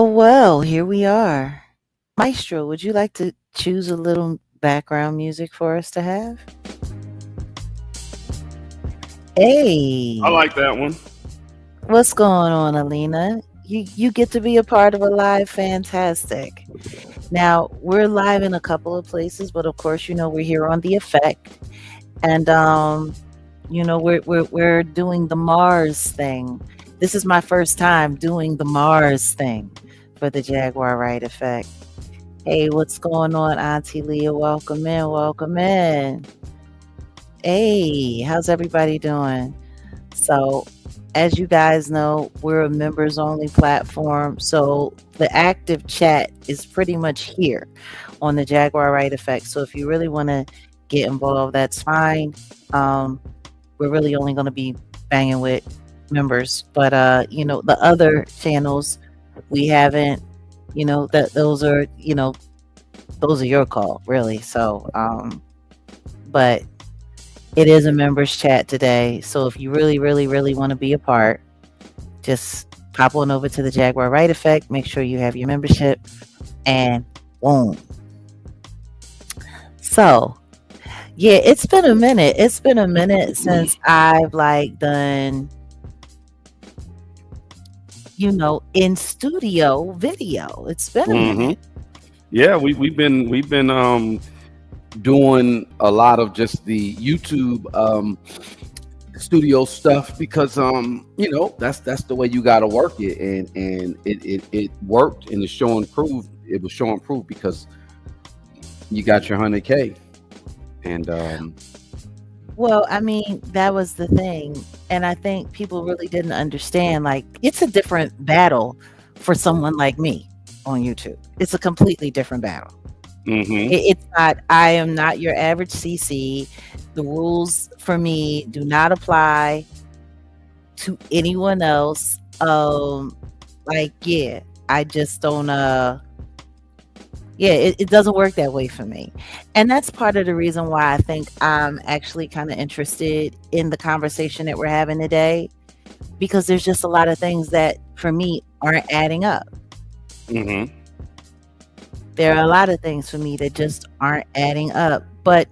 Well, here we are. Maestro, would you like to choose a little background music for us to have? I Hey, like that one. what's going on, Alina? You get to be a part of a live fantastic. Now, we're live in a couple of places, but of course, we're here on the effect. And we're doing the Mars thing. This is my first time doing the Mars thing for the Jaguar Wright effect. Hey, what's going on, Auntie Leah? Welcome in, welcome in. Hey, how's everybody doing? So, as you guys know, we're a members only platform. So, the active chat is pretty much here on the Jaguar Wright effect. So, if you really want to get involved, that's fine. We're really only going to be banging with members. But, the other channels, we haven't, that those are your call, really. So, but it is a members chat today. So if you really, really, really want to be a part, just pop on over to the Jaguar Wright Effect. Make sure you have your membership, and boom. So, yeah, it's been a minute. It's been a minute since I've done, in studio video. It's been a minute. Yeah, we've been doing a lot of just the YouTube studio stuff because that's the way you got to work it, and it worked, and it's showing proof. It was showing proof because you got your 100K, and Well, I mean, that was the thing. And I think people really didn't understand. It's a different battle for someone like me on YouTube. It's a completely different battle. It's not, I am not your average CC. The rules for me do not apply to anyone else. Yeah, I just don't, it doesn't work that way for me. And that's part of the reason why I think I'm actually kind of interested in the conversation that we're having today, because there's just a lot of things that for me aren't adding up. There are a lot of things for me that just aren't adding up. But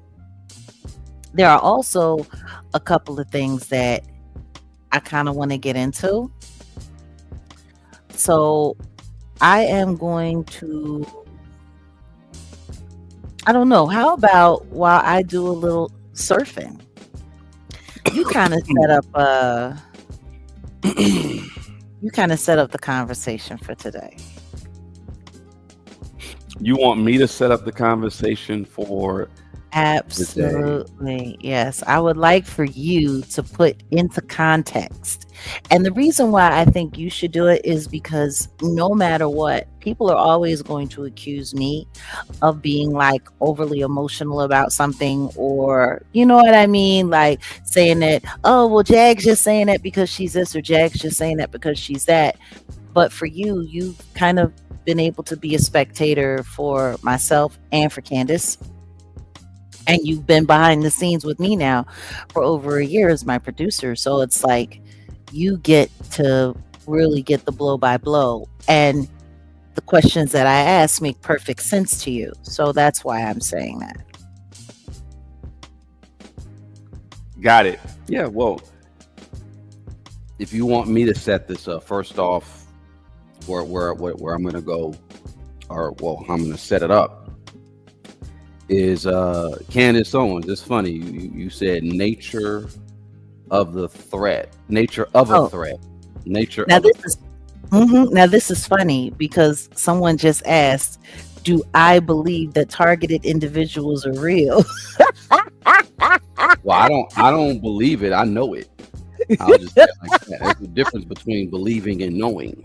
there are also a couple of things that I kind of want to get into. So I am going to, I don't know, how about while I do a little surfing, you kind of set up the conversation for today. You want me to set up the conversation for Absolutely. Yes. I would like for you to put into context. And the reason why I think you should do it is because no matter what, people are always going to accuse me of being overly emotional about something, or you know what I mean? Like saying that, oh, well, Jag's just saying that because she's this, or Jag's just saying that because she's that. But for you, you've kind of been able to be a spectator for myself and for Candace. And you've been behind the scenes with me now for over a year as my producer. So it's like you get to really get the blow by blow. And the questions that I ask make perfect sense to you. So that's why I'm saying that. Got it. Yeah, well, if you want me to set this up, first off, where I'm going to go, or well, I'm going to set it up, is Candace Owens. It's funny, you said nature of the threat, nature of a threat, nature now of this is now this is funny because someone just asked, do I believe that targeted individuals are real? Well, I don't believe it. I know it. I'll just say it like that. There's a difference between believing and knowing.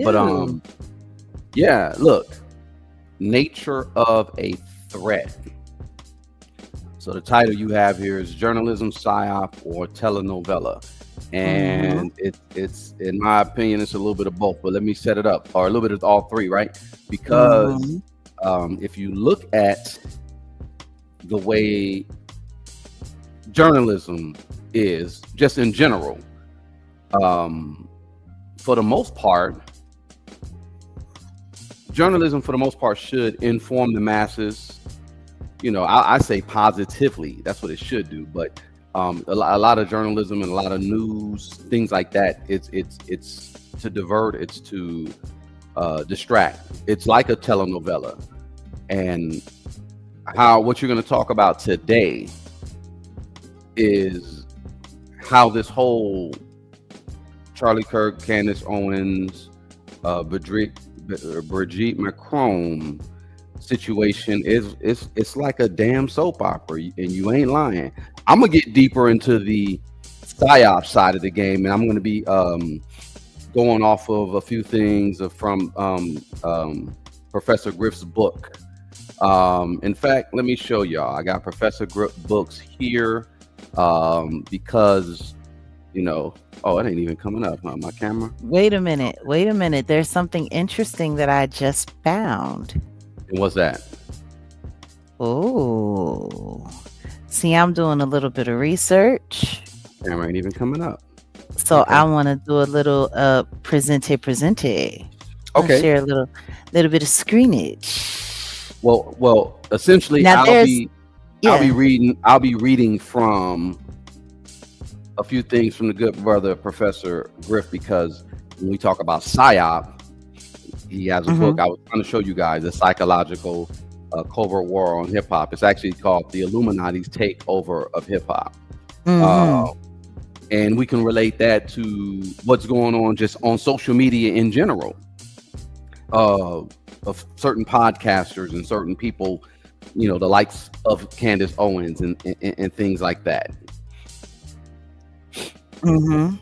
But yeah, look, nature of a threat. So the title you have here is Journalism, Psyop, or Telenovella. And it's in my opinion, it's a little bit of both, but let me set it up, or a little bit of all three, right? Because if you look at the way journalism is just in general, for the most part, journalism for the most part should inform the masses. I say positively. That's what it should do. But a lot of journalism and a lot of news, things like that, it's to divert. It's to distract. It's like a telenovela. And what you're going to talk about today is how this whole Charlie Kirk, Candace Owens, Brigitte Macron situation it's like a damn soap opera, and you ain't lying. I'm gonna get deeper into the Psyop side of the game, and I'm gonna be going off of a few things from Professor Griff's book. In fact, let me show y'all. I got Professor Griff books here because oh, it ain't even coming up on my camera. Wait a minute. There's something interesting that I just found. And what's that? Oh, see, I'm doing a little bit of research. Camera ain't even coming up. So okay. I want to do a little presente. Okay. Share a little bit of screenage. Well, essentially, now I'll be reading from a few things from the good brother Professor Griff, because when we talk about Psyop, he has a book I was trying to show you guys, a psychological covert war on hip hop. It's actually called The Illuminati's Takeover of Hip Hop. And we can relate that to what's going on just on social media in general, of certain podcasters and certain people, the likes of Candace Owens and things like that. And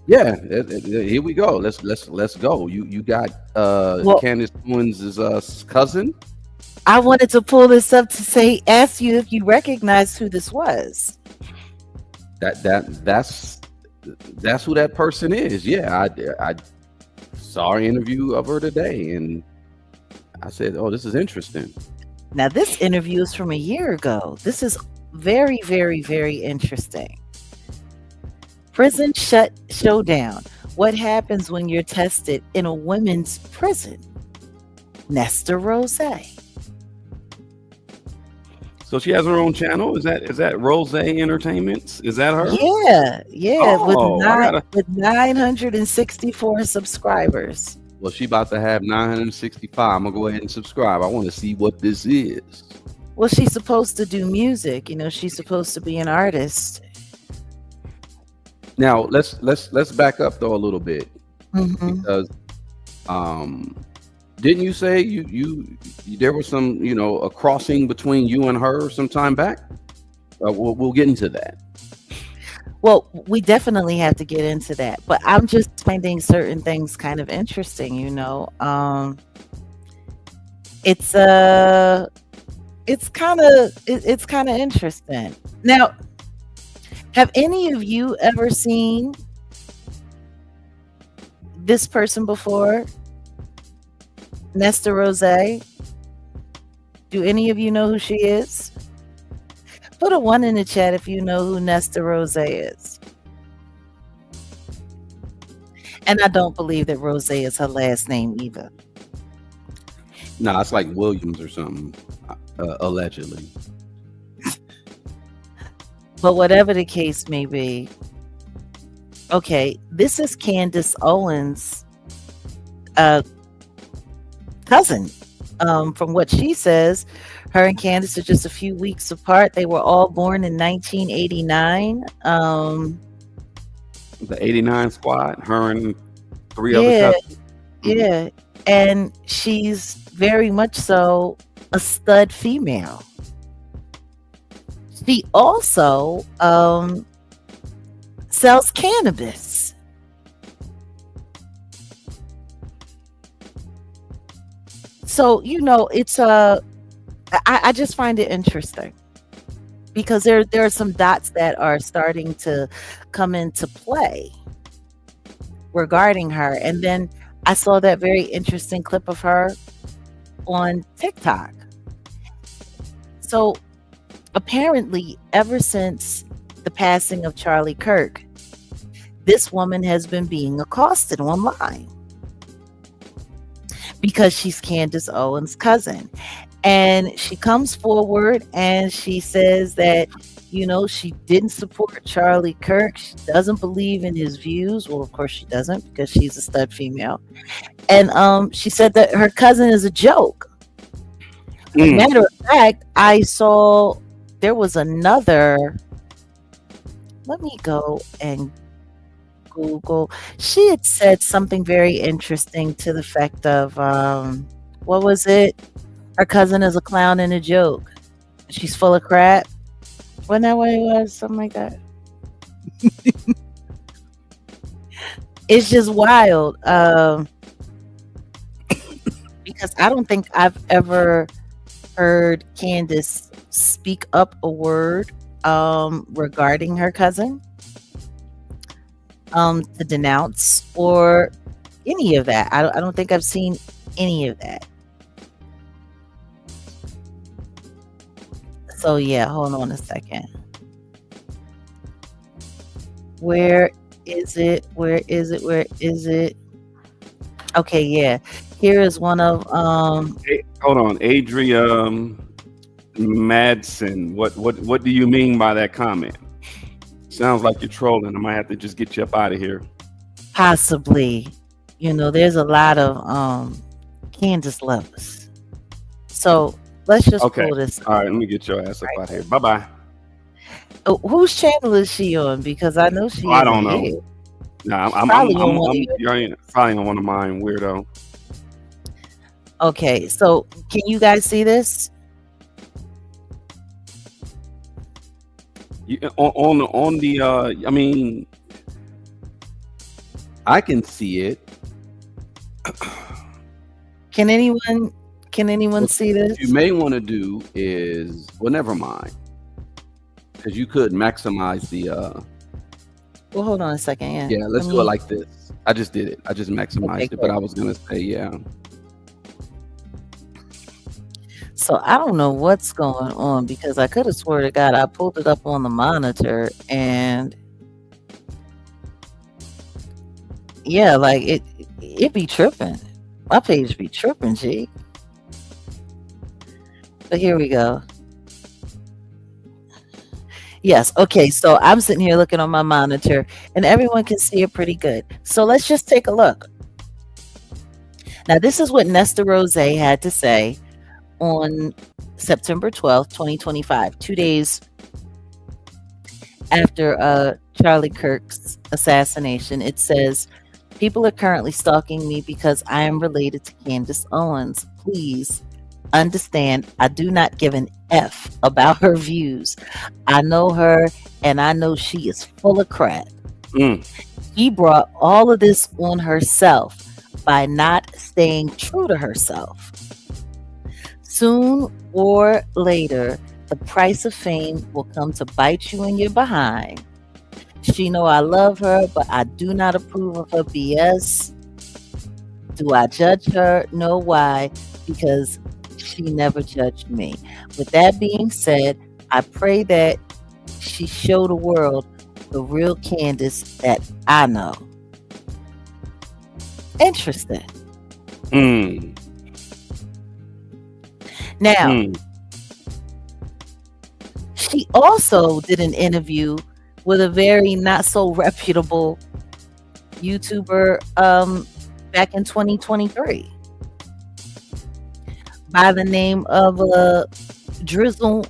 here we go. Let's go. You got Candace Owens' cousin. I wanted to pull this up to ask you if you recognize who this was. That's who that person is. Yeah, I saw an interview of her today, and I said, "Oh, this is interesting." Now, this interview is from a year ago. This is very, very, very interesting. Prison showdown. What happens when you're tested in a women's prison? Nesta Rose. So she has her own channel. Is that Rose Entertainments? Is that her? Yeah. With 964 subscribers. Well, she about to have 965. I'm gonna go ahead and subscribe. I want to see what this is. Well, she's supposed to do music. She's supposed to be an artist. Now let's back up though a little bit, because didn't you say you there was some a crossing between you and her some time back? We'll get into that. Well, we definitely have to get into that, but I'm just finding certain things kind of interesting. It's kind of interesting. Now, have any of you ever seen this person before? Nesta Rose? Do any of you know who she is? Put a 1 in the chat if you know who Nesta Rose is. And I don't believe that Rose is her last name either. No, it's like Williams or something, allegedly. But whatever the case may be, okay, this is Candace Owens' cousin. From what she says, her and Candace are just a few weeks apart. They were all born in 1989. The 89 squad, her and 3 other cousins. Yeah, and she's very much so a stud female. She also sells cannabis. So, it's I just find it interesting, because there are some dots that are starting to come into play regarding her. And then I saw that very interesting clip of her on TikTok. So apparently, ever since the passing of Charlie Kirk, this woman has been being accosted online. because she's Candace Owens' cousin. And she comes forward and she says that, she didn't support Charlie Kirk. She doesn't believe in his views. Well, of course she doesn't, because she's a stud female. And she said that her cousin is a joke. Matter of fact, I saw there was another. Let me go and Google. She had said something very interesting to the effect of, what was it? Her cousin is a clown and a joke. She's full of crap. Wasn't that what it was? Something like that. It's just wild. Because I don't think I've ever heard Candace speak up a word regarding her cousin, to denounce or any of that. I don't think I've seen any of that. So yeah, hold on a second. Where is it? Where is it? Where is it? Okay, yeah. Here is one of Hey, hold on, Adria Madsen. What do you mean by that comment? Sounds like you're trolling. I might have to just get you up out of here. possibly, there's a lot of Kansas lovers. So let's just Okay. pull this All right, let me get your ass up out of here. Bye bye. Whose channel is she on? Because I know she I is don't know. here. Nah, I'm Probably on one of you're probably on one of mine, weirdo. Okay, so can you guys see this? On the I mean, I can see it. Can anyone see this? What you may want to do is, well, never mind, because you could maximize the. Well, hold on a second. Yeah. Yeah, let's Let do it me- like this. I just did it. I just maximized Okay, it, but cool. I was gonna say, yeah. So I don't know what's going on, because I could have swore to God I pulled it up on the monitor and yeah, like it be tripping. My page be tripping, G. But here we go. Yes, okay, so I'm sitting here looking on my monitor and everyone can see it pretty good. So let's just take a look. Now, this is what Nesta Rose had to say on September 12th, 2025, 2 days after Charlie Kirk's assassination. It says, "People are currently stalking me because I am related to Candace Owens. Please understand, I do not give an F about her views. I know her and I know she is full of crap. She brought all of this on herself by not staying true to herself. Soon or later, the price of fame will come to bite you in your behind. She know I love her, but I do not approve of her BS. Do I judge her? No, why? Because she never judged me. With that being said, I pray that she show the world the real Candace that I know." Interesting. Now, she also did an interview with a very not so reputable YouTuber back in 2023 by the name of Drizzle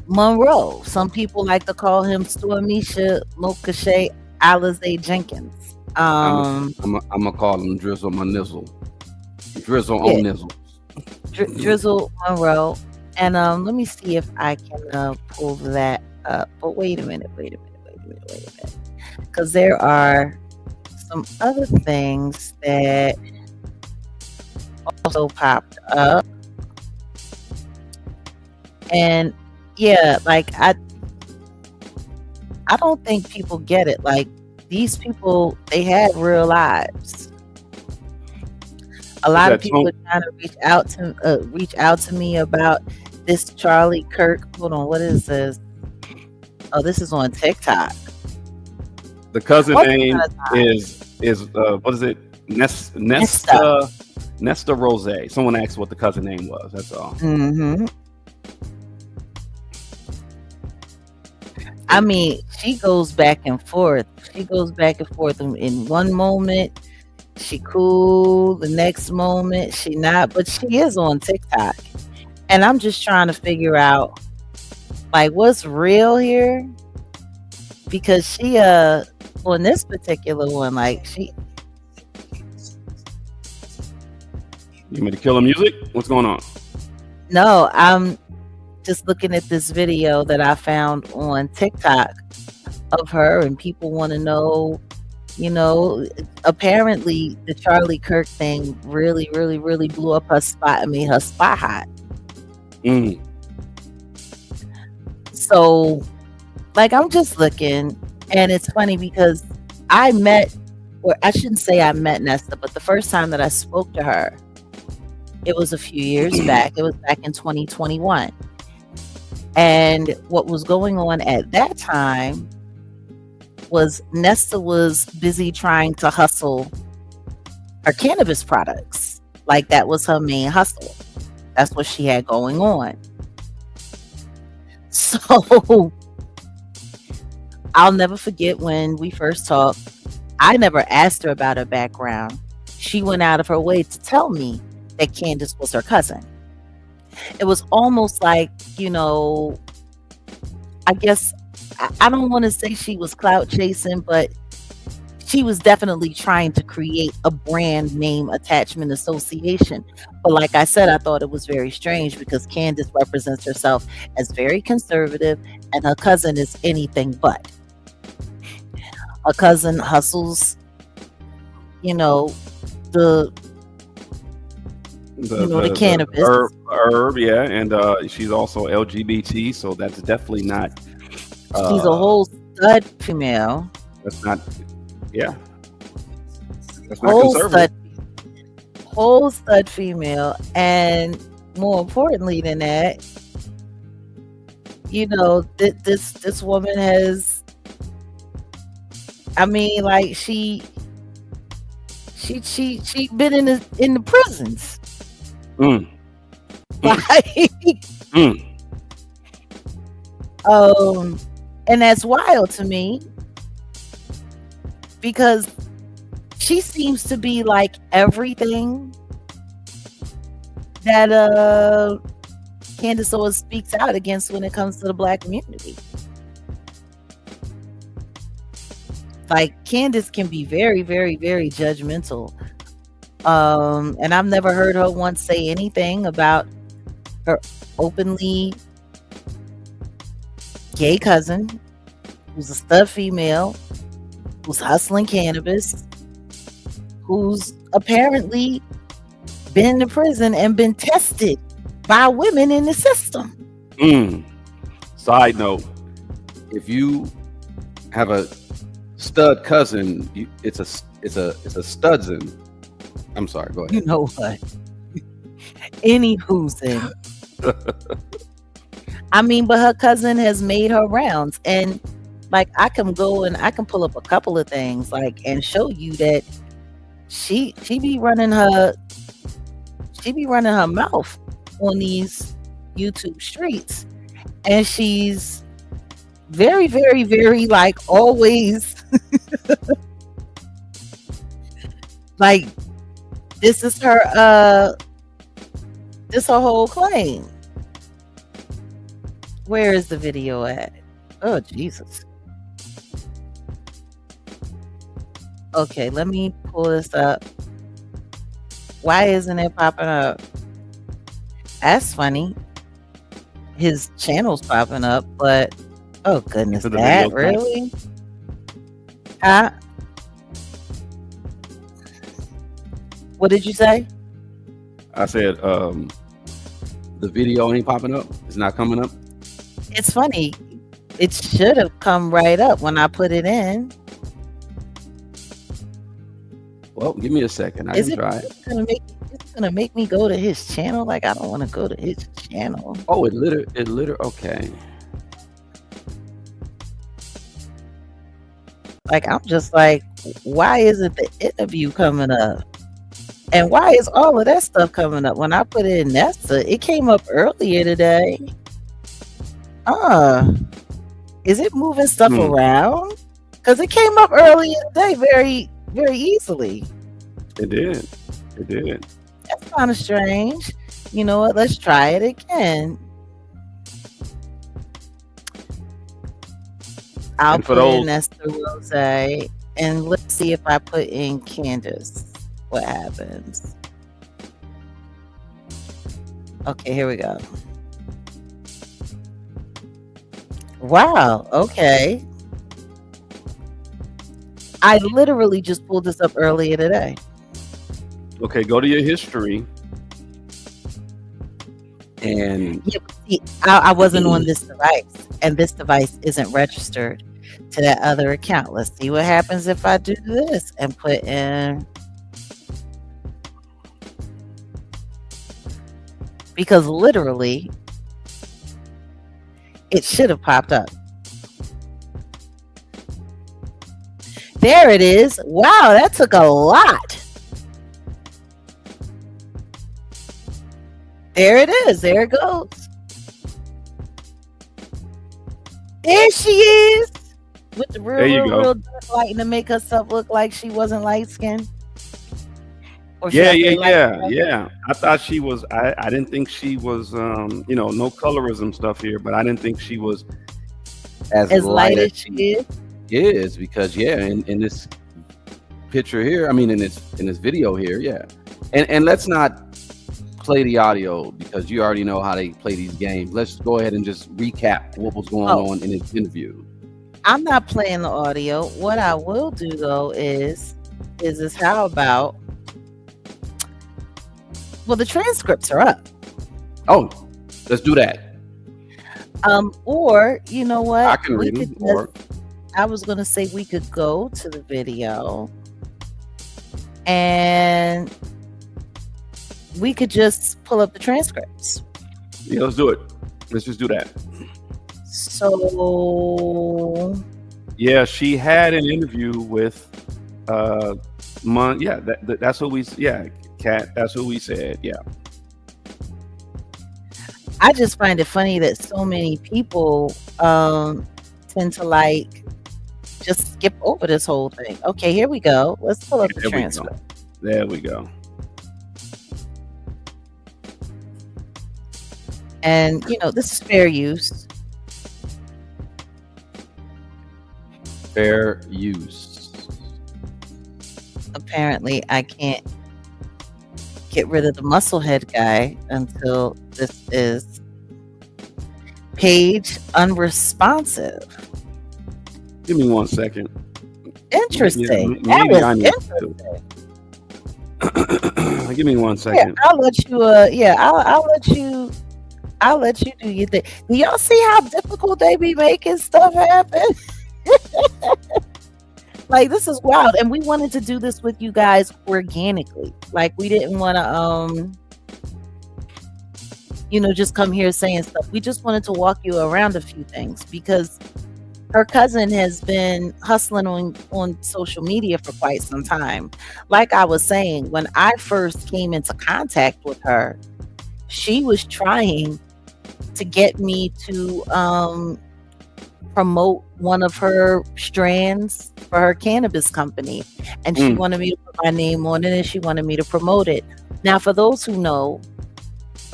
Monroe. Some people like to call him Stormisha Mokashe Alize Jenkins. I'm gonna call him Drizzle my nizzle. Drizzle on nizzle. Drizzle Monroe. And let me see if I can pull that up. But wait a minute. Because there are some other things that also popped up. And yeah, like I don't think people get it. Like, these people, they had real lives. A lot of people are trying to reach out to me about this Charlie Kirk. Hold on, what is this? Oh, this is on TikTok. The cousin name is what is it? Nesta Nesta Rose. Someone asked what the cousin name was. That's all. Mm-hmm. I mean, she goes back and forth. She goes back and forth. In one moment, she cool. The next moment, she not. But she is on TikTok, and I'm just trying to figure out like what's real here, because she on this particular one, like she. You want me to kill the music? What's going on? No, I'm just looking at this video that I found on TikTok of her, and people want to know, apparently the Charlie Kirk thing really, really, really blew up her spot and made her spot hot. Mm. So, like, I'm just looking, and it's funny because I shouldn't say I met Nesta, but the first time that I spoke to her, it was a few years back. It was back in 2021. And what was going on at that time was Nesta was busy trying to hustle her cannabis products. Like, that was her main hustle. That's what she had going on. So I'll never forget when we first talked. I never asked her about her background. She went out of her way to tell me that Candace was her cousin. It was almost like, I guess, I don't want to say she was clout chasing, but she was definitely trying to create a brand name attachment association. But like I said, I thought it was very strange because Candace represents herself as very conservative, and her cousin is anything but. Her cousin hustles, the cannabis, herb, yeah, and she's also LGBT, so that's definitely not. She's a whole stud female. That's not, yeah. That's not conservative. Whole stud female, and more importantly than that, this woman has. I mean, like she been in the prisons. And that's wild to me because she seems to be like everything that Candace always speaks out against when it comes to the Black community. Like, Candace can be very, very, very judgmental. And I've never heard her once say anything about her openly gay cousin, who's a stud female, who's hustling cannabis, who's apparently been to prison and been tested by women in the system. Side note: if you have a stud cousin, it's a studsin. I'm sorry, go ahead. You know what? Any whoozin'. I mean, but her cousin has made her rounds, and like I can go and I can pull up a couple of things, like, and show you that she be running her mouth on these YouTube streets, and she's very, very, very, like, always like, this is her whole claim. Where is the video at? Oh, Jesus. Okay, let me pull this up. Why isn't it popping up? That's funny. His channel's popping up, but oh goodness, that really? Huh? What did you say? I said the video ain't popping up. It's not coming up. It's funny. It should have come right up when I put it in. Well, give me a second. I can try it. It's gonna make me go to his channel. Like, I don't want to go to his channel. Oh, it literally. Okay. Like, I'm just like, why isn't the interview coming up? And why is all of that stuff coming up? When I put in Nesta, it came up earlier today. Is it moving stuff around? Because it came up earlier today very, very easily. It did. It did. That's kind of strange. You know what? Let's try it again. I'll put in Nesta Rose, and let's see if I put in Candace. What happens? Okay, here we go. Wow, okay. I literally just pulled this up earlier today. Okay, go to your history. And yeah, see, I wasn't on this device, and this device isn't registered to that other account. Let's see what happens if I do this and put in, because literally it should have popped up. There it is. Wow, that took a lot. There it is. There it goes. There she is. With the real dark lighting to make herself look like she wasn't light skinned. Yeah. I thought she was. I didn't think she was. No colorism stuff here, but I didn't think she was as light as she is. Because in this picture here, I mean in this video here, and let's not play the audio because you already know how they play these games. Let's go ahead and just recap what was going on in this interview. I'm not playing the audio. What I will do though is how about, well, the transcripts are up. Oh, let's do that. Or you know what? I can read them. I was gonna say we could go to the video and we could just pull up the transcripts. Yeah, let's do it. Let's just do that. So yeah, she had an interview with that's what we Kat, that's what we said. Yeah. I just find it funny that so many people tend to just skip over this whole thing. Okay, here we go. Let's pull up the transcript. There we go. And this is fair use. Fair use. Apparently, I can't get rid of the musclehead guy until this is page unresponsive. Give me 1 second. Interesting. Maybe that I was need interesting. Give me 1 second. Yeah, I'll let you. I'll let you do your thing. Do y'all see how difficult they be making stuff happen? This is wild, and we wanted to do this with you guys organically. We didn't want to, just come here saying stuff. We just wanted to walk you around a few things because her cousin has been hustling on social media for quite some time. Like I was saying, when I first came into contact with her, she was trying to get me to promote one of her strands for her cannabis company, and she wanted me to put my name on it, and she wanted me to promote it. Now, for those who know,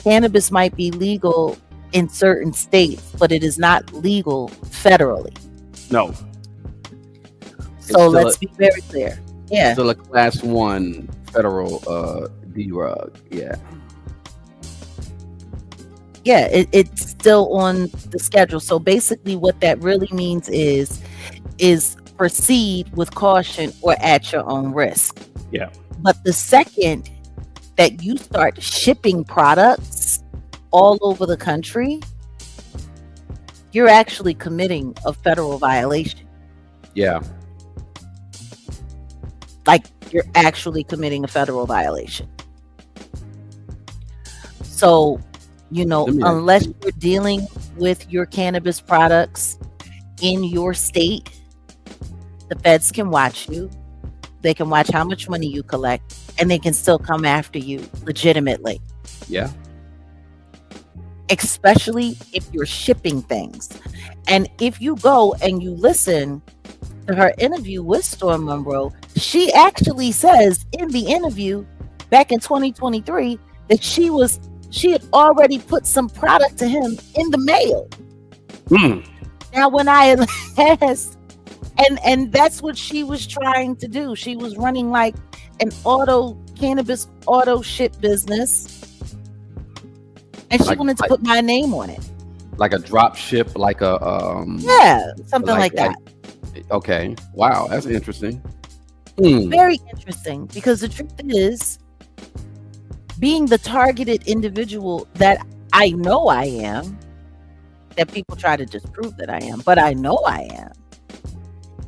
cannabis might be legal in certain states, but it is not legal federally. No. So let's be very clear. Yeah. Still a class 1 federal drug. Yeah. Yeah, it's still on the schedule. So basically what that really means is proceed with caution or at your own risk. Yeah. But the second that you start shipping products all over the country, you're actually committing a federal violation. Yeah. You're actually committing a federal violation. So unless you're dealing with your cannabis products in your state, the feds can watch you. they can watch how much money you collect, and they can still come after you legitimately. Yeah. Especially if you're shipping things. And if you go and you listen to her interview with Storm Monroe, she actually says in the interview back in 2023 that she had already put some product to him in the mail. Now, when I asked, and that's what she was trying to do. She was running like an cannabis auto ship business, and she wanted to put my name on it, like a drop ship, like a something like that. Okay, wow, that's interesting. Very interesting, because the truth is, being the targeted individual that I know I am, that people try to disprove that I am, but I know I am,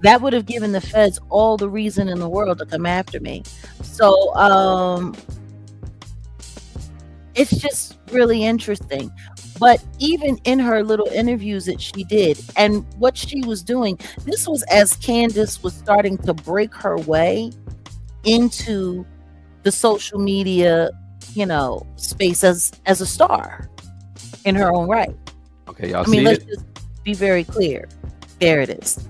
that would have given the feds all the reason in the world to come after me. So it's just really interesting. But even in her little interviews that she did, and what she was doing, this was as Candace was starting to break her way into the social media, space as a star in her own right. Okay, y'all see let's it? just be very clear. There it is.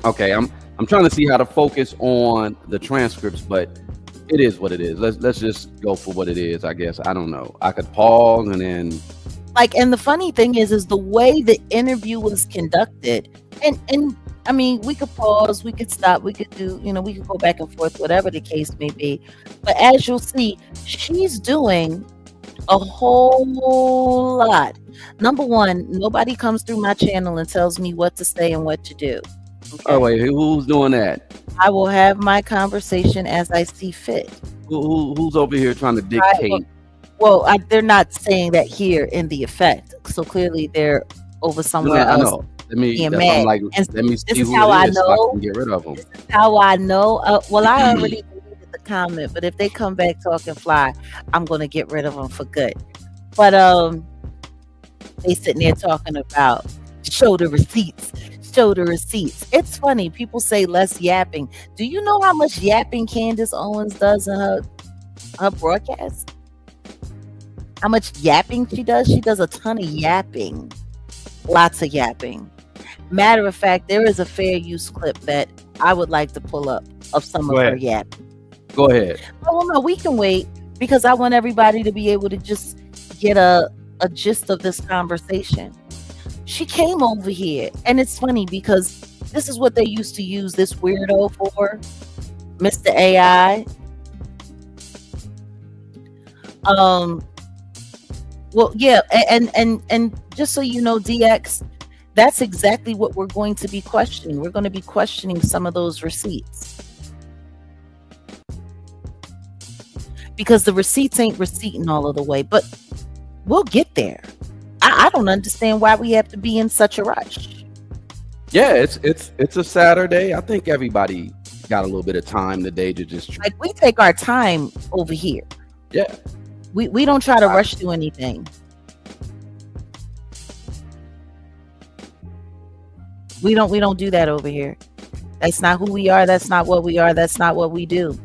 Okay, I'm trying to see how to focus on the transcripts, but it is what it is. Let's just go for what it is, I guess. I don't know. I could pause and then and the funny thing is the way the interview was conducted, and I mean, we could pause, we could stop, we could do, we could go back and forth, whatever the case may be. But as you'll see, she's doing a whole lot. Number one, nobody comes through my channel and tells me what to say and what to do. Okay? Oh wait, who's doing that? I will have my conversation as I see fit. Who's over here trying to dictate? They're not saying that here in the effect. So clearly they're over somewhere else. I know. Let me see who how it I is know. so I can get rid of them. This is how I know. I already deleted the comment, but if they come back talking fly, I'm going to get rid of them for good. But they sitting there talking about show the receipts. It's funny. People say less yapping. Do you know how much yapping Candace Owens does in her broadcast? How much yapping she does? She does a ton of yapping. Lots of yapping. Matter of fact, there is a fair use clip that I would like to pull up of some of her yapping. Go ahead. Oh, no, we can wait, because I want everybody to be able to just get a gist of this conversation. She came over here, and it's funny because this is what they used to use this weirdo for, Mr. AI. Well, yeah, and just so you know, DX, that's exactly what we're going to be questioning. We're going to be questioning some of those receipts, because the receipts ain't receipting all of the way, but we'll get there. I don't understand why we have to be in such a rush. Yeah, it's a Saturday. I think everybody got a little bit of time today to just we take our time over here. Yeah. We don't try to rush through anything. We don't do that over here. That's not who we are. That's not what we are. That's not what we do.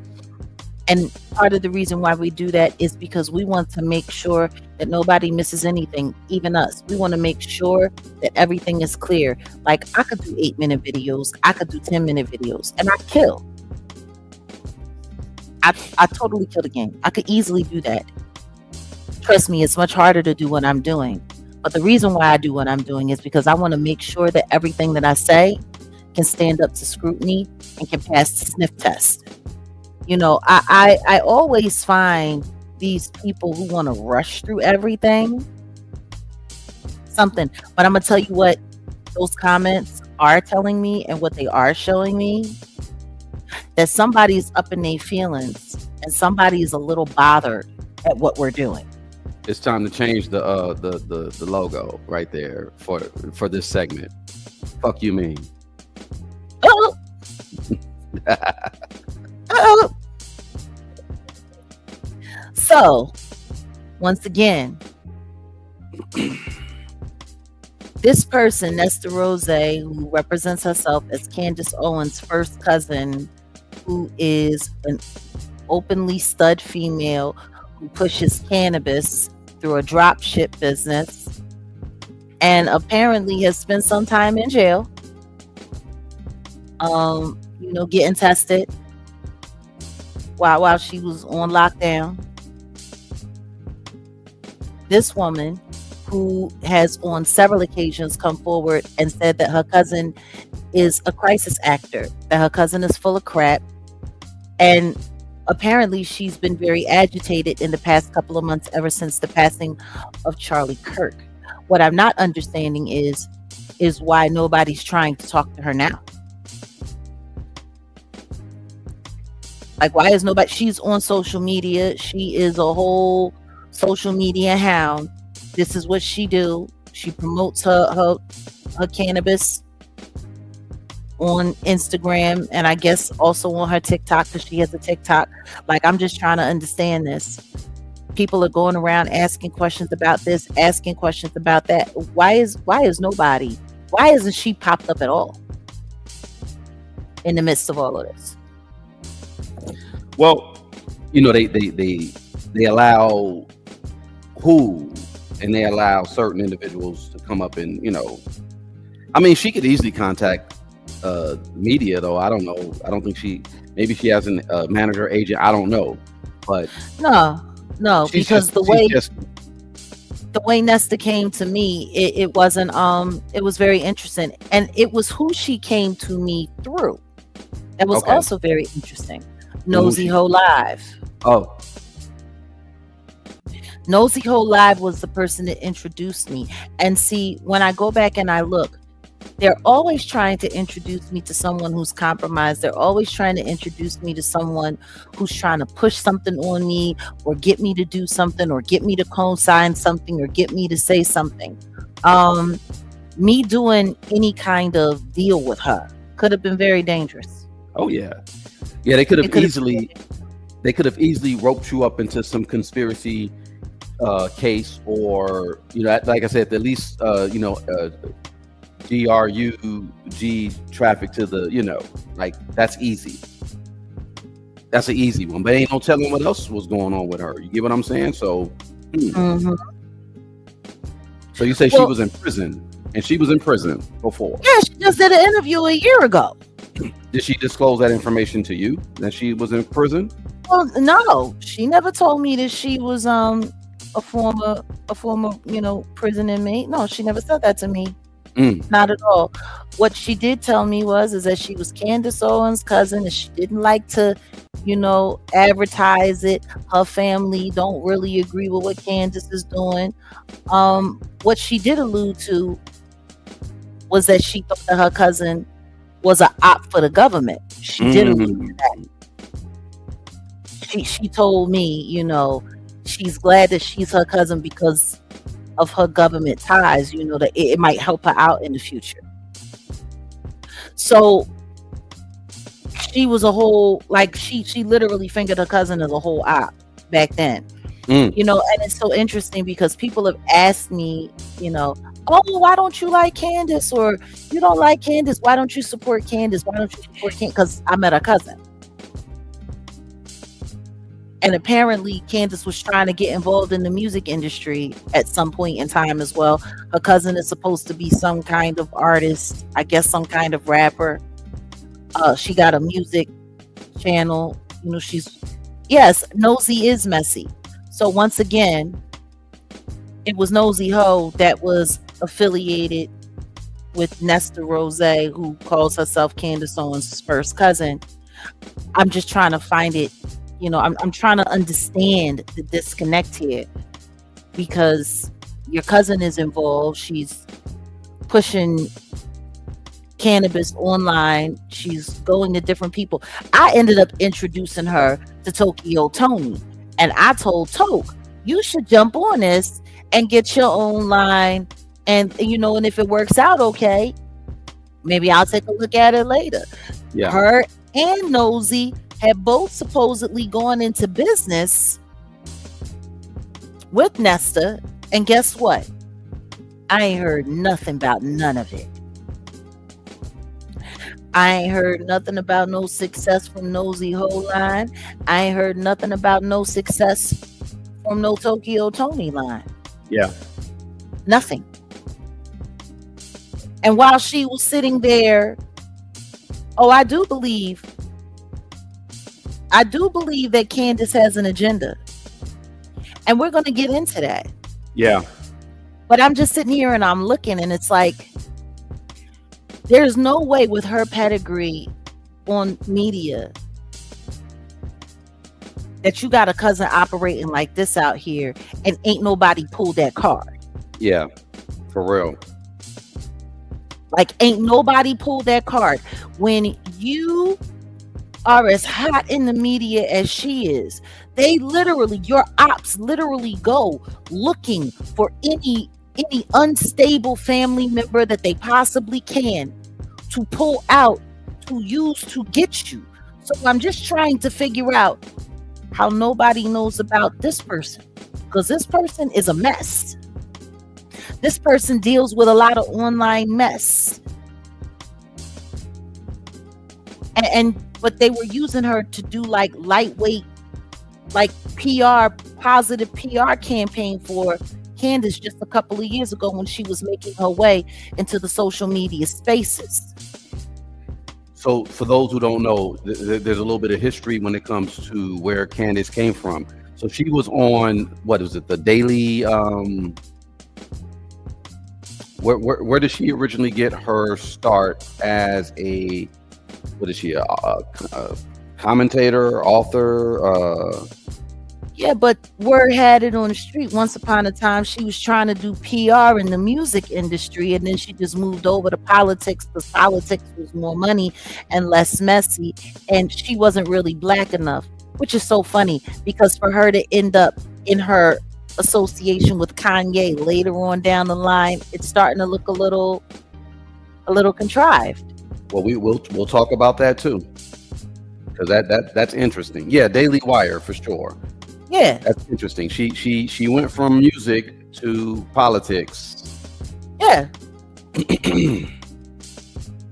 And part of the reason why we do that is because we want to make sure that nobody misses anything, even us. We want to make sure that everything is clear. Like, I could do 8-minute videos. I could do 10-minute videos, and I kill. I totally kill the game. I could easily do that. Trust me, it's much harder to do what I'm doing. But the reason why I do what I'm doing is because I want to make sure that everything that I say can stand up to scrutiny and can pass the sniff test. I always find these people who want to rush through everything something. But I'm going to tell you what those comments are telling me, and what they are showing me, that somebody's up in their feelings and somebody is a little bothered at what we're doing. It's time to change the logo right there for this segment. Fuck you mean. Oh. Oh. So, once again, this person, Nesta Rose, who represents herself as Candace Owens' first cousin, who is an openly stud female who pushes cannabis through a drop ship business and apparently has spent some time in jail, getting tested while she was on lockdown. This woman, who has on several occasions come forward and said that her cousin is a crisis actor, that her cousin is full of crap, and apparently she's been very agitated in the past couple of months ever since the passing of Charlie Kirk. What I'm not understanding is why nobody's trying to talk to her now. Like, why is nobody? She's on social media. She is a whole social media hound. This is what she do. She promotes her cannabis on Instagram, and I guess also on her TikTok, because she has a TikTok. Like, I'm just trying to understand this. People are going around asking questions about this, asking questions about that. Why isn't she popped up at all in the midst of all of this? Well, they allow and they allow certain individuals to come up and, I mean, she could easily contact media, though. I don't know. I don't think maybe she has a manager, agent. I don't know. But no, because the way Nesta came to me, it wasn't, it was very interesting. And it was who she came to me through. That was also very interesting. Nosy Ho Live. Oh. Nosy Ho Live was the person that introduced me. And see, when I go back and I look, they're always trying to introduce me to someone who's compromised. They're always trying to introduce me to someone who's trying to push something on me, or get me to do something, or get me to co-sign something, or get me to say something. Me doing any kind of deal with her could have been very dangerous. Oh yeah. Yeah, they could have easily roped you up into some conspiracy case, or like I said, at least DRUG traffic to the like, that's easy. That's an easy one, but ain't no telling what else was going on with her. You get what I'm saying? So so you say she was in prison, and she was in prison before? Yeah, she just did an interview a year ago. Did she disclose that information to you, that she was in prison? Well, no, she never told me that she was a former prison inmate. No, she never said that to me. Not at all. What she did tell me is that she was Candace Owens' cousin, and she didn't like to advertise it. Her family don't really agree with what Candace is doing. What she did allude to was that she thought that her cousin was an op for the government. She did allude to that. She told me, she's glad that she's her cousin because of her government ties, that it might help her out in the future. So she was a whole, like, she literally fingered her cousin as a whole op back then. And it's so interesting because people have asked me, oh, why don't you like Candace? Or you don't like Candace, why don't you support Candace? Why don't you support Candace? Because I met her cousin. And apparently Candace was trying to get involved in the music industry at some point in time as well. Her cousin is supposed to be some kind of artist, I guess some kind of rapper. She got a music channel. Yes, Nosy is messy. So once again, it was Nosy Ho that was affiliated with Nesta Rose, who calls herself Candace Owens' first cousin. I'm just trying to find it. I'm trying to understand the disconnect here, because your cousin is involved. She's pushing cannabis online. She's going to different people. I ended up introducing her to Tokyo Tony, and I told Toke, you should jump on this and get your own line, and and if it works out okay, maybe I'll take a look at it later. Yeah. Her and Nosy had both supposedly gone into business with Nesta, and guess what? I ain't heard nothing about none of it. I ain't heard nothing about no success from Nosy Whole line. I ain't heard nothing about no success from no Tokyo Tony line. Yeah. Nothing. And while she was sitting there, I do believe that Candace has an agenda. And we're going to get into that. Yeah. But I'm just sitting here and I'm looking, and it's like, there's no way with her pedigree on media that you got a cousin operating like this out here and ain't nobody pulled that card. Yeah, for real. Like, ain't nobody pulled that card. When you are as hot in the media as she is, they literally, your ops literally go looking for any unstable family member that they possibly can to pull out, to use to get you. So I'm just trying to figure out how nobody knows about this person, because this person is a mess. This person deals with a lot of online mess. But they were using her to do like lightweight, like positive PR campaign for Candace just a couple of years ago when she was making her way into the social media spaces. So for those who don't know, there's a little bit of history when it comes to where Candace came from. So she was on, what is it, the Daily, where did she originally get her start as a, what is she, a commentator, author? Yeah, but word had it on the street. Once upon a time, she was trying to do PR in the music industry, and then she just moved over to politics because politics was more money and less messy, and she wasn't really black enough, which is so funny because for her to end up in her association with Kanye later on down the line, it's starting to look a little contrived. Well, we'll talk about that too, because that's interesting. Yeah, Daily Wire for sure. Yeah, that's interesting. She went from music to politics. Yeah.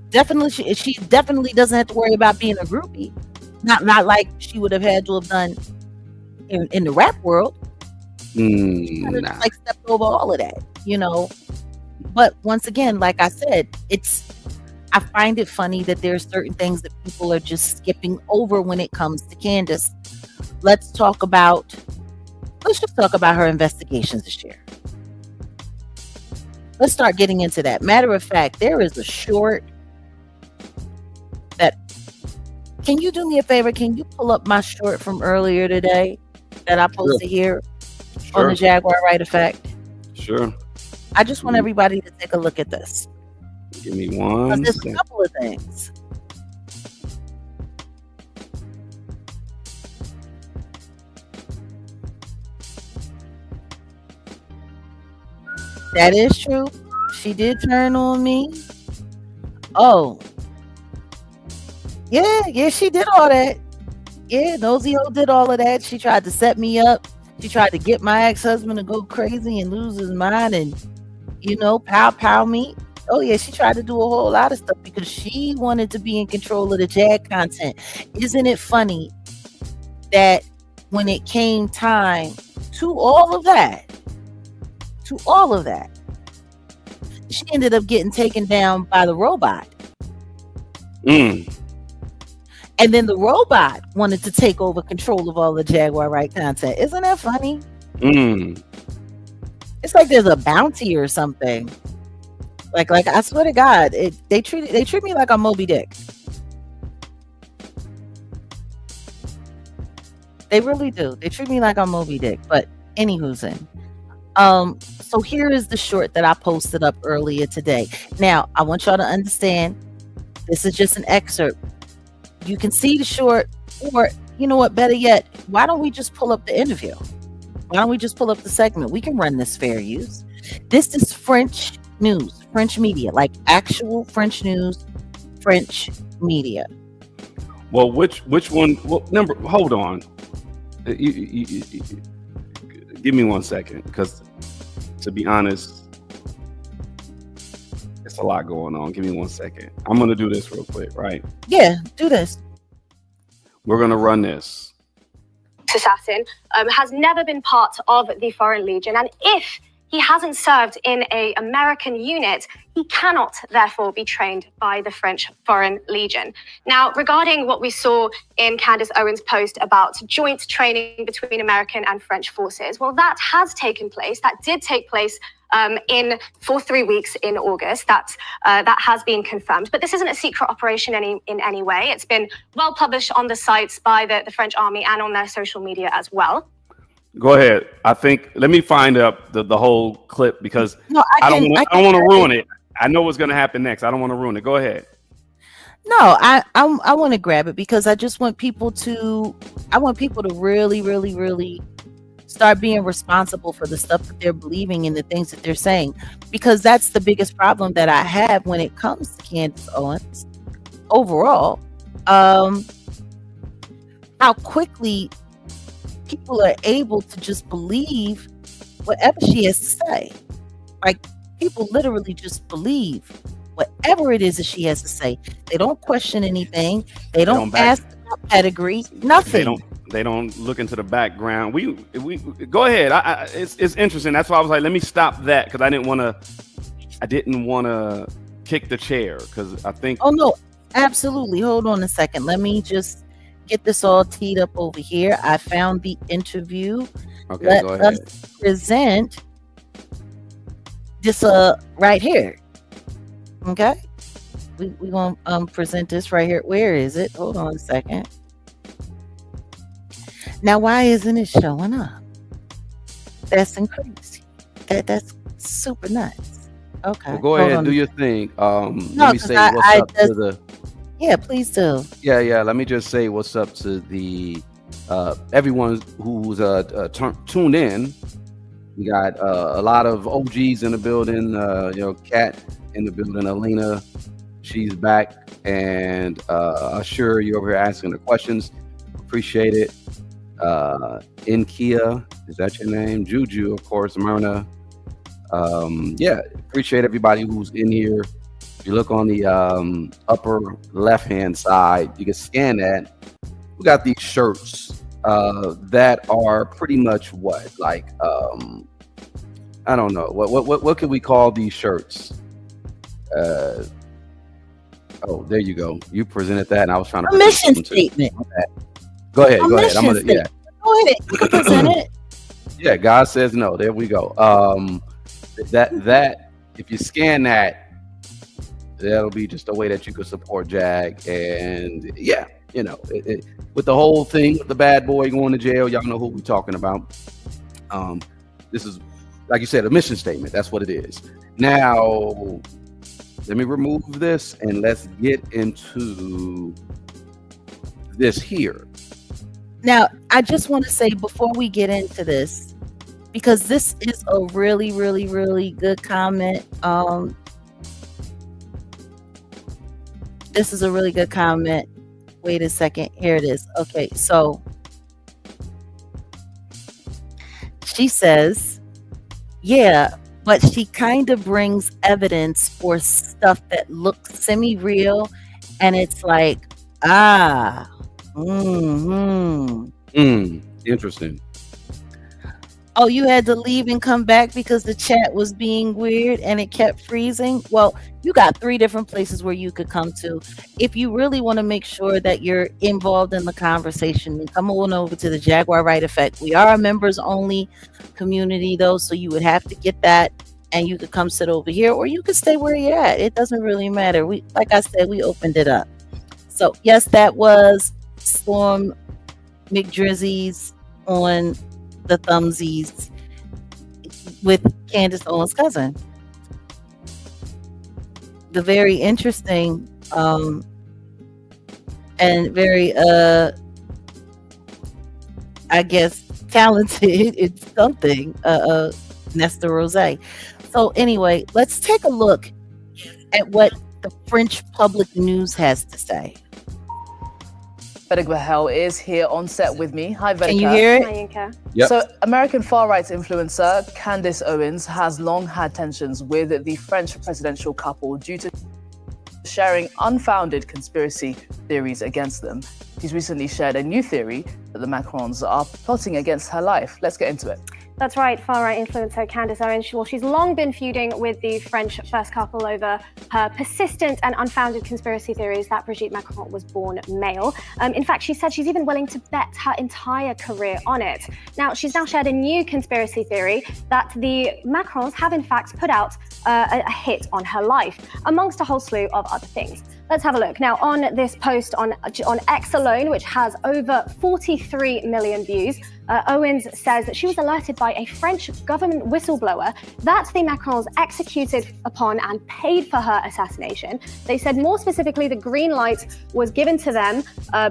Definitely, she definitely doesn't have to worry about being a groupie. Not like she would have had to have done in the rap world. She kind of just like stepped over all of that, you know. But once again, like I said, I find it funny that there's certain things that people are just skipping over when it comes to Candace. Let's just talk about her investigations this year. Let's start getting into that. Matter of fact, there is a short that, can you do me a favor? Can you pull up my short from earlier today that I posted here on the Jaguar Wright effect? Sure. I just want everybody to take a look at this. Give me one. There's a couple of things. That is true. She did turn on me. Oh. Yeah, she did all that. Yeah, Nosy Ho did all of that. She tried to set me up. She tried to get my ex-husband to go crazy and lose his mind and, pow me. Oh yeah, she tried to do a whole lot of stuff because she wanted to be in control of the Jag content. Isn't it funny that when it came time to all of that, she ended up getting taken down by the robot. And then the robot wanted to take over control of all the Jaguar Wright content. Isn't that funny? It's like there's a bounty or something. Like I swear to God, they treat me like I'm Moby Dick. They really do. They treat me like I'm Moby Dick. But anywho's in. So here is the short that I posted up earlier today. Now, I want y'all to understand, this is just an excerpt. You can see the short, or you know what, better yet, why don't we just pull up the interview? Why don't we just pull up the segment? We can run this fair use. This is French news, French media, like actual French news, French media. Well, which one? What number? Hold on. You, give me 1 second, because to be honest, It's a lot going on. Give me 1 second. I'm gonna do this real quick, right? Yeah, do this. We're gonna run this. Assassin has never been part of the Foreign Legion, and if he hasn't served in an American unit, he cannot therefore be trained by the French Foreign Legion. Now, regarding what we saw in Candace Owens' post about joint training between American and French forces, well, that has taken place. That did take place for 3 weeks in August. That has been confirmed. But this isn't a secret operation in any way. It's been well published on the sites by the French army and on their social media as well. Go ahead. I think let me find up the whole clip because No, I don't want to ruin it. I know what's going to happen next. I don't want to ruin it. Go ahead. No, I want to grab it because I just want people to really, really, really start being responsible for the stuff that they're believing and the things that they're saying, because that's the biggest problem that I have when it comes to Candace Owens overall. How quickly people are able to just believe whatever she has to say. Like, people literally just believe whatever it is that she has to say. They don't question anything. They don't ask about pedigree. Nothing. They don't look into the background. We go ahead. It's interesting. That's why I was like, let me stop that because I didn't want to kick the chair because I think. Oh no, absolutely. Hold on a second. Let me just get this all teed up over here. I found the interview. Okay, go ahead. Let's present this right here. Okay, we gonna present this right here. Where is it? Hold on a second. Now, why isn't it showing up? That's crazy. That's super nuts. Okay. Well, go ahead, do your thing. No, let me say what's up to the. Yeah, please do. Yeah. Let me just say what's up to the everyone who's tuned in. We got a lot of OGs in the building. Kat in the building. Alina, she's back, and Ashur, you're over here asking the questions. Appreciate it. Inkia, is that your name? Juju, of course. Myrna. Appreciate everybody who's in here. If you look on the upper left hand side, you can scan that. We got these shirts that are pretty much what, like I don't know what can we call these shirts? Oh, there you go. You presented that, and I was trying to a mission statement. Go ahead. I'm gonna Go ahead. You can present it. Yeah, God says no. There we go. That if you scan that, that'll be just a way that you could support Jag. And yeah, with the whole thing with the bad boy going to jail, y'all know who we're talking about. This is, like you said, a mission statement. That's what it is. Now, let me remove this and let's get into this here. Now, I just want to say before we get into this, because this is a really, really, really good comment. This is a really good comment. Wait a second. Here it is. Okay, so she says, yeah, but she kind of brings evidence for stuff that looks semi-real, and it's like, interesting. Oh, you had to leave and come back because the chat was being weird and it kept freezing. Well, you got 3 different places where you could come to. If you really want to make sure that you're involved in the conversation, then come on over to the Jaguar Wright Effect. We are a members only community though, so you would have to get that, and you could come sit over here, or you could stay where you're at. It doesn't really matter. Like I said, we opened it up. So yes, that was Storm McDrizzy's on the thumbsies with Candace Owens' cousin. The very interesting and very I guess talented it's something Nesta Rose. So anyway, let's take a look at what the French public news has to say. Vedek Bahel is here on set with me. Hi, Vedek. Can you hear it? Hi, Yinka. Yep. So, American far-right influencer Candace Owens has long had tensions with the French presidential couple due to sharing unfounded conspiracy theories against them. She's recently shared a new theory that the Macrons are plotting against her life. Let's get into it. That's right, far-right influencer Candace Owens. Well, she's long been feuding with the French first couple over her persistent and unfounded conspiracy theories that Brigitte Macron was born male. In fact, she said she's even willing to bet her entire career on it. Now, she's now shared a new conspiracy theory that the Macrons have in fact put out a hit on her life, amongst a whole slew of other things. Let's have a look. Now, on this post on X alone, which has over 43 million views, Owens says that she was alerted by a French government whistleblower that the Macrons executed upon and paid for her assassination. They said more specifically the green light was given to them,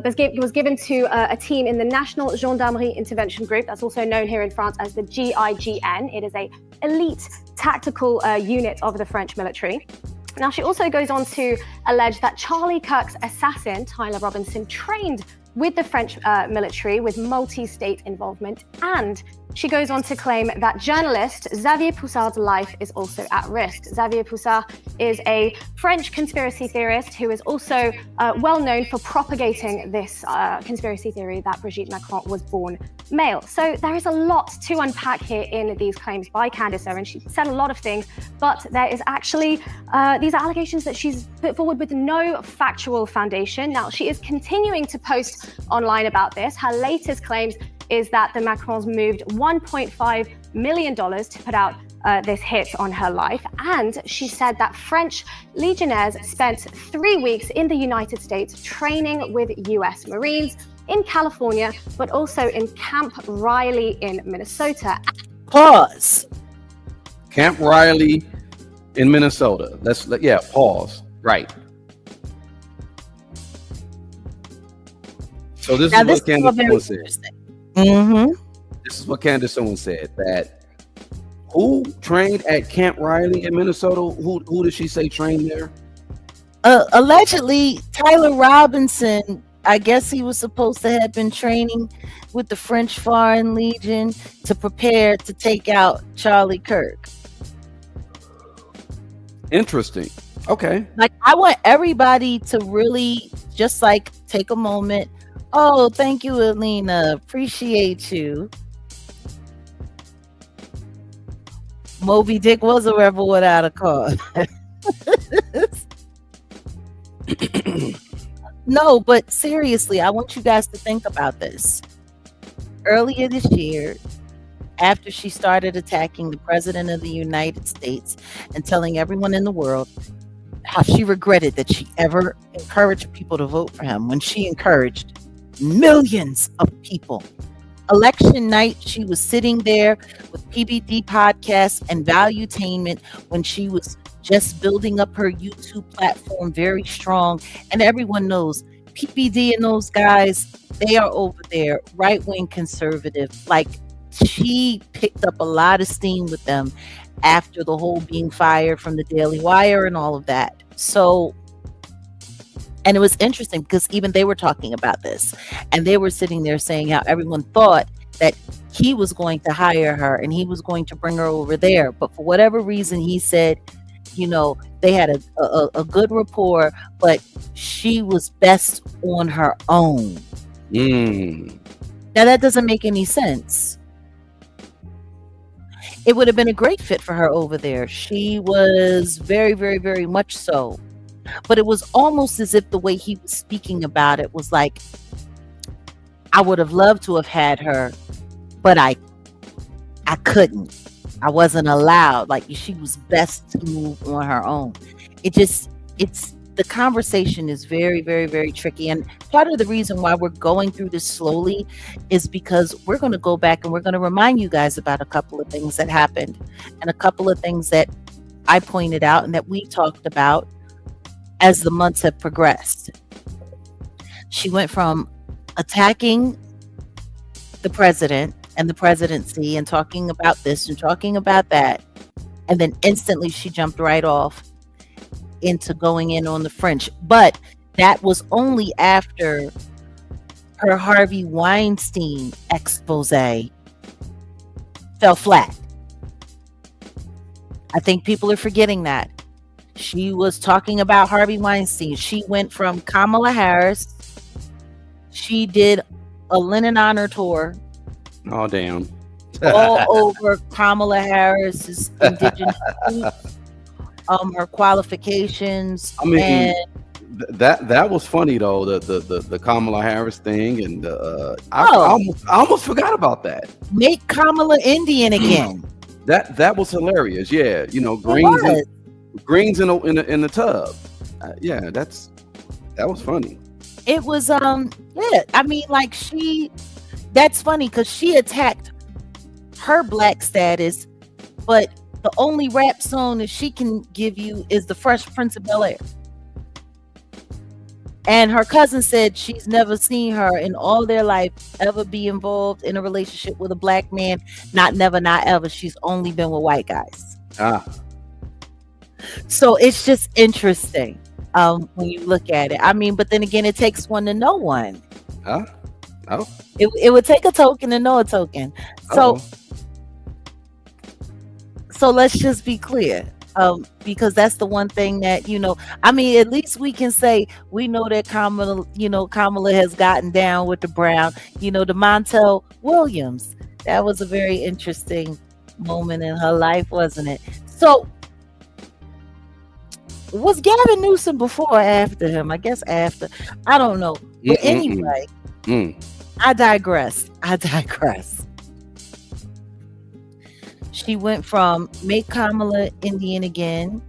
was given to a team in the National Gendarmerie Intervention Group, that's also known here in France as the GIGN. It is a elite tactical unit of the French military. Now, she also goes on to allege that Charlie Kirk's assassin, Tyler Robinson, trained with the French military with multi-state involvement, and she goes on to claim that journalist Xavier Poussard's life is also at risk. Xavier Poussard is a French conspiracy theorist who is also well known for propagating this conspiracy theory that Brigitte Macron was born male. So there is a lot to unpack here in these claims by Candace Owens. She said a lot of things, but there is actually, these are allegations that she's put forward with no factual foundation. Now, she is continuing to post online about this. Her latest claims is that the Macrons moved $1.5 million to put out this hit on her life. And she said that French legionnaires spent 3 weeks in the United States training with US Marines in California, but also in Camp Riley in Minnesota. Pause. Camp Riley in Minnesota. Pause. Right. So this Now, is what Candace Owens said. Mm-hmm. This is what Candace Owens said, that who trained at Camp Riley in Minnesota? Who did she say trained there? Allegedly, Tyler Robinson, I guess he was supposed to have been training with the French Foreign Legion to prepare to take out Charlie Kirk. Interesting. Okay. Like, I want everybody to really just like take a moment. Oh, thank you, Alina. Appreciate you. Moby Dick was a rebel without a cause. No, but seriously, I want you guys to think about this. Earlier this year, after she started attacking the President of the United States and telling everyone in the world how she regretted that she ever encouraged people to vote for him, when she encouraged millions of people. Election night, she was sitting there with PBD podcasts and Valuetainment when she was just building up her YouTube platform very strong. And everyone knows PBD and those guys, they are over there, right-wing conservative. Like, she picked up a lot of steam with them after the whole being fired from the Daily Wire and all of that. So, and it was interesting because even they were talking about this, and they were sitting there saying how everyone thought that he was going to hire her and he was going to bring her over there. But for whatever reason, he said, you know, they had a good rapport, but she was best on her own. Now, that doesn't make any sense. It would have been a great fit for her over there. She was very, very, very much so. But it was almost as if the way he was speaking about it was like, I would have loved to have had her, but I couldn't. I wasn't allowed. Like, she was best to move on her own. It's the conversation is very, very, very tricky. And part of the reason why we're going through this slowly is because we're going to go back and we're going to remind you guys about a couple of things that happened and a couple of things that I pointed out and that we talked about as the months have progressed. She went from attacking the president and the presidency and talking about this and talking about that, and then instantly she jumped right off into going in on the French. But that was only after her Harvey Weinstein expose fell flat. I think people are forgetting that. She was talking about Harvey Weinstein. She went from Kamala Harris. She did a Lennon honor tour. Oh, damn. All over Kamala Harris's indigenous roots, her qualifications. I mean, and that was funny though. The Kamala Harris thing, and I almost forgot about that. Make Kamala Indian again. That was hilarious. Yeah, greens in the tub. Yeah, that was funny. It was yeah. I mean, like that's funny because she attacked her black status, but the only rap song that she can give you is the Fresh Prince of Bel-Air. And her cousin said she's never seen her in all their life ever be involved in a relationship with a black man. Not never, not ever. She's only been with white guys. So it's just interesting when you look at it. I mean, but then again, it takes one to know one. Oh. It would take a token to know a token. So let's just be clear. Because that's the one thing that, I mean, at least we can say we know that Kamala has gotten down with the Brown, the Montel Williams. That was a very interesting moment in her life, wasn't it? So was Gavin Newsom before or after him? I guess after. I don't know. But anyway, I digress. She went from make Kamala Indian again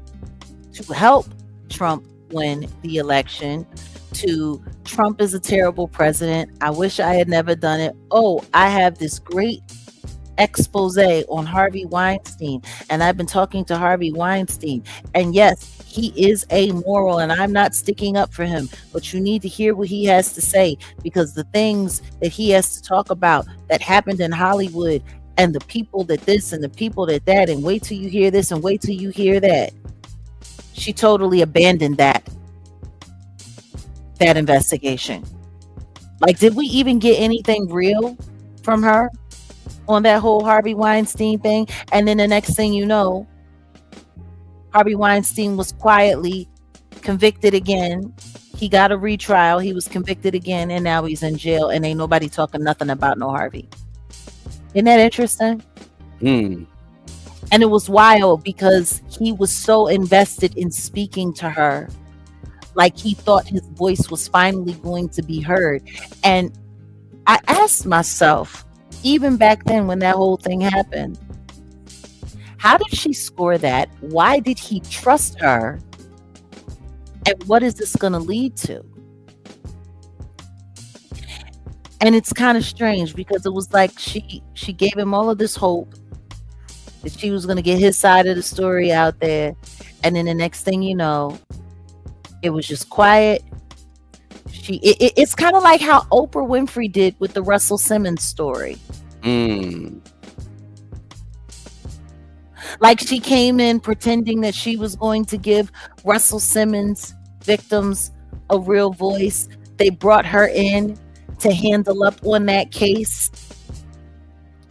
to help Trump win the election to Trump is a terrible president. I wish I had never done it. Oh, I have this great expose on Harvey Weinstein, and I've been talking to Harvey Weinstein, and yes, he is amoral, and I'm not sticking up for him, but you need to hear what he has to say, because the things that he has to talk about that happened in Hollywood, and the people that this and the people that that, and wait till you hear this and wait till you hear that. She totally abandoned that investigation. Like, did we even get anything real from her on that whole Harvey Weinstein thing? And then the next thing you know, Harvey Weinstein was quietly convicted again. He got a retrial. He was convicted again, and now he's in jail, and ain't nobody talking nothing about no Harvey. Isn't that interesting? And it was wild because he was so invested in speaking to her, like he thought his voice was finally going to be heard. And I asked myself, even back then when that whole thing happened, how did she score that? Why did he trust her? And what is this going to lead to? And it's kind of strange because it was like she gave him all of this hope that she was going to get his side of the story out there. And then the next thing you know, it was just quiet. It's kind of like how Oprah Winfrey did with the Russell Simmons story. Like, she came in pretending that she was going to give Russell Simmons victims a real voice. They brought her in to handle up on that case,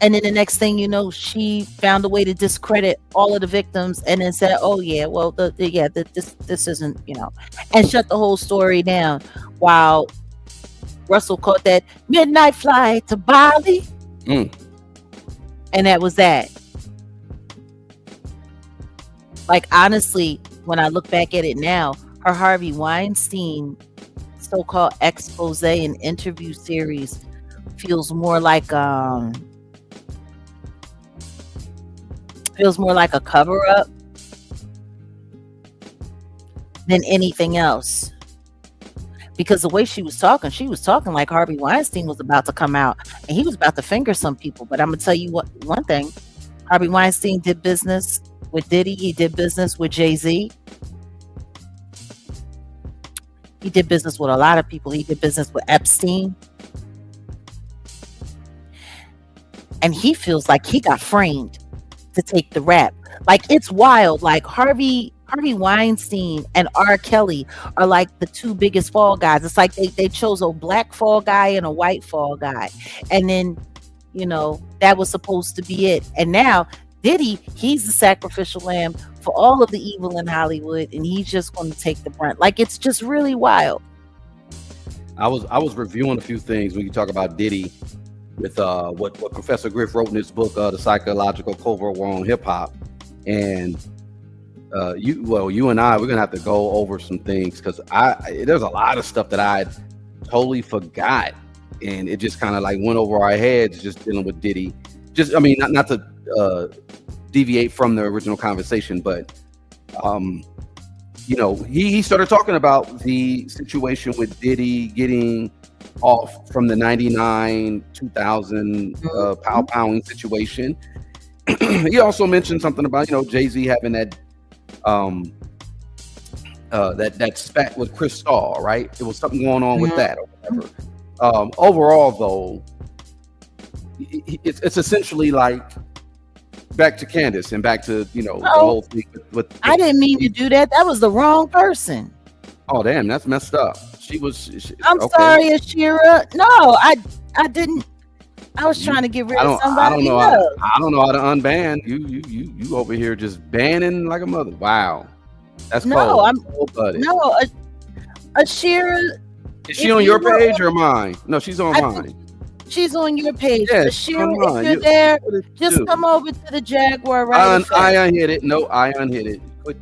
and then the next thing you know, she found a way to discredit all of the victims, and then said, "Oh yeah, well, this isn't, and shut the whole story down." While Russell caught that midnight flight to Bali, and that was that. Like, honestly, when I look back at it now, her Harvey Weinstein so-called expose and interview series feels more like a cover-up than anything else. Because the way she was talking like Harvey Weinstein was about to come out and he was about to finger some people. But I'm gonna tell you one thing: Harvey Weinstein did business with Diddy. He did business with Jay-Z. He did business with a lot of people. He did business with Epstein. And he feels like he got framed to take the rap. Like, it's wild. Like, Harvey Harvey Weinstein and R. Kelly are like the two biggest fall guys. It's like they chose a black fall guy and a white fall guy. And then, that was supposed to be it. And now Diddy, he's the sacrificial lamb for all of the evil in Hollywood, and he's just going to take the brunt. Like, it's just really wild. I was reviewing a few things when you talk about Diddy with what Professor Griff wrote in his book, The Psychological Covert War on Hip Hop. And you and I, we're gonna have to go over some things because there's a lot of stuff that I totally forgot, and it just kind of like went over our heads just dealing with Diddy. Just, I mean, not to deviate from the original conversation, but he started talking about the situation with Diddy getting off from the 99 2000 pounding situation. He also mentioned something about Jay-Z having that that spat with Chris Starr, right? It was something going on with that or whatever. Overall, though, it's essentially like back to Candace and back to the whole thing with I didn't mean to do that. That was the wrong person. Oh damn, that's messed up. I'm okay. sorry, Ashira. No, I didn't. I was trying to get rid of somebody. I don't know how to unban you over here just banning like a mother. Wow, that's cold. No, Ashira. Is she on your page or mine? No, she's on mine. She's on your page. Yeah, Ashira, if you're there, just come over to the Jaguar right I unhit it. No, I unhit it. Quit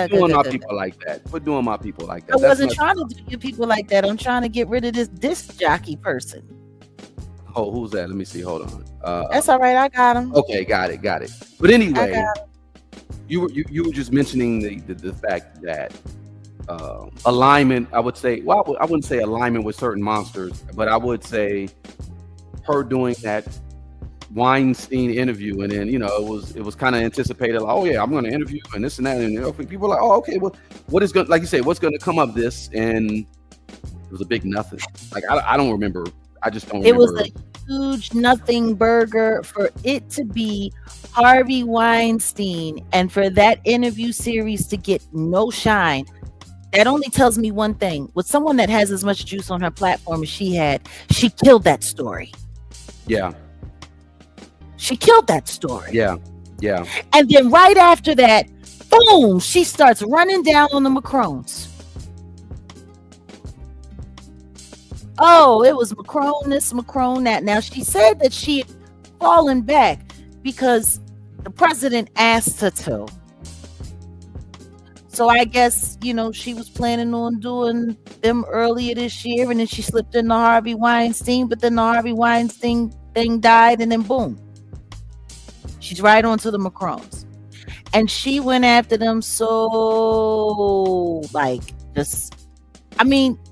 doing my people like that. Quit doing my people like that. I wasn't trying to do your people like that. I'm trying to get rid of this disc jockey person. Oh, who's that? Let me see. Hold on. That's all right. I got him. Okay, got it. But anyway, you were just mentioning the fact that alignment. I would say, well, I wouldn't say alignment with certain monsters, but I would say her doing that Weinstein interview, and then it was kind of anticipated. Like, oh yeah, I'm going to interview and this and that, and people are like, oh okay, well, what is going, like you say, what's going to come of this? And it was a big nothing. Like I don't remember. I just don't. It was a huge nothing burger for it to be Harvey Weinstein, and for that interview series to get no shine. That only tells me one thing: with someone that has as much juice on her platform as she had, she killed that story. Yeah. She killed that story. Yeah. And then right after that, boom, she starts running down on the Macrones. Oh, it was Macron this, Macron that. Now, she said that she had fallen back because the president asked her to. So I guess, she was planning on doing them earlier this year, and then she slipped into Harvey Weinstein, but then the Harvey Weinstein thing died, and then boom. She's right onto the Macrones. And she went after them so,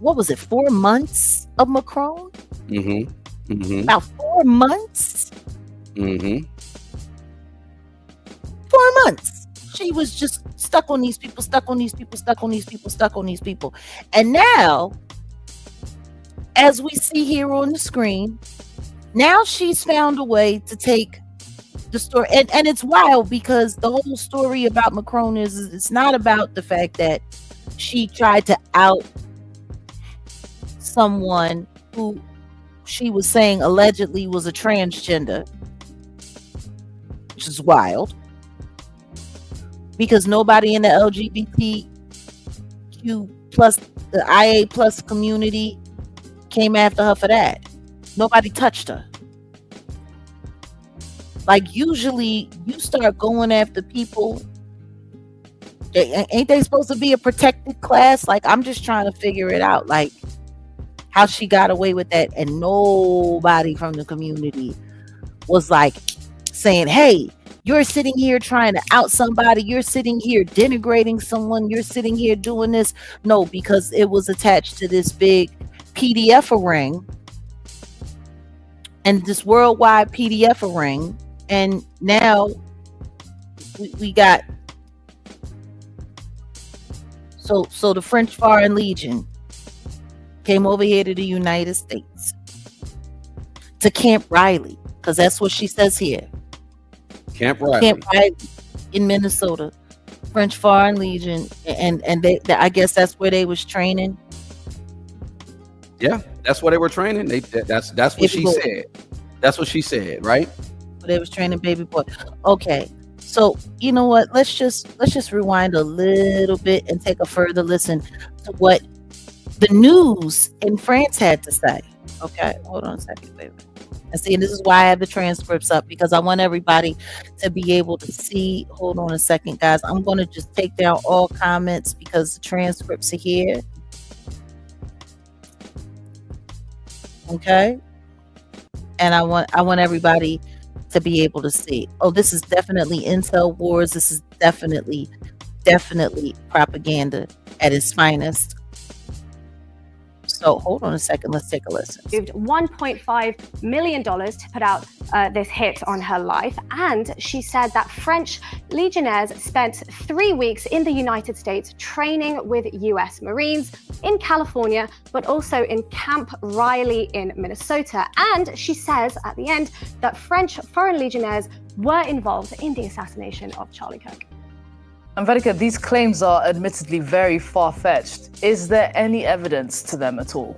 what was it, 4 months of Macron? About 4 months? 4 months. She was just stuck on these people. And now, as we see here on the screen, now she's found a way to take the story. And it's wild because the whole story about Macron is it's not about the fact that she tried to out someone who she was saying allegedly was a transgender, which is wild because nobody in the LGBTQ plus the IA plus community came after her for that. Nobody touched her. Like, usually you start going after people, ain't they supposed to be a protected class? Like, I'm just trying to figure it out, like how she got away with that, and nobody from the community was like saying, hey, you're sitting here trying to out somebody, you're sitting here denigrating someone, you're sitting here doing this. No, because it was attached to this big PDF ring and this worldwide PDF ring. And now we got so the French Foreign Legion came over here to the United States to Camp Riley, because that's what she says here. Camp Riley in Minnesota, French Foreign Legion, and I guess that's where they was training. Yeah, that's where they were training. That's what Baby she boy. said. That's what she said, right? They was training baby boy. Okay, so you know what? Let's just rewind a little bit and take a further listen to what the news in France had to say. Okay, hold on a second, baby. And see, this is why I have the transcripts up, because I want everybody to be able to see. Hold on a second, guys. I'm going to just take down all comments because the transcripts are here. Okay, and I want everybody to be able to see. Oh, this is definitely intel wars. This is definitely propaganda at its finest. So hold on a second. Let's take a listen. $1.5 million to put out this hit on her life. And she said that French legionnaires spent 3 weeks in the United States training with US Marines in California, but also in Camp Riley in Minnesota. And she says at the end that French foreign legionnaires were involved in the assassination of Charlie Kirk. And Vedika, these claims are admittedly very far-fetched. Is there any evidence to them at all?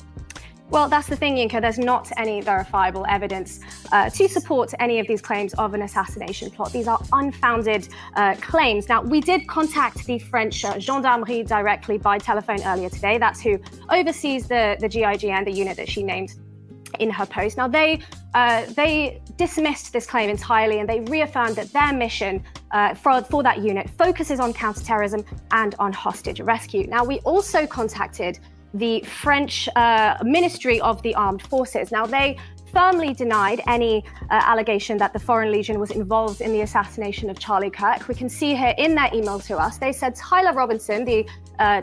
Well, that's the thing, Yinka. There's not any verifiable evidence to support any of these claims of an assassination plot. These are unfounded claims. Now, we did contact the French gendarmerie directly by telephone earlier today. That's who oversees the GIGN, the unit that she named in her post. Now, they dismissed this claim entirely, and they reaffirmed that their mission for that unit focuses on counterterrorism and on hostage rescue. Now, we also contacted the French Ministry of the Armed Forces. Now, they firmly denied any allegation that the Foreign Legion was involved in the assassination of Charlie Kirk. We can see here in their email to us, they said Tyler Robinson, the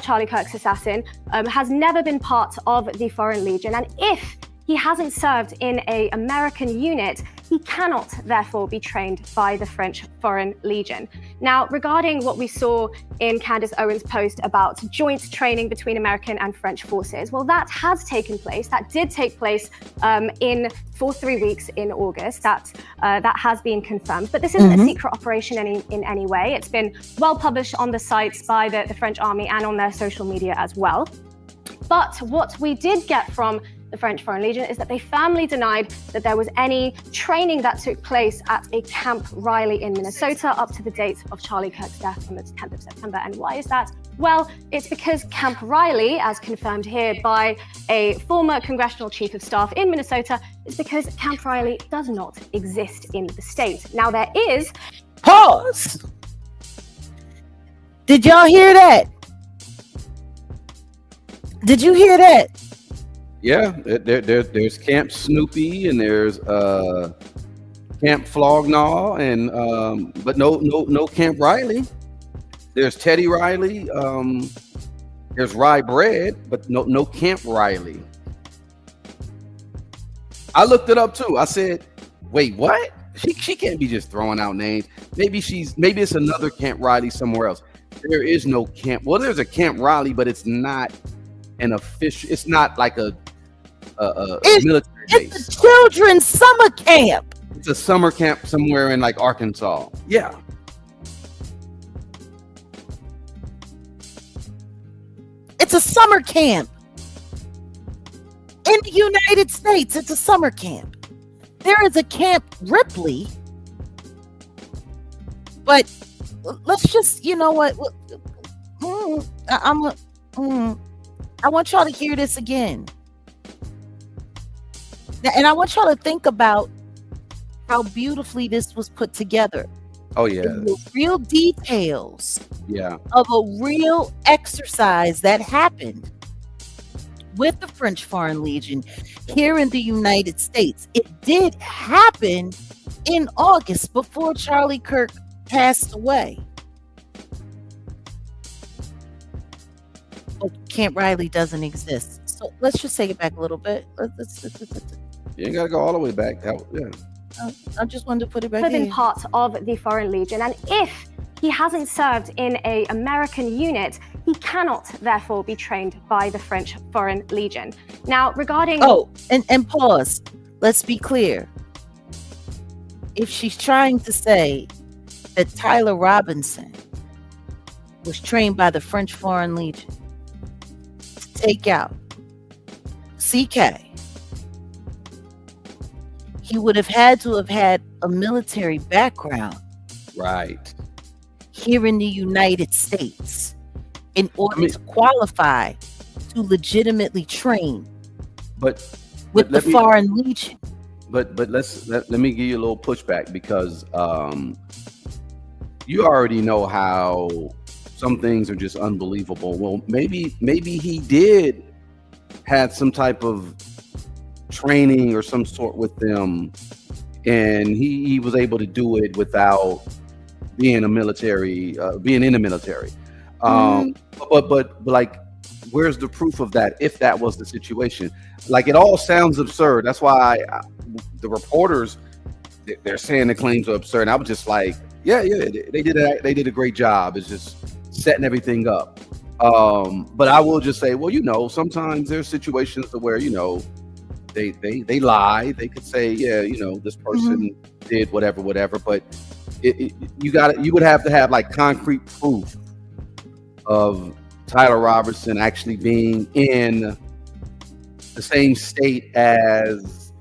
Charlie Kirk's assassin, has never been part of the Foreign Legion, and if he hasn't served in an American unit, he cannot therefore be trained by the French Foreign Legion. Now, regarding what we saw in Candace Owens' post about joint training between American and French forces, well, that has taken place. That did take place for 3 weeks in August. That has been confirmed. But this isn't a secret operation in any way. It's been well published on the sites by the French army and on their social media as well. But what we did get from the French Foreign Legion is that they firmly denied that there was any training that took place at a Camp Riley in Minnesota up to the date of Charlie Kirk's death on the 10th of September. And why is that? Well, it's because Camp Riley, as confirmed here by a former congressional chief of staff in Minnesota, is because Camp Riley does not exist in the state. Now, there is... Pause! Did y'all hear that? Did you hear that? Yeah, there's Camp Snoopy and there's Camp Flognaw and but no Camp Riley. There's Teddy Riley. There's Rye Bread, but no Camp Riley. I looked it up too. I said, wait, what? She can't be just throwing out names. Maybe it's another Camp Riley somewhere else. There is no camp. Well, there's a Camp Riley, but it's not an official. It's not like a military base. It's a children's summer camp. It's a summer camp somewhere in like Arkansas. Yeah. It's a summer camp in the United States. It's a summer camp. There is a Camp Ripley, but let's just, you know what? I want y'all to hear this again. And I want y'all to think about how beautifully this was put together. Oh, yeah. The real details Yeah. of a real exercise that happened with the French Foreign Legion here in the United States. It did happen in August before Charlie Kirk passed away. But Camp Riley doesn't exist. So let's just take it back a little bit. You ain't got to go all the way back. I just wanted to put it back been in. part of the Foreign Legion, and if he hasn't served in an American unit, he cannot therefore be trained by the French Foreign Legion. Now, regarding... Oh, and pause. Let's be clear. If she's trying to say that Tyler Robinson was trained by the French Foreign Legion to take out CK, he would have had to have had a military background Right. here in the United States in order to qualify to legitimately train But with the let me Foreign Legion. but let me give you a little pushback, because you already know how some things are just unbelievable. Well, maybe he did had some type of training or some sort with them, and he was able to do it without being in the military. But like, where's the proof of that if that was the situation? Like, it all sounds absurd. That's why the reporters, they're saying the claims are absurd. And I was just like, yeah, they did a great job. It's just setting everything up. But I will just say, well, sometimes there's situations where, they lie. They could say, yeah, this person did whatever. But you would have to have like concrete proof of Tyler Robertson actually being in the same state as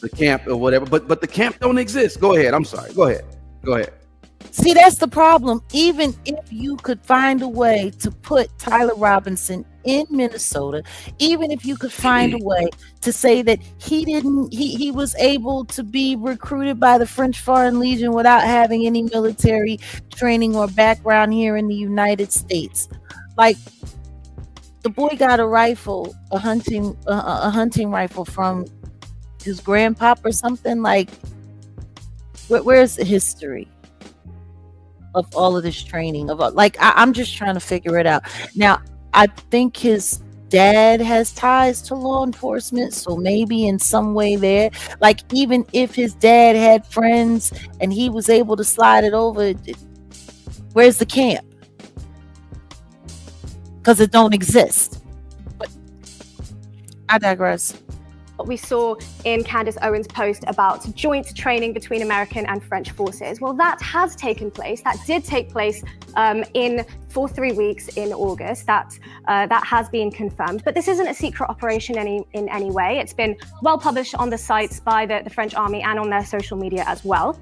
the camp or whatever. But the camp don't exist. Go ahead. I'm sorry. Go ahead. See, that's the problem. Even if you could find a way to put Tyler Robinson in Minnesota, even if you could find a way to say that he was able to be recruited by the French Foreign Legion without having any military training or background here in the United States. Like, the boy got a rifle, a hunting rifle from his grandpop or something. Like, where's the history of all of this training? I'm just trying to figure it out. Now, I think his dad has ties to law enforcement, so maybe in some way there. Like, even if his dad had friends and he was able to slide it over, where's the camp? Because it don't exist. But I digress. What we saw in Candace Owens' post about joint training between American and French forces, well, that has taken place. That did take place for 3 weeks in August. That has been confirmed. But this isn't a secret operation in any way. It's been well published on the sites by the French army and on their social media as well.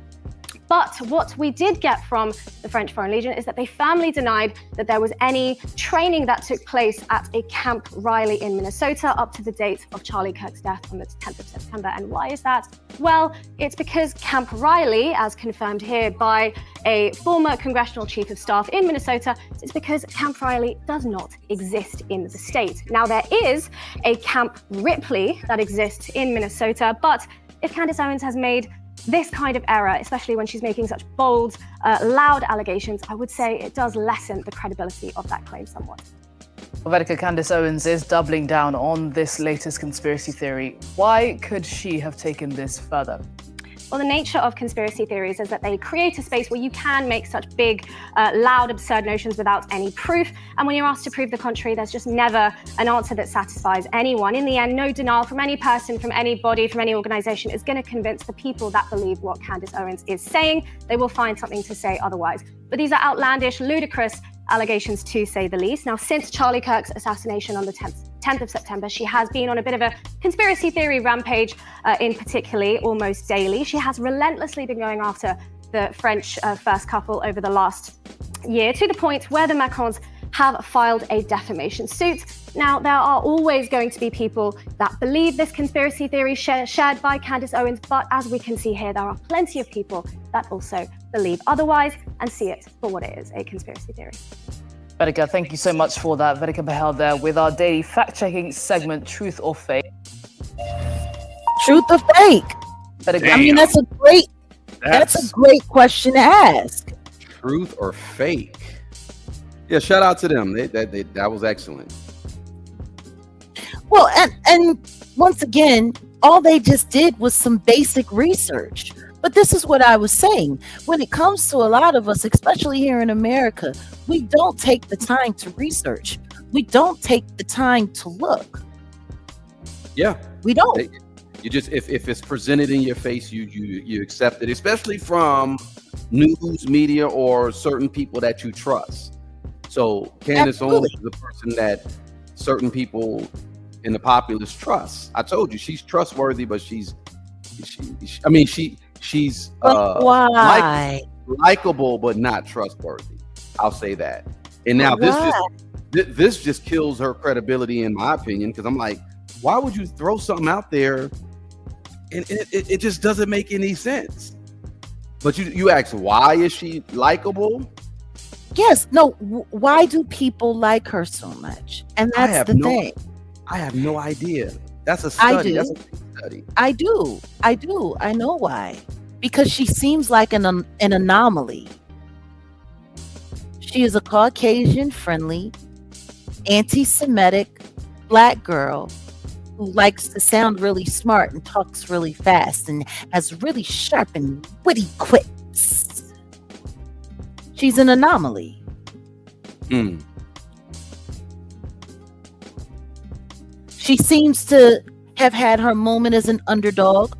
But what we did get from the French Foreign Legion is that they firmly denied that there was any training that took place at a Camp Riley in Minnesota up to the date of Charlie Kirk's death on the 10th of September. And why is that? Well, it's because Camp Riley, as confirmed here by a former congressional chief of staff in Minnesota, it's because Camp Riley does not exist in the state. Now, there is a Camp Ripley that exists in Minnesota, but if Candace Owens has made this kind of error, especially when she's making such bold, loud allegations, I would say it does lessen the credibility of that claim somewhat. Veronica, Candace Owens is doubling down on this latest conspiracy theory. Why could she have taken this further? Well, the nature of conspiracy theories is that they create a space where you can make such big, loud, absurd notions without any proof. And when you're asked to prove the contrary, there's just never an answer that satisfies anyone. In the end, no denial from any person, from any body, from any organization is going to convince the people that believe what Candace Owens is saying. They will find something to say otherwise. But these are outlandish, ludicrous allegations, to say the least. Now, since Charlie Kirk's assassination on the 10th of September, she has been on a bit of a conspiracy theory rampage, in particularly almost daily. She has relentlessly been going after the French first couple over the last year, to the point where the Macrons have filed a defamation suit. Now, there are always going to be people that believe this conspiracy theory shared by Candace Owens, but as we can see here, there are plenty of people that also believe otherwise and see it for what it is, a conspiracy theory. Veronica, thank you so much for that. Veronica Behel there with our daily fact-checking segment, Truth or Fake. Truth or fake? Veronica, I mean, that's a great question to ask. Truth or fake? Yeah, shout out to them. That was excellent. Well, and once again, all they just did was some basic research. But this is what I was saying. When it comes to a lot of us, especially here in America, we don't take the time to research. We don't take the time to look. Yeah. We don't. You just, if it's presented in your face, you accept it, especially from news media or certain people that you trust. So Candace Owens Absolutely. is a person that certain people in the populace trust. I told you she's trustworthy, but she's But why? likable but not trustworthy. I'll say that. And now Why? this just kills her credibility in my opinion, because I'm like, why would you throw something out there and it just doesn't make any sense? But you ask, why is she likable? Yes. No. Why do people like her so much? And that's the thing. I have no idea. That's a study. I do. That's a case study. I do. I know why. Because she seems like an anomaly. She is a Caucasian-friendly, anti-Semitic black girl who likes to sound really smart and talks really fast and has really sharp and witty quips. She's an anomaly. Mm. She seems to have had her moment as an underdog,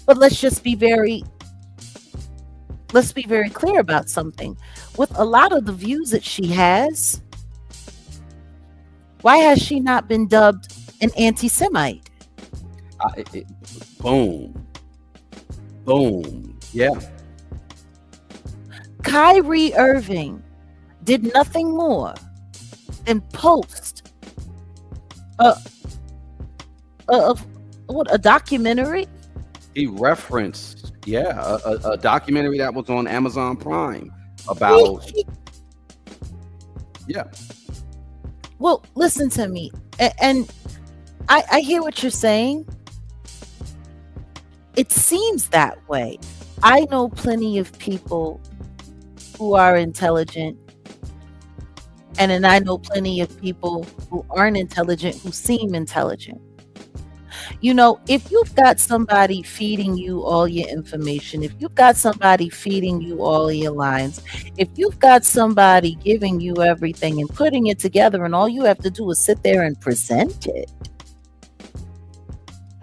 but let's be very clear about something. With a lot of the views that she has, why has she not been dubbed an anti-Semite? Boom. Yeah. Kyrie Irving did nothing more than post a documentary. He referenced, a documentary that was on Amazon Prime about, yeah. Well, listen to me, and I hear what you're saying. It seems that way. I know plenty of people who are intelligent, and then I know plenty of people who aren't intelligent who seem intelligent. You know, if you've got somebody feeding you all your information, if you've got somebody feeding you all your lines, if you've got somebody giving you everything and putting it together, and all you have to do is sit there and present it,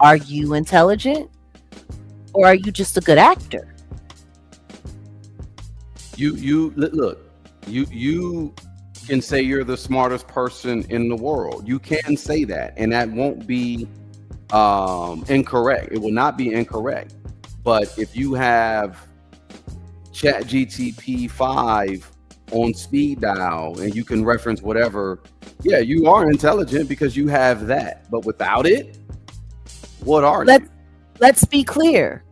are you intelligent? Or are you just a good actor? You look, you can say you're the smartest person in the world. You can say that, and that won't be incorrect. It will not be incorrect. But if you have ChatGPT 5 on speed dial and you can reference whatever, yeah, you are intelligent because you have that. But without it, what are you? Let's be clear.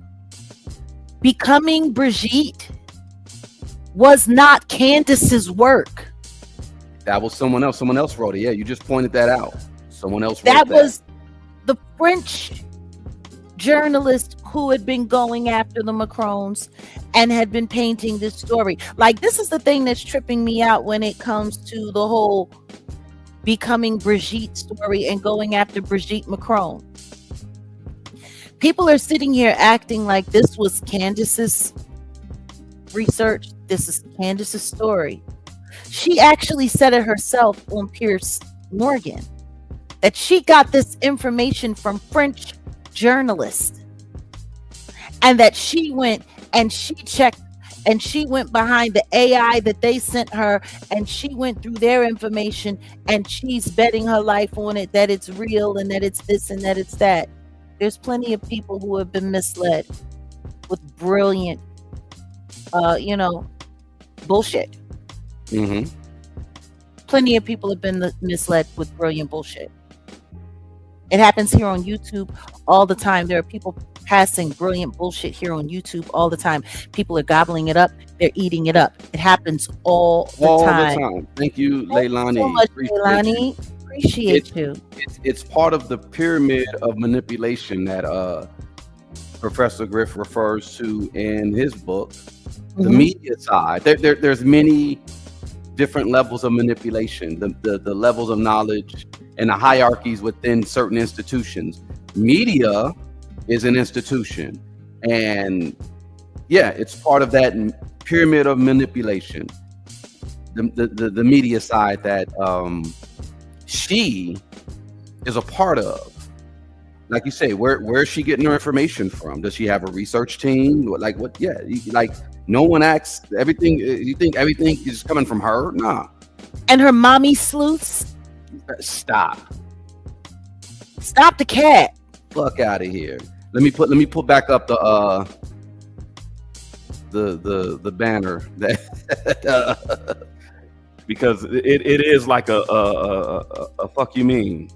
Becoming Brigitte was not Candace's work. That was someone else. Someone else wrote it. Yeah, you just pointed that out. Someone else wrote That was the French journalist who had been going after the Macrons and had been painting this story. Like, this is the thing that's tripping me out when it comes to the whole Becoming Brigitte story and going after Brigitte Macron. People are sitting here acting like this was Candace's research. This is Candace's story. She actually said it herself on Piers Morgan, that she got this information from French journalists, and that she went and she checked and she went behind the AI that they sent her, and she went through their information, and she's betting her life on it that it's real and that it's this and that it's that. There's plenty of people who have been misled with brilliant, bullshit. Mm-hmm. Plenty of people have been misled with brilliant bullshit. It happens here on YouTube all the time. There are people passing brilliant bullshit here on YouTube all the time. People are gobbling it up. They're eating it up. It happens all the time. Thank you, Leilani. So much, Leilani. Appreciate you. It's part of the pyramid of manipulation that Professor Griff refers to in his book, the media side. There's many different levels of manipulation, the levels of knowledge and the hierarchies within certain institutions. Media is an institution, and yeah, it's part of that pyramid of manipulation. The media side that she is a part of. Like you say, where is she getting her information from? Does she have a research team? Like what? Yeah, like no one acts. Everything. You think everything is coming from her? Nah, And her mommy sleuths. Stop. Stop the cat. Fuck out of here. Let me put back up the banner that because it is like a fuck you mean.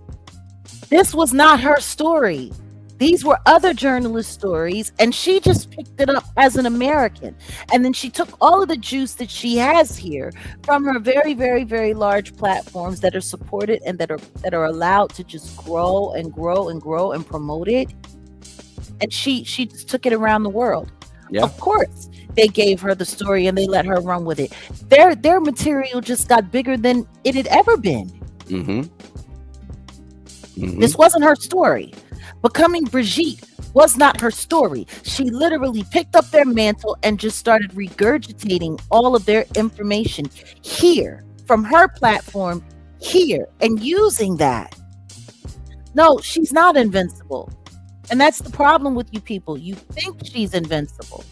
This was not her story. These were other journalist stories, and she just picked it up as an American. And then she took all of the juice that she has here from her very, very, very large platforms that are supported and that are allowed to just grow and grow and grow and promote it. And she just took it around the world. Yeah. Of course, they gave her the story and they let her run with it. Their material just got bigger than it had ever been. Mm-hmm. Mm-hmm. This wasn't her story. Becoming Brigitte was not her story. She literally picked up their mantle and just started regurgitating all of their information here from her platform here and using that. No, she's not invincible. And that's the problem with you people. You think she's invincible.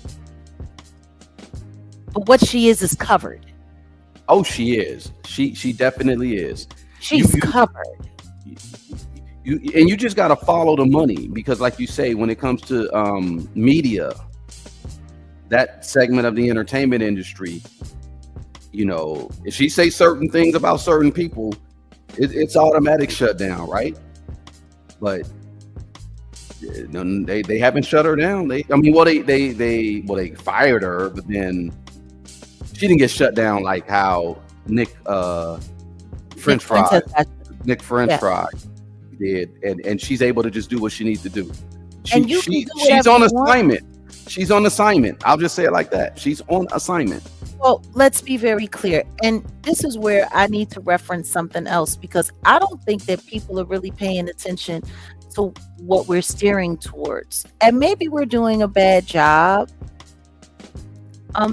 But what she is covered. Oh, she is. She definitely is. She's covered. You just got to follow the money, because like you say, when it comes to media, that segment of the entertainment industry, if she say certain things about certain people, it's automatic shutdown, right? But they haven't shut her down. They fired her, but then she didn't get shut down like how Nick French Fry did, and she's able to just do what she needs to do. She's on assignment. She's on assignment. I'll just say it like that. She's on assignment. Well, let's be very clear. And this is where I need to reference something else, because I don't think that people are really paying attention to what we're steering towards. And maybe we're doing a bad job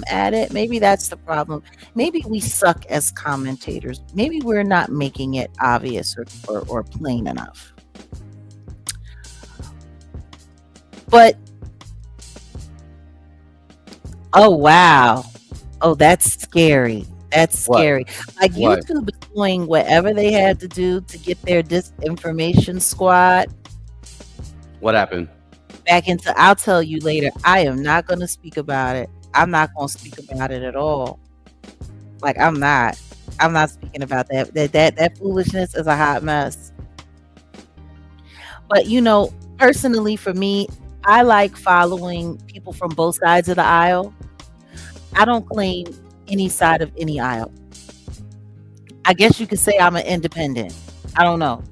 at it. Maybe that's the problem. Maybe we suck as commentators. Maybe we're not making it obvious or plain enough. But oh wow. Oh, that's scary. That's scary. Like YouTube is doing whatever they had to do to get their disinformation squad. What happened? Back into, I'll tell you later. I am not going to speak about it. I'm not going to speak about it at all. Like, I'm not speaking about that. That foolishness is a hot mess. But, personally for me, I like following people from both sides of the aisle. I don't claim any side of any aisle. I guess you could say I'm an independent. I don't know.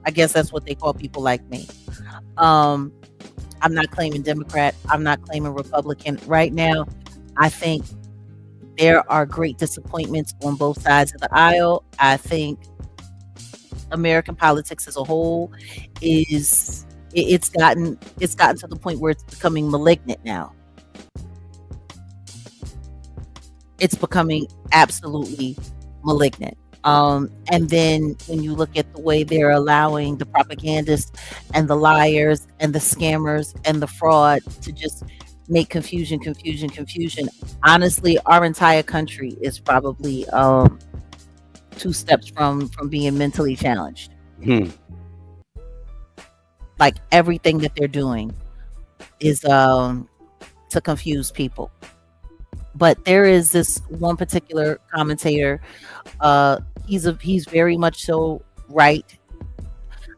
I guess that's what they call people like me. I'm not claiming Democrat. I'm not claiming Republican. Right now, I think there are great disappointments on both sides of the aisle. I think American politics as a whole it's gotten to the point where it's becoming malignant now. It's becoming absolutely malignant. And then when you look at the way they're allowing the propagandists and the liars and the scammers and the fraud to just make confusion. Honestly, our entire country is probably 2 steps from being mentally challenged. Like, everything that they're doing is to confuse people. But there is this one particular commentator. He's very much so right,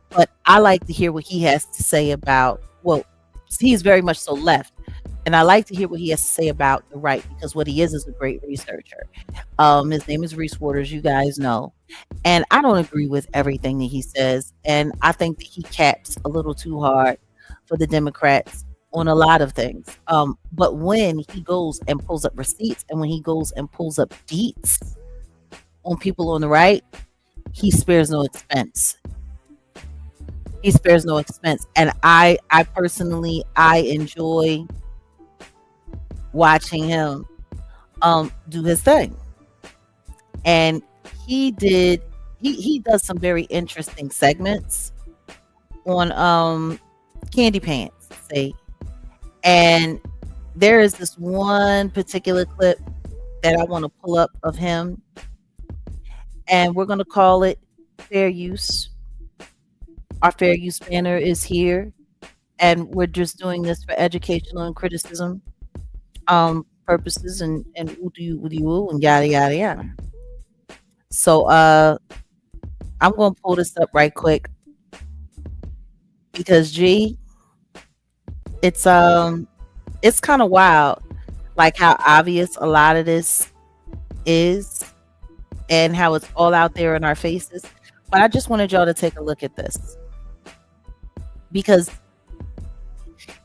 but I like to hear what he has to say about. Well, he's very much so left, and I like to hear what he has to say about the right, because what he is a great researcher. His name is Reese Waters, you guys know, and I don't agree with everything that he says, and I think that he caps a little too hard for the Democrats on a lot of things. But when he goes and pulls up receipts, and when he goes and pulls up deets on people on the right, he spares no expense. And I personally, I enjoy watching him do his thing. And he does some very interesting segments on Candy Pants, say. And there is this one particular clip that I want to pull up of him. and we're going to call it fair use. Our fair use banner is here, and we're just doing this for educational and criticism purposes, and woo and yada yada yada. So I'm going to pull this up right quick because it's kind of wild, like how obvious a lot of this is and how it's all out there in our faces. But I just wanted y'all to take a look at this because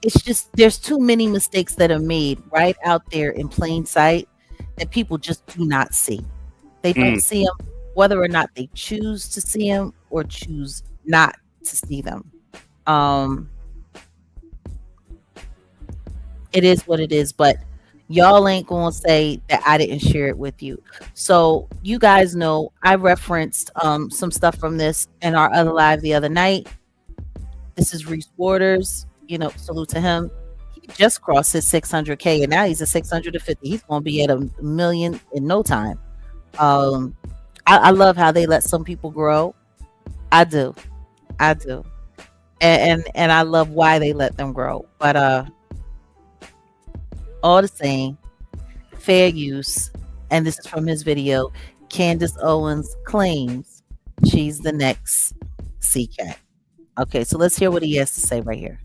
it's just, there's too many mistakes that are made right out there in plain sight that people just do not see. They don't see them, whether or not they choose to see them or choose not to see them. It is what it is, but y'all ain't gonna say that I didn't share it with you. So you guys know I referenced some stuff from this in our other live the other night. This is Reese Waters, salute to him. He just crossed his 600K and now he's at 650. He's gonna be at 1 million in no time. I love how they let some people grow. I do. And I love why they let them grow. But all the same, fair use, and this is from his video. Candace Owens claims she's the next CCAT. Okay, so let's hear what he has to say right here.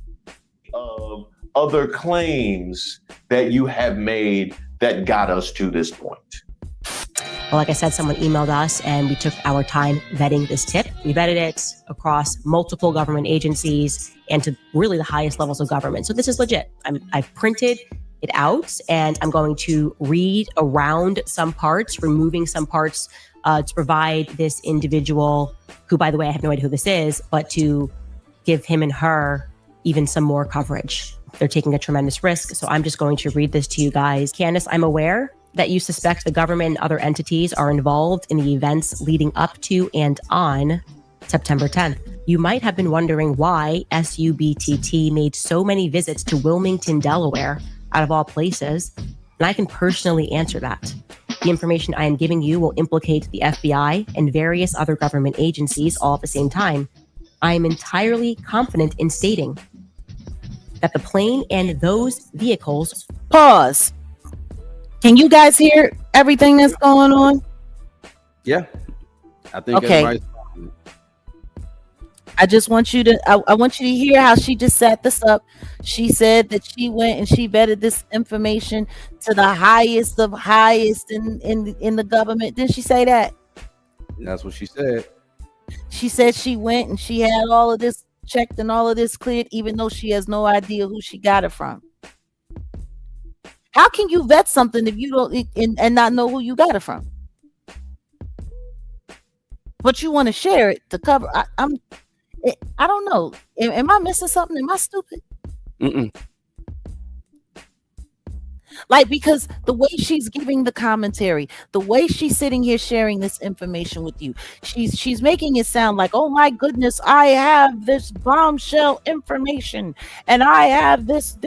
Other claims that you have made that got us to this point. Well, like I said, someone emailed us and we took our time vetting this tip. We vetted it across multiple government agencies and to really the highest levels of government. So this is legit. I've printed it out and I'm going to read around some parts, removing some parts to provide this individual, who, by the way, I have no idea who this is, but to give him and her even some more coverage. They're taking a tremendous risk. So I'm just going to read this to you guys. Candace, I'm aware that you suspect the government and other entities are involved in the events leading up to and on September 10th. You might have been wondering why SUBTT made so many visits to Wilmington, Delaware, out of all places, and I can personally answer that. The information I am giving you will implicate the FBI and various other government agencies all at the same time. I am entirely confident in stating that the plane and those vehicles... Pause. Can you guys hear everything that's going on? Yeah. I think okay. I just want you to I want you to hear how she just set this up. She said that she went and she vetted this information to the highest of highest in the government. Didn't she say that? That's what she said. She said she went and she had all of this checked and all of this cleared, even though she has no idea who she got it from. How can you vet something if you don't and not know who you got it from? But you want to share it to cover. I don't know. Am I missing something? Am I stupid? Like, because the way she's giving the commentary, the way she's sitting here sharing this information with you, she's making it sound like, oh my goodness, I have this bombshell information, and I have this,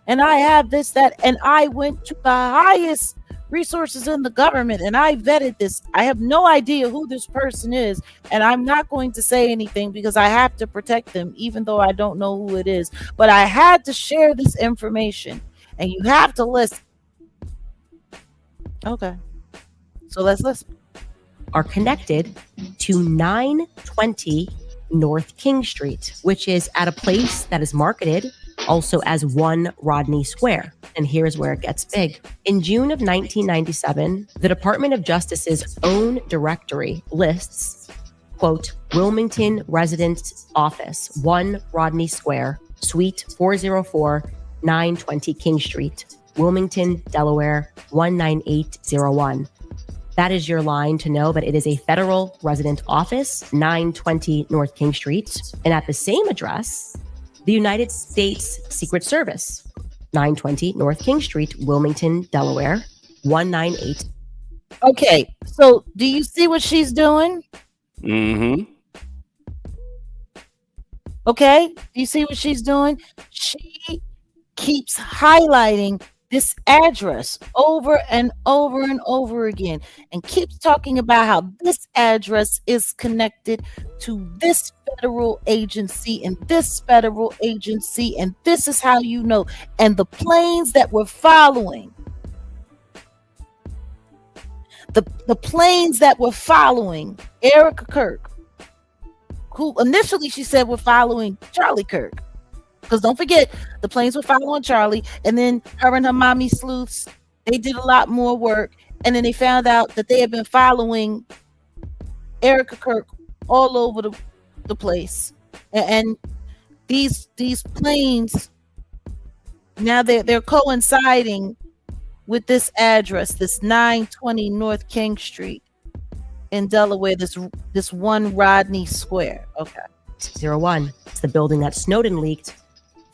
and I have this, that, and I went to the highest resources in the government and I vetted this. I have no idea who this person is, and I'm not going to say anything because I have to protect them, even though I don't know who it is. But I had to share this information, and you have to listen. Okay, so let's listen. Are connected to 920 North King Street, which is at a place that is marketed also as 1 Rodney Square. And here's where it gets big. In June of 1997, the Department of Justice's own directory lists, quote, Wilmington Residence Office, 1 Rodney Square, Suite 404, 920 King Street, Wilmington, Delaware, 19801. That is your line to know that it is a federal resident office, 920 North King Street. And at the same address, the United States Secret Service, 920 North King Street, Wilmington, Delaware, 198. Okay, so do you see what she's doing? Mm-hmm. Okay, do you see what she's doing? She keeps highlighting this address over and over and over again, and keeps talking about how this address is connected to this federal agency and this federal agency, and this is how you know. And the planes that were following, the planes that were following Erica Kirk, who initially she said were following Charlie Kirk. Because don't forget, the planes were following Charlie, and then her and her mommy sleuths, they did a lot more work, and then they found out that they had been following Erica Kirk all over the place. And these planes, now they're coinciding with this address, this 920 North King Street in Delaware, this one Rodney Square. Okay. 01. It's the building that Snowden leaked.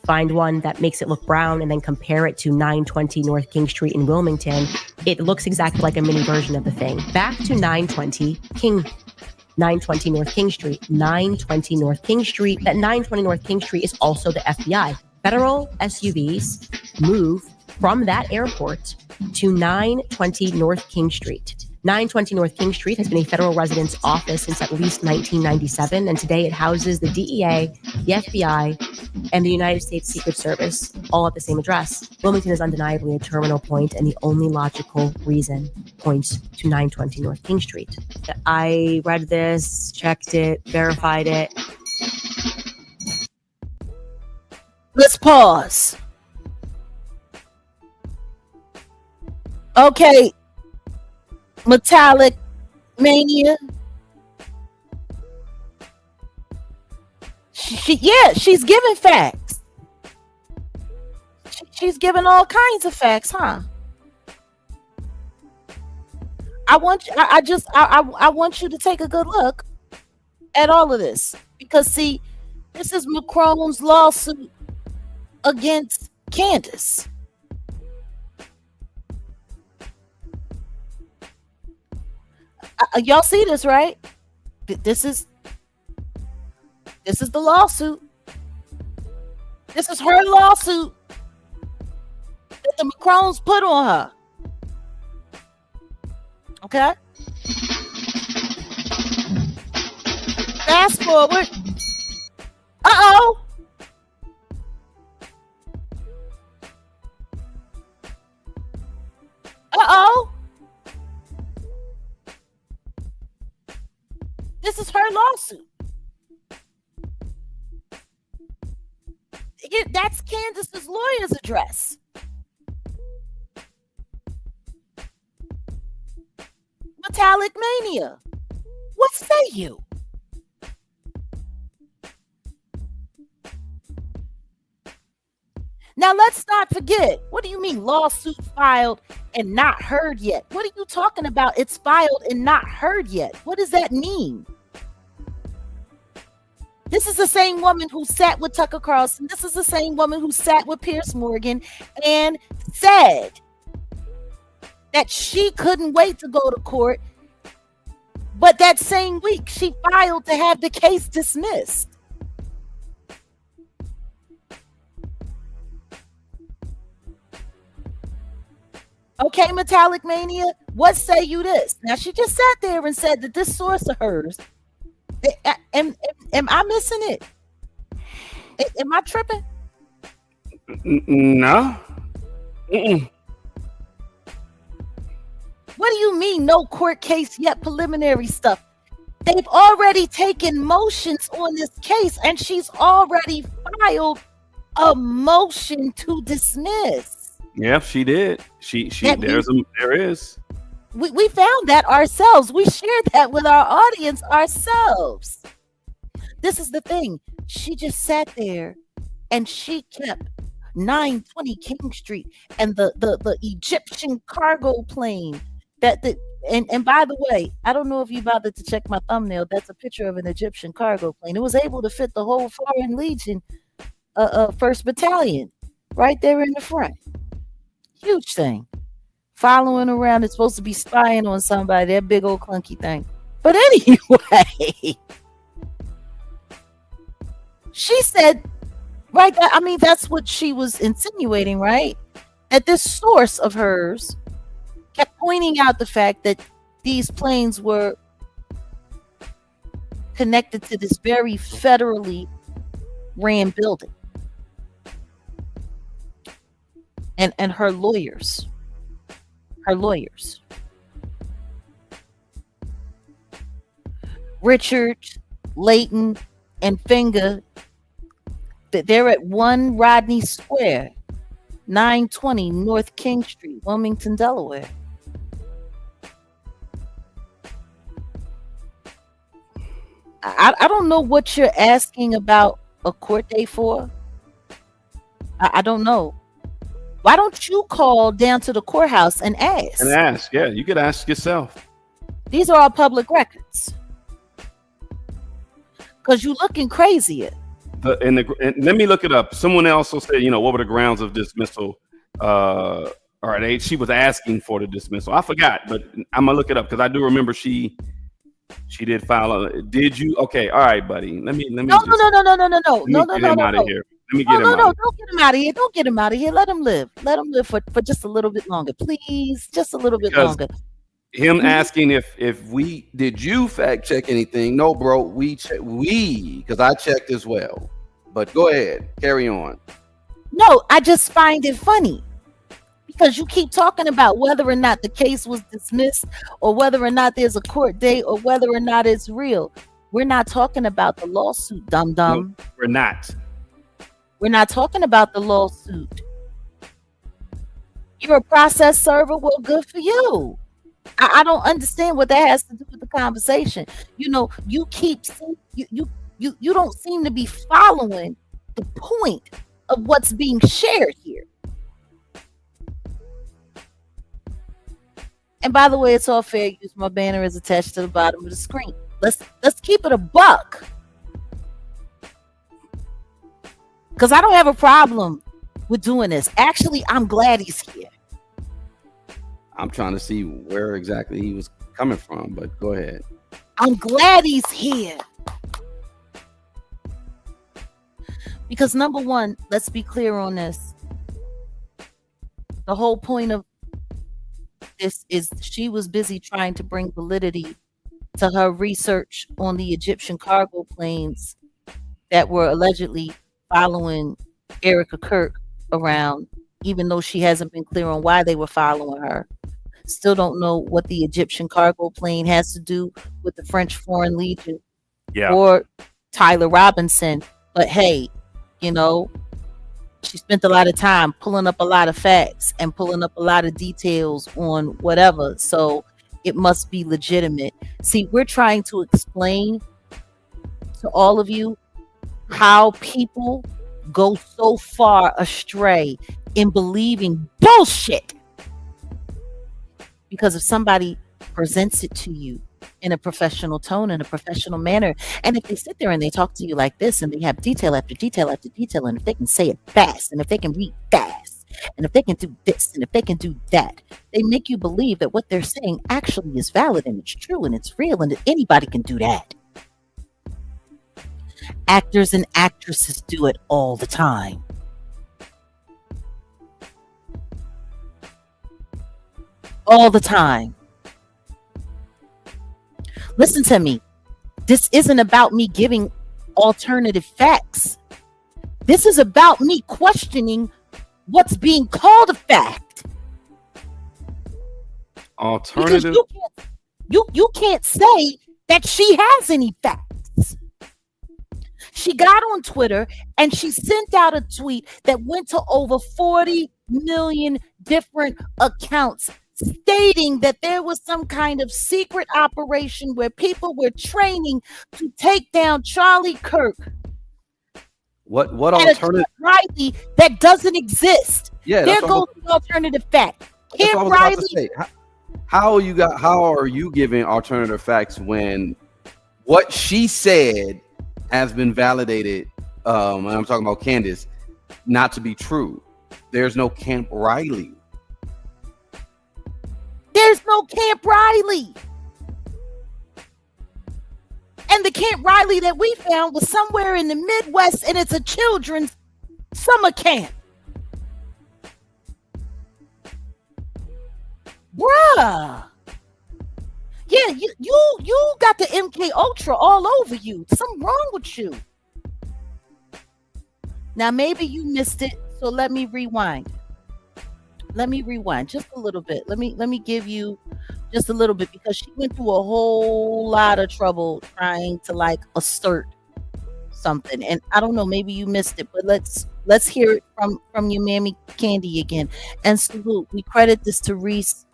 Find one that makes it look brown and then compare it to 920 North King Street in Wilmington. It looks exactly like a mini version of the thing. Back to 920 North King Street. 920 North King Street. That 920 North King Street is also the FBI. Federal SUVs move from that airport to 920 North King Street. 920 North King Street has been a federal residence office since at least 1997, and today it houses the DEA, the FBI, and the United States Secret Service, all at the same address. Wilmington is undeniably a terminal point, and the only logical reason points to 920 North King Street. I read this, checked it, verified it. Let's pause. Okay, Metallic Mania. She's giving facts. She's giving all kinds of facts, huh? I want you to take a good look at all of this, because see, this is Macron's lawsuit against Candace. Y'all see this, right? This is the lawsuit. This is her lawsuit that the Macrons put on her. Okay? Fast forward. Uh-oh. Uh-oh. This is her lawsuit. That's Candace's lawyer's address. Metallic Mania. What say you? Now let's not forget. What do you mean lawsuit filed and not heard yet? What are you talking about? It's filed and not heard yet. What does that mean? This is the same woman who sat with Tucker Carlson. This is the same woman who sat with Piers Morgan and said that she couldn't wait to go to court. But that same week, she filed to have the case dismissed. Okay, Metallic Mania, what say you this? Now, she just sat there and said that this source of hers, am I missing it? Am I tripping? No. Mm-mm. What do you mean, no court case yet, preliminary stuff? They've already taken motions on this case, and she's already filed a motion to dismiss. Yeah, she did. There is. We found that ourselves. We shared that with our audience ourselves. This is the thing. She just sat there and she kept 920 King Street and the Egyptian cargo plane and by the way, I don't know if you bothered to check my thumbnail. That's a picture of an Egyptian cargo plane. It was able to fit the whole Foreign Legion 1st Battalion right there in the front. Huge thing. Following around, it's supposed to be spying on somebody, that big old clunky thing. But anyway, she said, right, I mean, that's what she was insinuating, right? that this source of hers kept pointing out the fact that these planes were connected to this very federally ran building. And her lawyers, Richard, Layton, and Finger, they're at 1 Rodney Square, 920 North King Street, Wilmington, Delaware. I don't know what you're asking about a court date for. I don't know. Why don't you call down to the courthouse and ask? And ask, yeah, you could ask yourself. These are all public records. Because you're looking crazy. And let me look it up. Someone else will say, what were the grounds of dismissal? She was asking for the dismissal. I forgot, but I'm gonna look it up because I do remember she did file. Did you? Okay, all right, buddy. Let me. No. Get him out of here. Let me get him out. No, don't get him out of here. Don't get him out of here. Let him live. Let him live for just a little bit longer, please. Just a little bit longer. Him asking if did you fact check anything? No, bro. Because I checked as well. But go ahead, carry on. No, I just find it funny because you keep talking about whether or not the case was dismissed or whether or not there's a court date or whether or not it's real. We're not talking about the lawsuit, dum-dum. No, we're not. We're not talking about the lawsuit. You're a process server. Well, good for you. I don't understand what that has to do with the conversation. You don't seem to be following the point of what's being shared here. And by the way, it's all fair use. My banner is attached to the bottom of the screen. Let's keep it a buck. Because I don't have a problem with doing this. Actually, I'm glad he's here. I'm trying to see where exactly he was coming from, but go ahead. I'm glad he's here. Because number one, let's be clear on this. The whole point of this is she was busy trying to bring validity to her research on the Egyptian cargo planes that were allegedly following Erica Kirk around, even though she hasn't been clear on why they were following her. Still don't know what the Egyptian cargo plane has to do with the French Foreign Legion or Tyler Robinson. But hey, she spent a lot of time pulling up a lot of facts and pulling up a lot of details on whatever. So it must be legitimate. See, we're trying to explain to all of you how people go so far astray in believing bullshit. Because if somebody presents it to you in a professional tone, in a professional manner, and if they sit there and they talk to you like this and they have detail after detail after detail, and if they can say it fast, and if they can read fast, and if they can do this, and if they can do that, they make you believe that what they're saying actually is valid and it's true and it's real and that anybody can do that. Actors and actresses do it all the time. All the time. Listen to me. This isn't about me giving alternative facts. This is about me questioning what's being called a fact. Alternative. You can't say that she has any facts. She got on Twitter and she sent out a tweet that went to over 40 million different accounts, stating that there was some kind of secret operation where people were training to take down Charlie Kirk. What alternative? Riley that doesn't exist. Yeah, there goes the alternative fact. That's what I was about to say. How are you giving alternative facts when what she said has been validated? And I'm talking about Candace, not to be true. There's no Camp Riley. There's no Camp Riley. And the Camp Riley that we found was somewhere in the Midwest, and it's a children's summer camp. Yeah. Yeah, you got the MK Ultra all over you. Something wrong with you. Now maybe you missed it, so let me rewind. Let me rewind just a little bit. Let me give you just a little bit, because she went through a whole lot of trouble trying to like assert something. And I don't know, maybe you missed it, but let's hear it from your mammy Candy again. And salute. We credit this to Reese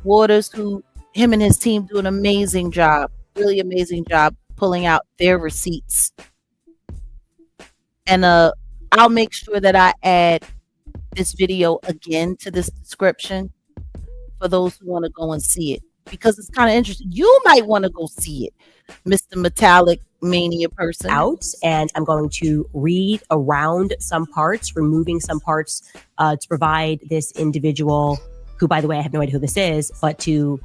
Waters, who him and his team do an amazing job, really amazing job pulling out their receipts. And I'll make sure that I add this video again to this description for those who want to go and see it, because it's kind of interesting. You might want to go see it, Mr. Metallic Mania person. Out, and I'm going to read around some parts, removing some parts to provide this individual, who, by the way, I have no idea who this is, but to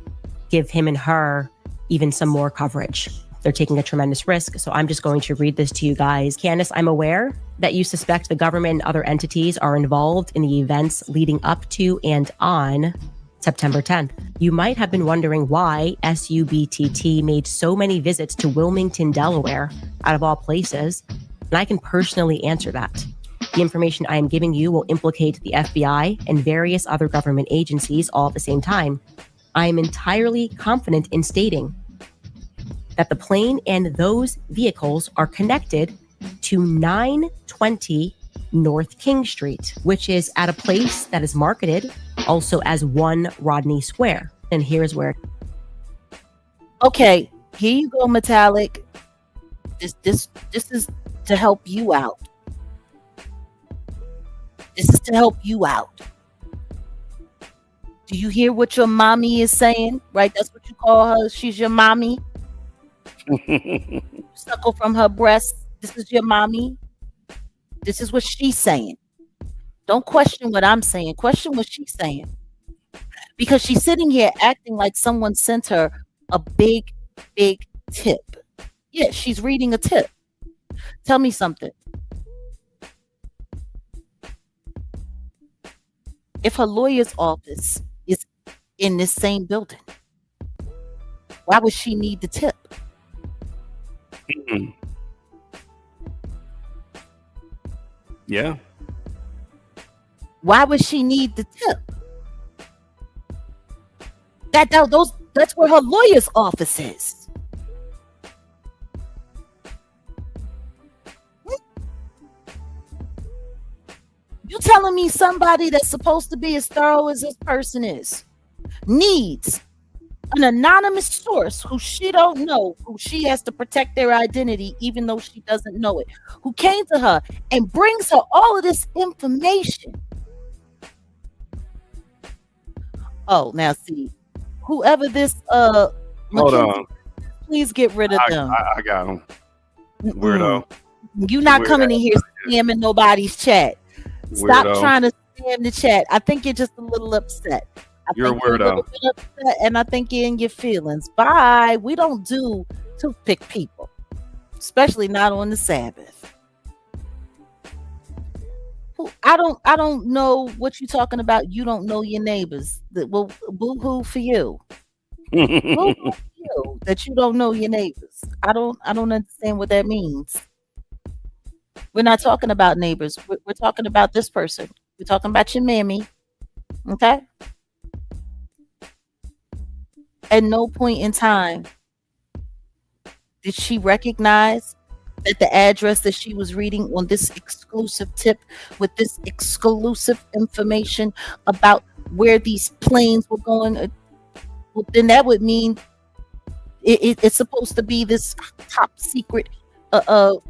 give him and her even some more coverage. They're taking a tremendous risk. So I'm just going to read this to you guys. Candace, I'm aware that you suspect the government and other entities are involved in the events leading up to and on September 10th. You might have been wondering why SUBTT made so many visits to Wilmington, Delaware, out of all places. And I can personally answer that. The information I am giving you will implicate the FBI and various other government agencies all at the same time. I am entirely confident in stating that the plane and those vehicles are connected to 920 North King Street, which is at a place that is marketed also as 1 Rodney Square. And here's where. Okay, here you go, Metallic. This is to help you out. This is to help you out. Do you hear what your mommy is saying? Right? That's what you call her. She's your mommy. Suckle from her breast. This is your mommy. This is what she's saying. Don't question what I'm saying. Question what she's saying. Because she's sitting here acting like someone sent her a big, big tip. Yeah, she's reading a tip. Tell me something. If her lawyer's office is in this same building, why would she need the tip? Mm-mm. Yeah. Why would she need the tip? That's where her lawyer's office is. You telling me somebody that's supposed to be as thorough as this person is needs an anonymous source who she don't know, who she has to protect their identity even though she doesn't know it, who came to her and brings her all of this information. Oh, now see, whoever this Hold on. please get rid of them. I got him. Weirdo. You not Weirdo. coming in here spamming nobody's chat. Stop Weirdo. trying to spam the chat. I think you're just a little upset. You're a think you're weirdo. little bit upset, and I think you're in your feelings. Bye. We don't do toothpick people, especially not on the Sabbath. I don't know what you're talking about. You don't know your neighbors. Well, boo-hoo for you. Boo-hoo for you that you don't know your neighbors. I don't understand what that means. We're not talking about neighbors. We're talking about this person. We're talking about your mammy. Okay? At no point in time did she recognize that the address that she was reading on this exclusive tip with this exclusive information about where these planes were going, well, then that would mean it's supposed to be this top secret, federal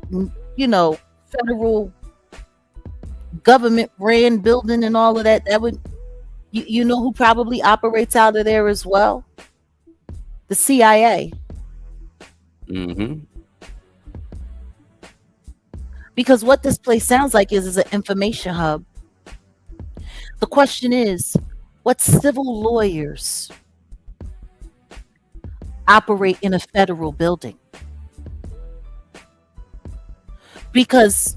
government ran building and all of that. That would, you know who probably operates out of there as well? The CIA. Mm-hmm. Because what this place sounds like is an information hub. The question is, what civil lawyers operate in a federal building? Because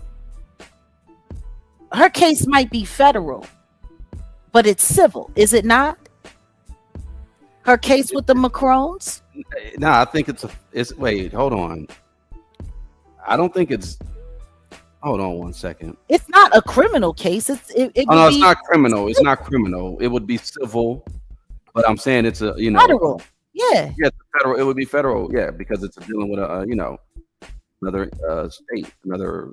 her case might be federal, but it's civil, is it not? Her case with the Macrons? No, I think it's wait, hold on. I don't think it's. Hold on one second. It's not a criminal case. It Oh no, it's not criminal. It's not criminal. It would be civil, but I'm saying it's a federal. Yeah. Yeah, it's federal. It would be federal. Yeah, because it's dealing with a another state, another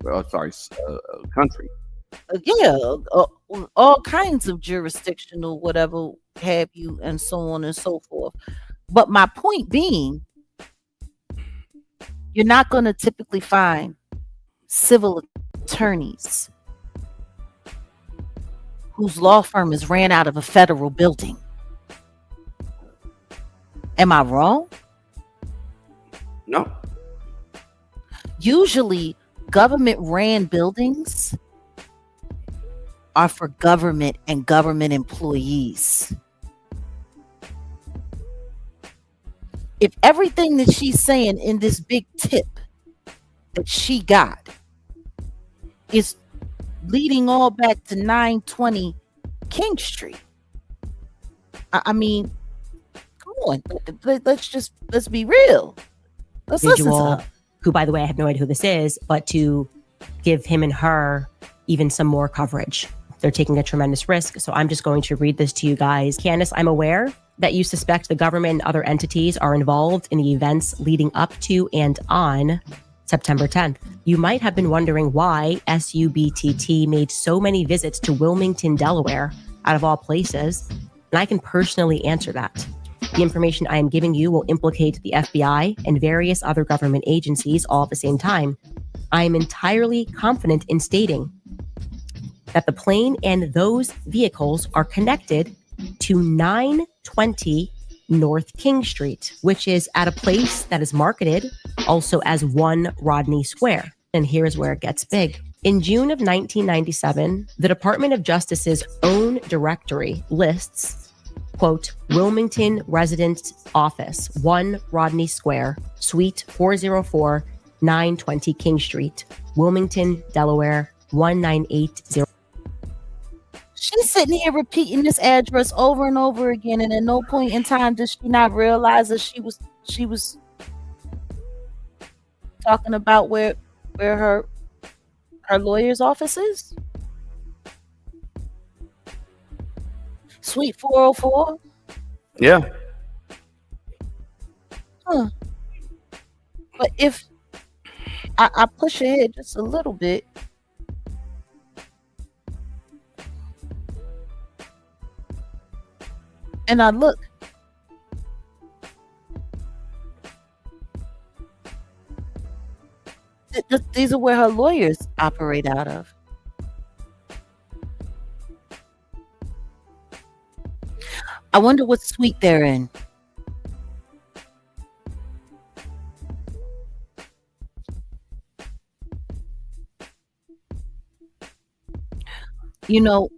country. Yeah, all kinds of jurisdictional whatever have you, and so on and so forth. But my point being, you're not going to typically find civil attorneys whose law firm is ran out of a federal building. Am I wrong? No. Usually, government ran buildings are for government and government employees. If everything that she's saying in this big tip that she got is leading all back to 920 King Street, I mean, come on, let's be real. Let's listen to her. Who, by the way, I have no idea who this is, but to give him and her even some more coverage. They're taking a tremendous risk. So I'm just going to read this to you guys. Candace, I'm aware that you suspect the government and other entities are involved in the events leading up to and on September 10th. You might have been wondering why SUBTT made so many visits to Wilmington, Delaware, out of all places. And I can personally answer that. The information I am giving you will implicate the FBI and various other government agencies all at the same time. I am entirely confident in stating that the plane and those vehicles are connected to 920 North King Street, which is at a place that is marketed also as 1 Rodney Square. And here's where it gets big. In June of 1997, the Department of Justice's own directory lists, quote, Wilmington Residence Office, 1 Rodney Square, Suite 404, 920 King Street, Wilmington, Delaware, 19808. She's sitting here repeating this address over and over again, and at no point in time does she not realize that she was talking about where her lawyer's office is. Suite 404. Yeah. Huh. But if I push ahead just a little bit, and I look, these are where her lawyers operate out of. I wonder what suite they're in. You know,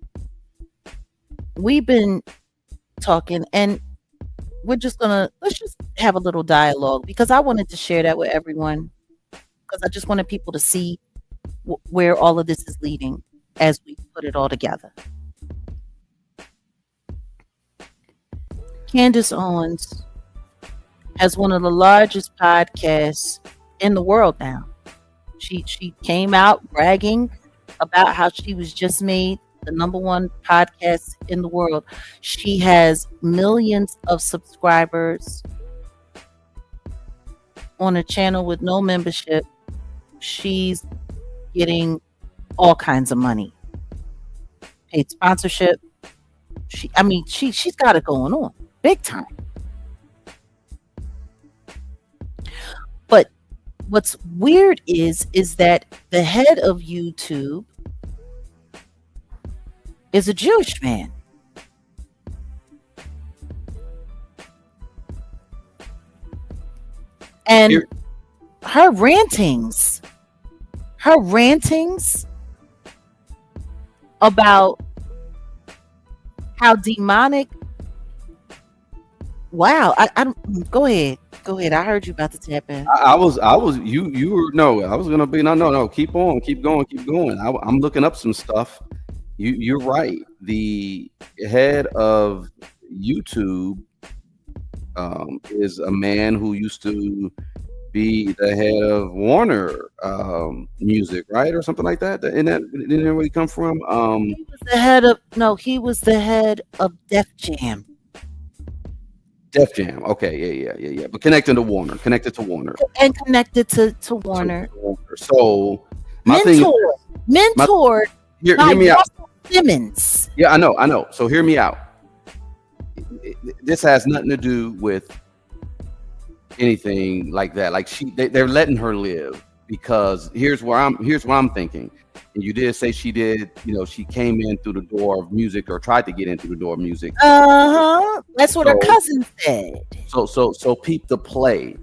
we've been talking, and let's just have a little dialogue, because I wanted to share that with everyone, because I just wanted people to see where all of this is leading as we put it all together. Candace Owens has one of the largest podcasts in the world now. She came out bragging about how she was just made the #1 podcast in the world. She has millions of subscribers on a channel with no membership. She's getting all kinds of money, paid sponsorship. She's got it going on big time. But what's weird is that the head of YouTube is a Jewish man. And her rantings about how demonic. Wow. I don't go ahead. I heard you about to tap in. I was you were no, I was gonna be no, keep on, keep going. I'm looking up some stuff. You're right. The head of YouTube is a man who used to be the head of Warner Music, right, or something like that. And that didn't know where he come from. He was the head of Def Jam. Def Jam. Okay, yeah. But connected to Warner. And connected to Warner. So my mentored hear by me out. Russell Simmons. Yeah, I know. So hear me out. This has nothing to do with anything like that. Like they're letting her live, because here's what I'm thinking. And you did say she did, she came in through the door of music, or tried to get in through the door of music. That's what her cousin said. So peep the play.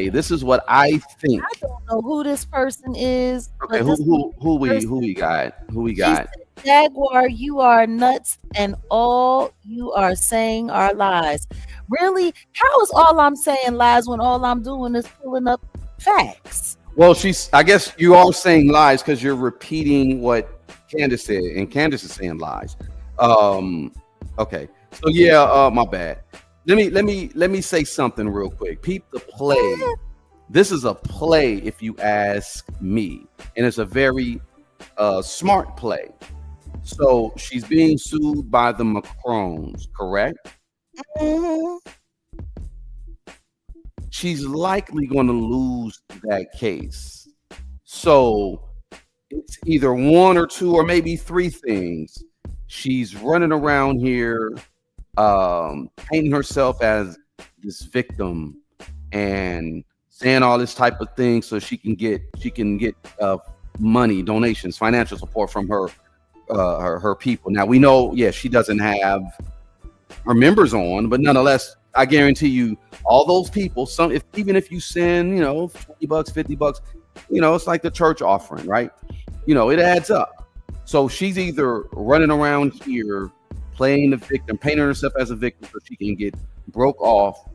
This is what I think. I don't know who this person is. Okay, who we got? She said, Jaguar, you are nuts, and all you are saying are lies. Really? How is all I'm saying lies when all I'm doing is pulling up facts? Well, I guess you are saying lies because you're repeating what Candace said, and Candace is saying lies. Okay. So yeah, my bad. Let me say something real quick. Peep the play. This is a play, if you ask me, and it's a very smart play. So she's being sued by the Macrons, correct? Mm-hmm. She's likely going to lose that case. So it's either one or two or maybe three things. She's running around here painting herself as this victim and saying all this type of thing so she can get money, donations, financial support from her people. Now we know, she doesn't have her members on, but nonetheless, I guarantee you, all those people, even if you send, $20, $50, it's like the church offering, right? It adds up. So she's either running around here playing the victim, painting herself as a victim so she can get broke off,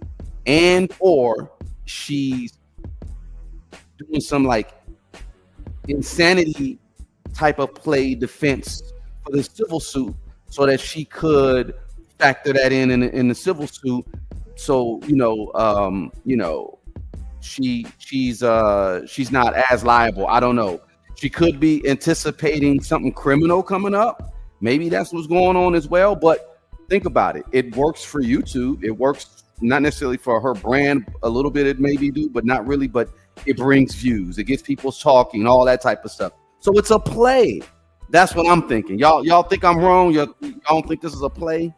or she's doing some like insanity type of play defense for the civil suit so that she could factor that in the civil suit. So she's not as liable. I don't know. She could be anticipating something criminal coming up. Maybe that's what's going on as well. But think about it. It works for YouTube. It works not necessarily for her brand. A little bit it maybe do, but not really. But it brings views. It gets people talking, all that type of stuff. So it's a play. That's what I'm thinking. Y'all think I'm wrong? Y'all don't think this is a play?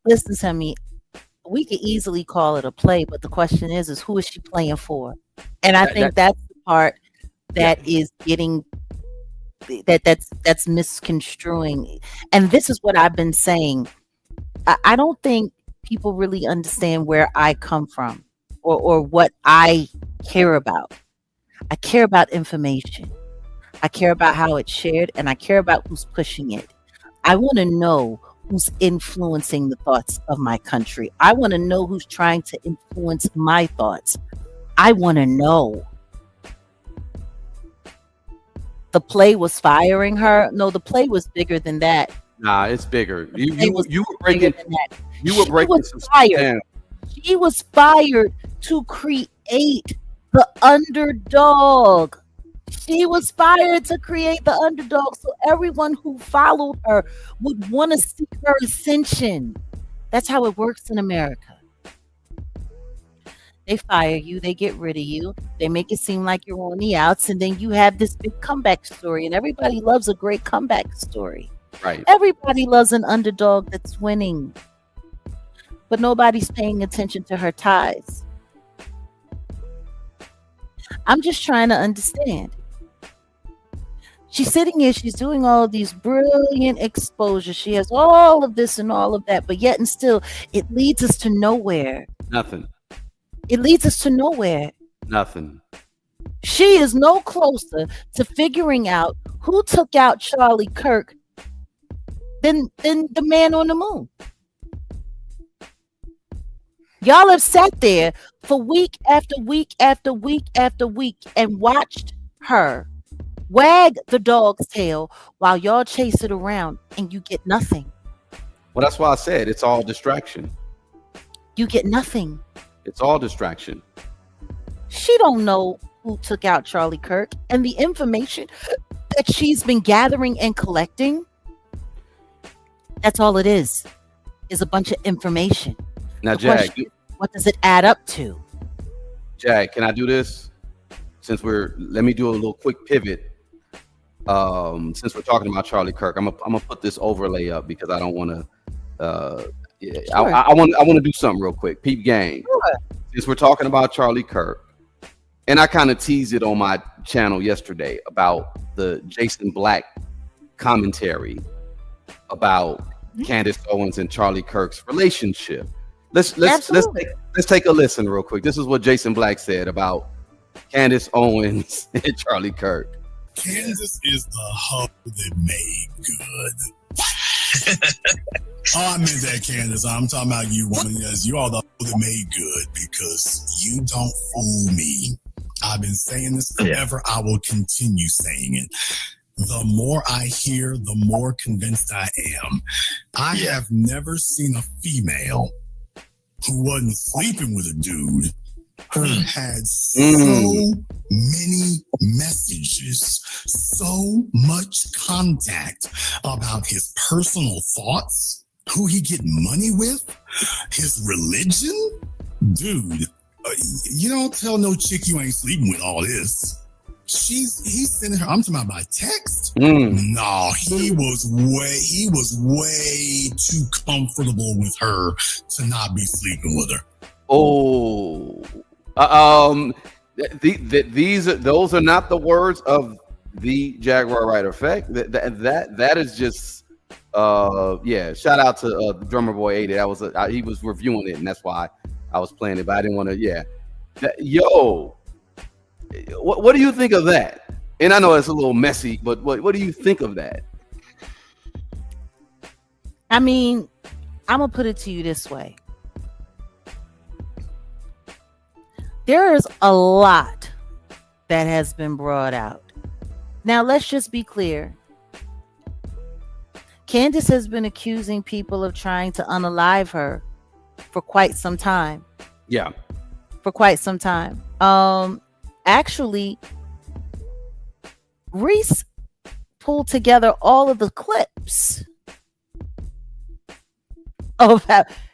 Listen to me. We could easily call it a play, but the question is who is she playing for? And I think that's the part that is getting that's misconstruing. And this is what I've been saying. I don't think people really understand where I come from or what I care about. I care about information. I care about how it's shared, and I care about who's pushing it. I want to know who's influencing the thoughts of my country. I want to know who's trying to influence my thoughts. I want to know. The play was firing her. No, the play was bigger than that. Nah, it's bigger. You were breaking some stuff down. She was fired to create the underdog. She was fired to create the underdog, so everyone who followed her would want to see her ascension. That's how it works in America. They fire you, they get rid of you, they make it seem like you're on the outs, and then you have this big comeback story, and everybody loves a great comeback story. Right. Everybody loves an underdog that's winning, but nobody's paying attention to her ties. I'm just trying to understand. She's sitting here, she's doing all of these brilliant exposures. She has all of this and all of that, but yet and still, it leads us to nowhere. Nothing. It leads us to nowhere. Nothing. She is no closer to figuring out who took out Charlie Kirk than the man on the moon. Y'all have sat there for week after week after week after week and watched her wag the dog's tail while y'all chase it around and you get nothing. Well, that's why I said it's all distraction. You get nothing. It's all distraction. She don't know who took out Charlie Kirk, and the information that she's been gathering and collecting, that's all it is a bunch of information. Now, The Jag, question is, what does it add up to? Jag, can I do this? Let me do a little quick pivot. Since we're talking about Charlie Kirk, I'm gonna put this overlay up because I don't want to. Sure. I want to do something real quick. Peep gang. Sure. Since we're talking about Charlie Kirk, and I kind of teased it on my channel yesterday about the Jason Black commentary about Candace Owens and Charlie Kirk's relationship. Let's take a listen real quick. This is what Jason Black said about Candace Owens and Charlie Kirk. Candace is the hoe that made good. Oh, I meant that, Candace. I'm talking about you, woman. Yes, you are the hoe that made good because you don't fool me. I've been saying this forever. I will continue saying it. The more I hear, the more convinced I am. I have never seen a female who wasn't sleeping with a dude who had so many messages, so much contact about his personal thoughts, who he get money with, his religion. Dude, you don't tell no chick you ain't sleeping with all this. He's sending her, I'm talking about by text. No, he was way too comfortable with her to not be sleeping with her. Oh, those are not the words of the Jaguar Wright effect. That is just shout out to Drummer Boy 80. That was he was reviewing it, and that's why I was playing it, but I didn't want to. What do you think of that? And I know it's a little messy, but what do you think of that? I mean, I'm gonna put it to you this way. There is a lot that has been brought out. Now, let's just be clear. Candace has been accusing people of trying to unalive her for quite some time. Yeah. For quite some time. Actually, Reese pulled together all of the clips of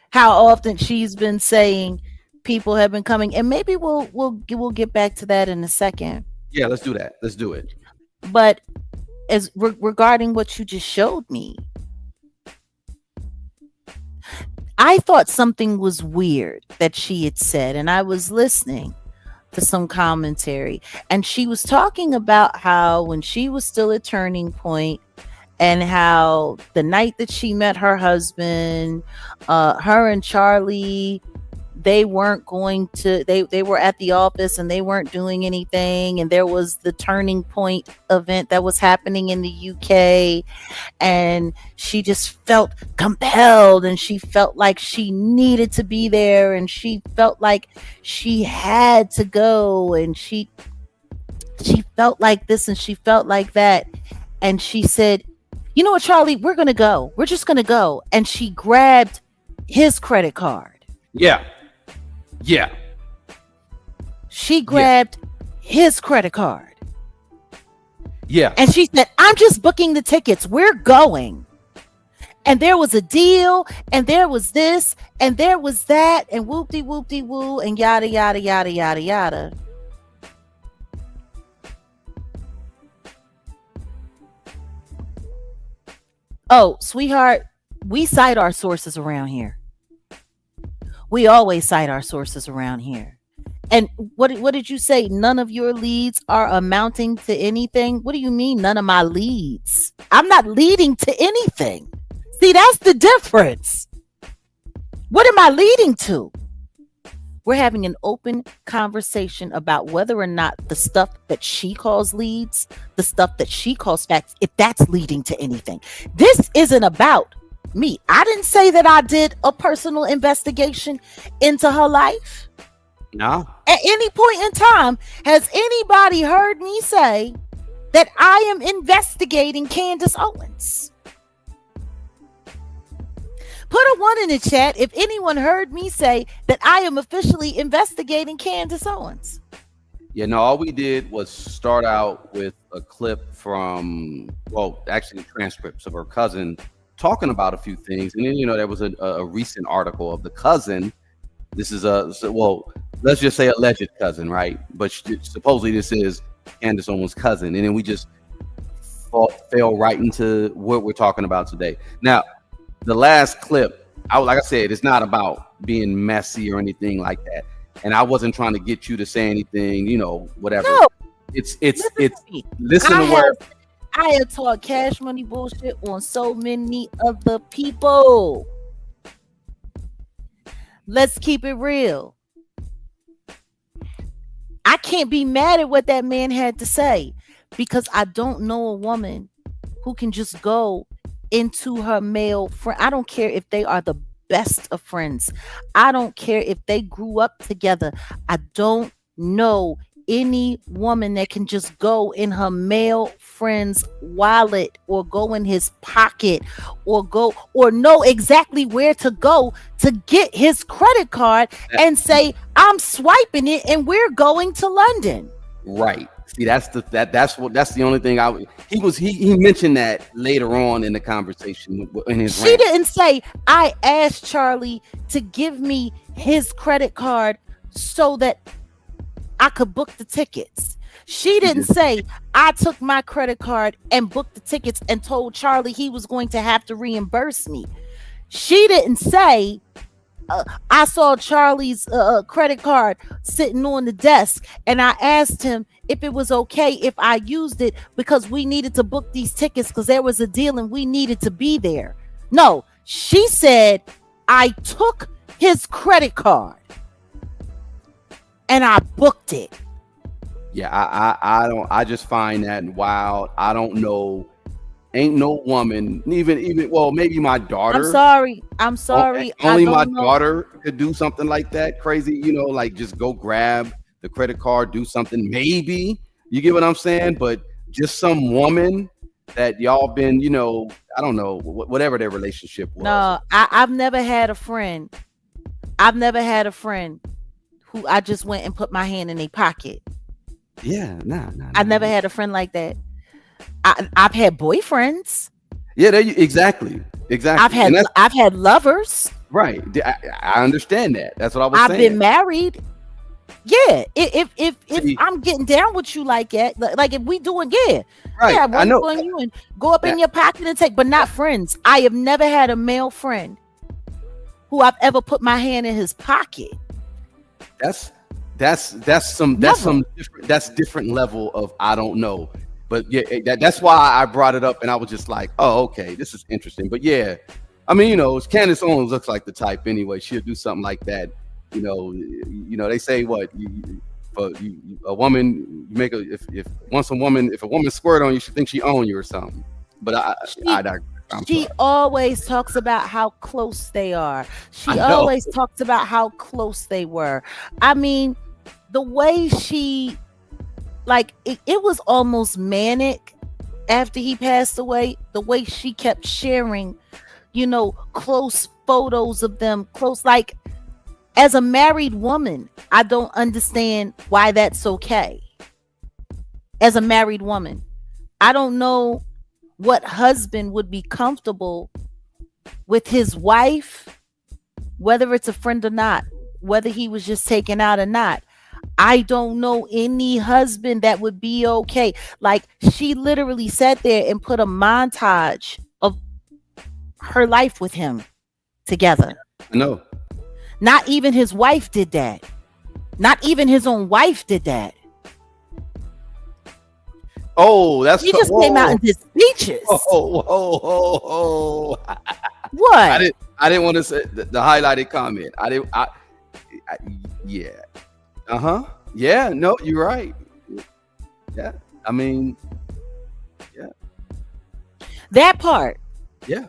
how often she's been saying people have been coming, and maybe we'll get back to that in a second. Yeah, let's do that. Let's do it. But as regarding what you just showed me, I thought something was weird that she had said, and I was listening to some commentary, and she was talking about how when she was still at Turning Point, and how the night that she met her husband, her and Charlie, they weren't going to, they were at the office and they weren't doing anything, and there was the Turning Point event that was happening in the UK, and she just felt compelled, and she felt like she needed to be there, and she felt like she had to go, and she felt like this and she felt like that, and she said, you know what, Charlie, we're just gonna go, and she grabbed his credit card. Yeah. She grabbed his credit card. Yeah. And she said, I'm just booking the tickets. We're going. And there was a deal, and there was this, and there was that, and whoop-de-whoop-de-woo, and yada, yada, yada, yada, yada. Oh, sweetheart, we cite our sources around here. We always cite our sources around here. And what did you say? None of your leads are amounting to anything? What do you mean, none of my leads? I'm not leading to anything. See, that's the difference. What am I leading to? We're having an open conversation about whether or not the stuff that she calls leads, the stuff that she calls facts, if that's leading to anything. This isn't about me. I didn't say that I did a personal investigation into her life. No. At any point in time, has anybody heard me say that I am investigating Candace Owens? Put a 1 in the chat if anyone heard me say that I am officially investigating Candace Owens. Yeah, no, all we did was start out with a clip from, well, actually transcripts of her cousin talking about a few things. And then, there was a recent article of the cousin. This is let's just say alleged cousin, right? But supposedly this is Candace Owens' cousin. And then we just fell right into what we're talking about today. Now, the last clip, like I said, it's not about being messy or anything like that. And I wasn't trying to get you to say anything, whatever. No, it's listen to where I have taught Cash Money bullshit on so many other people. Let's keep it real. I can't be mad at what that man had to say because I don't know a woman who can just go into her male friend. I don't care if they are the best of friends. I don't care if they grew up together. I don't know any woman that can just go in her male friend's wallet or go in his pocket or know exactly where to go to get his credit card and say, I'm swiping it and we're going to London. Right. See, that's the only thing he mentioned that later on in the conversation in his She didn't say, I asked Charlie to give me his credit card so that I could book the tickets. She didn't say, I took my credit card and booked the tickets and told Charlie he was going to have to reimburse me. She didn't say, I saw Charlie's credit card sitting on the desk and I asked him if it was okay if I used it because we needed to book these tickets because there was a deal and we needed to be there. No, she said, I took his credit card and I booked it. Yeah, I just find that wild. I don't know. Ain't no woman, even well, maybe my daughter. I'm sorry. Only my daughter could do something like that. Crazy, like just go grab the credit card, do something. Maybe, you get what I'm saying? But just some woman that y'all been, I don't know, whatever their relationship was. No, I've never had a friend. Who I just went and put my hand in their pocket. Yeah, nah. I've never had a friend like that. I've had boyfriends. Yeah, exactly. I've had lovers. Right. I understand that. That's what I was saying. I've been married. Yeah. If I'm getting down with you like that, like if we doing, right. Yeah, I know. You and go up in your pocket and take, but not friends. I have never had a male friend who I've ever put my hand in his pocket. That's different level of I don't know. But yeah, that's why I brought it up, and I was just like, "Oh, okay, this is interesting." But yeah, I mean, Candace Owens looks like the type anyway. She'll do something like that. They say what a woman you make if a woman squirt on you, she thinks she own you or something. But she always talks about how close they are. She always talks about how close they were. I mean, the way she. Like it was almost manic after he passed away, the way she kept sharing, close photos of them close. Like as a married woman, I don't understand why that's okay. As a married woman, I don't know what husband would be comfortable with his wife, whether it's a friend or not, whether he was just taken out or not. I don't know any husband that would be okay. Like she literally sat there and put a montage of her life with him together. No. Not even his wife did that. Not even his own wife did that. Oh, that's he just came out and did speeches. Oh. What? I didn't want to say the highlighted comment. Yeah. Yeah, no, you're right. Yeah. I mean, yeah. That part. Yeah.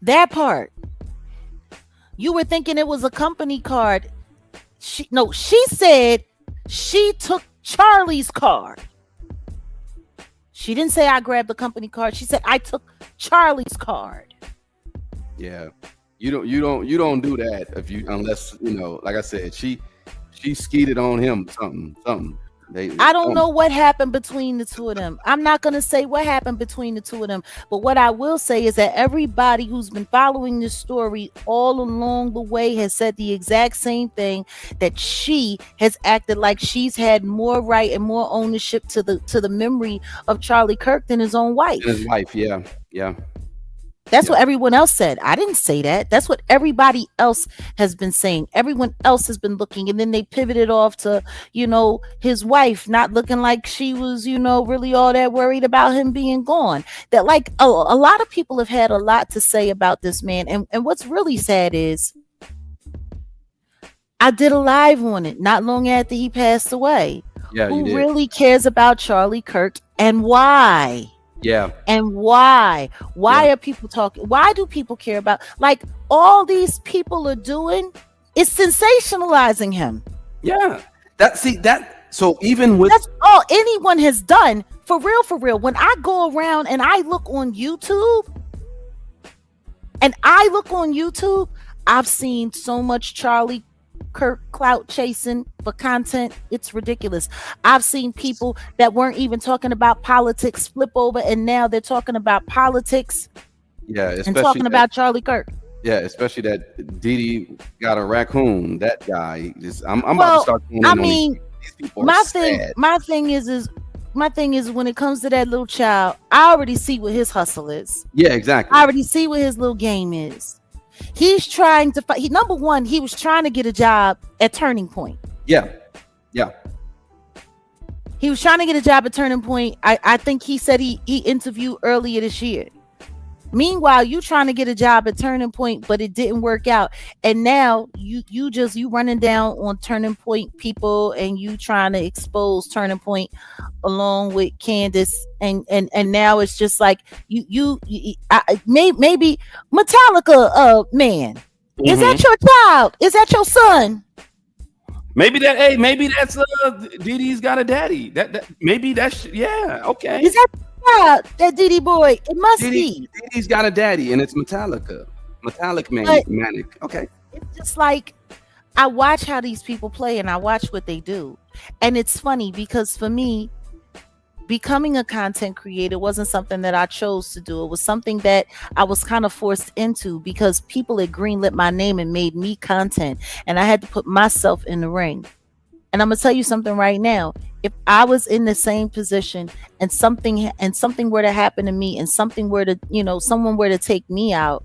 That part. You were thinking it was a company card. She said she took Charlie's card. She didn't say I grabbed the company card. She said I took Charlie's card. Yeah. You don't do that unless like I said, she skeeted on him something. I don't know what happened between the two of them. I'm not going to say what happened between the two of them, but what I will say is that everybody who's been following this story all along the way has said the exact same thing, that she has acted like she's had more right and more ownership to the memory of Charlie Kirk than his own wife. His wife, yeah. That's what everyone else said. I didn't say that. That's what everybody else has been saying. Everyone else has been looking, and then they pivoted off to, his wife not looking like she was, really all that worried about him being gone. That like a lot of people have had a lot to say about this man. And what's really sad is I did a live on it not long after he passed away. Yeah, Who you did. really cares about Charlie Kirk and why? Yeah. And why are people talking? Why do people care about, like, all these people are doing is sensationalizing him? Yeah. So even with, that's all anyone has done, for real. When I go around and I look on YouTube, I've seen so much Charlie Kirk clout chasing for content. It's ridiculous. I've seen people that weren't even talking about politics flip over, and now they're talking about politics. Yeah, and talking about Charlie Kirk. Yeah, especially that Didi got a raccoon. That guy is. I'm about to start. I mean, these people my thing is when it comes to that little child, I already see what his hustle is. Yeah, exactly. I already see what his little game is. He's trying to fight. Number one, he was trying to get a job at Turning Point. Yeah. He was trying to get a job at Turning Point. I think he said he interviewed earlier this year. Meanwhile, you trying to get a job at Turning Point, but it didn't work out. And now you running down on Turning Point people, and you trying to expose Turning Point along with Candace, and now it's just like maybe Metallica, man. Mm-hmm. Is that your child? Is that your son? Maybe that's Didi's got a daddy. Maybe that's okay. Is that Didi boy? It must be. Didi's got a daddy, and it's Metallica. Metallic man, manic. Okay. It's just like, I watch how these people play, and I watch what they do, and it's funny because for me, becoming a content creator wasn't something that I chose to do. It was something that I was kind of forced into because people had greenlit my name and made me content, and I had to put myself in the ring. And I'm gonna tell you something right now. If I was in the same position and something were to happen to me, and something were to, someone were to take me out,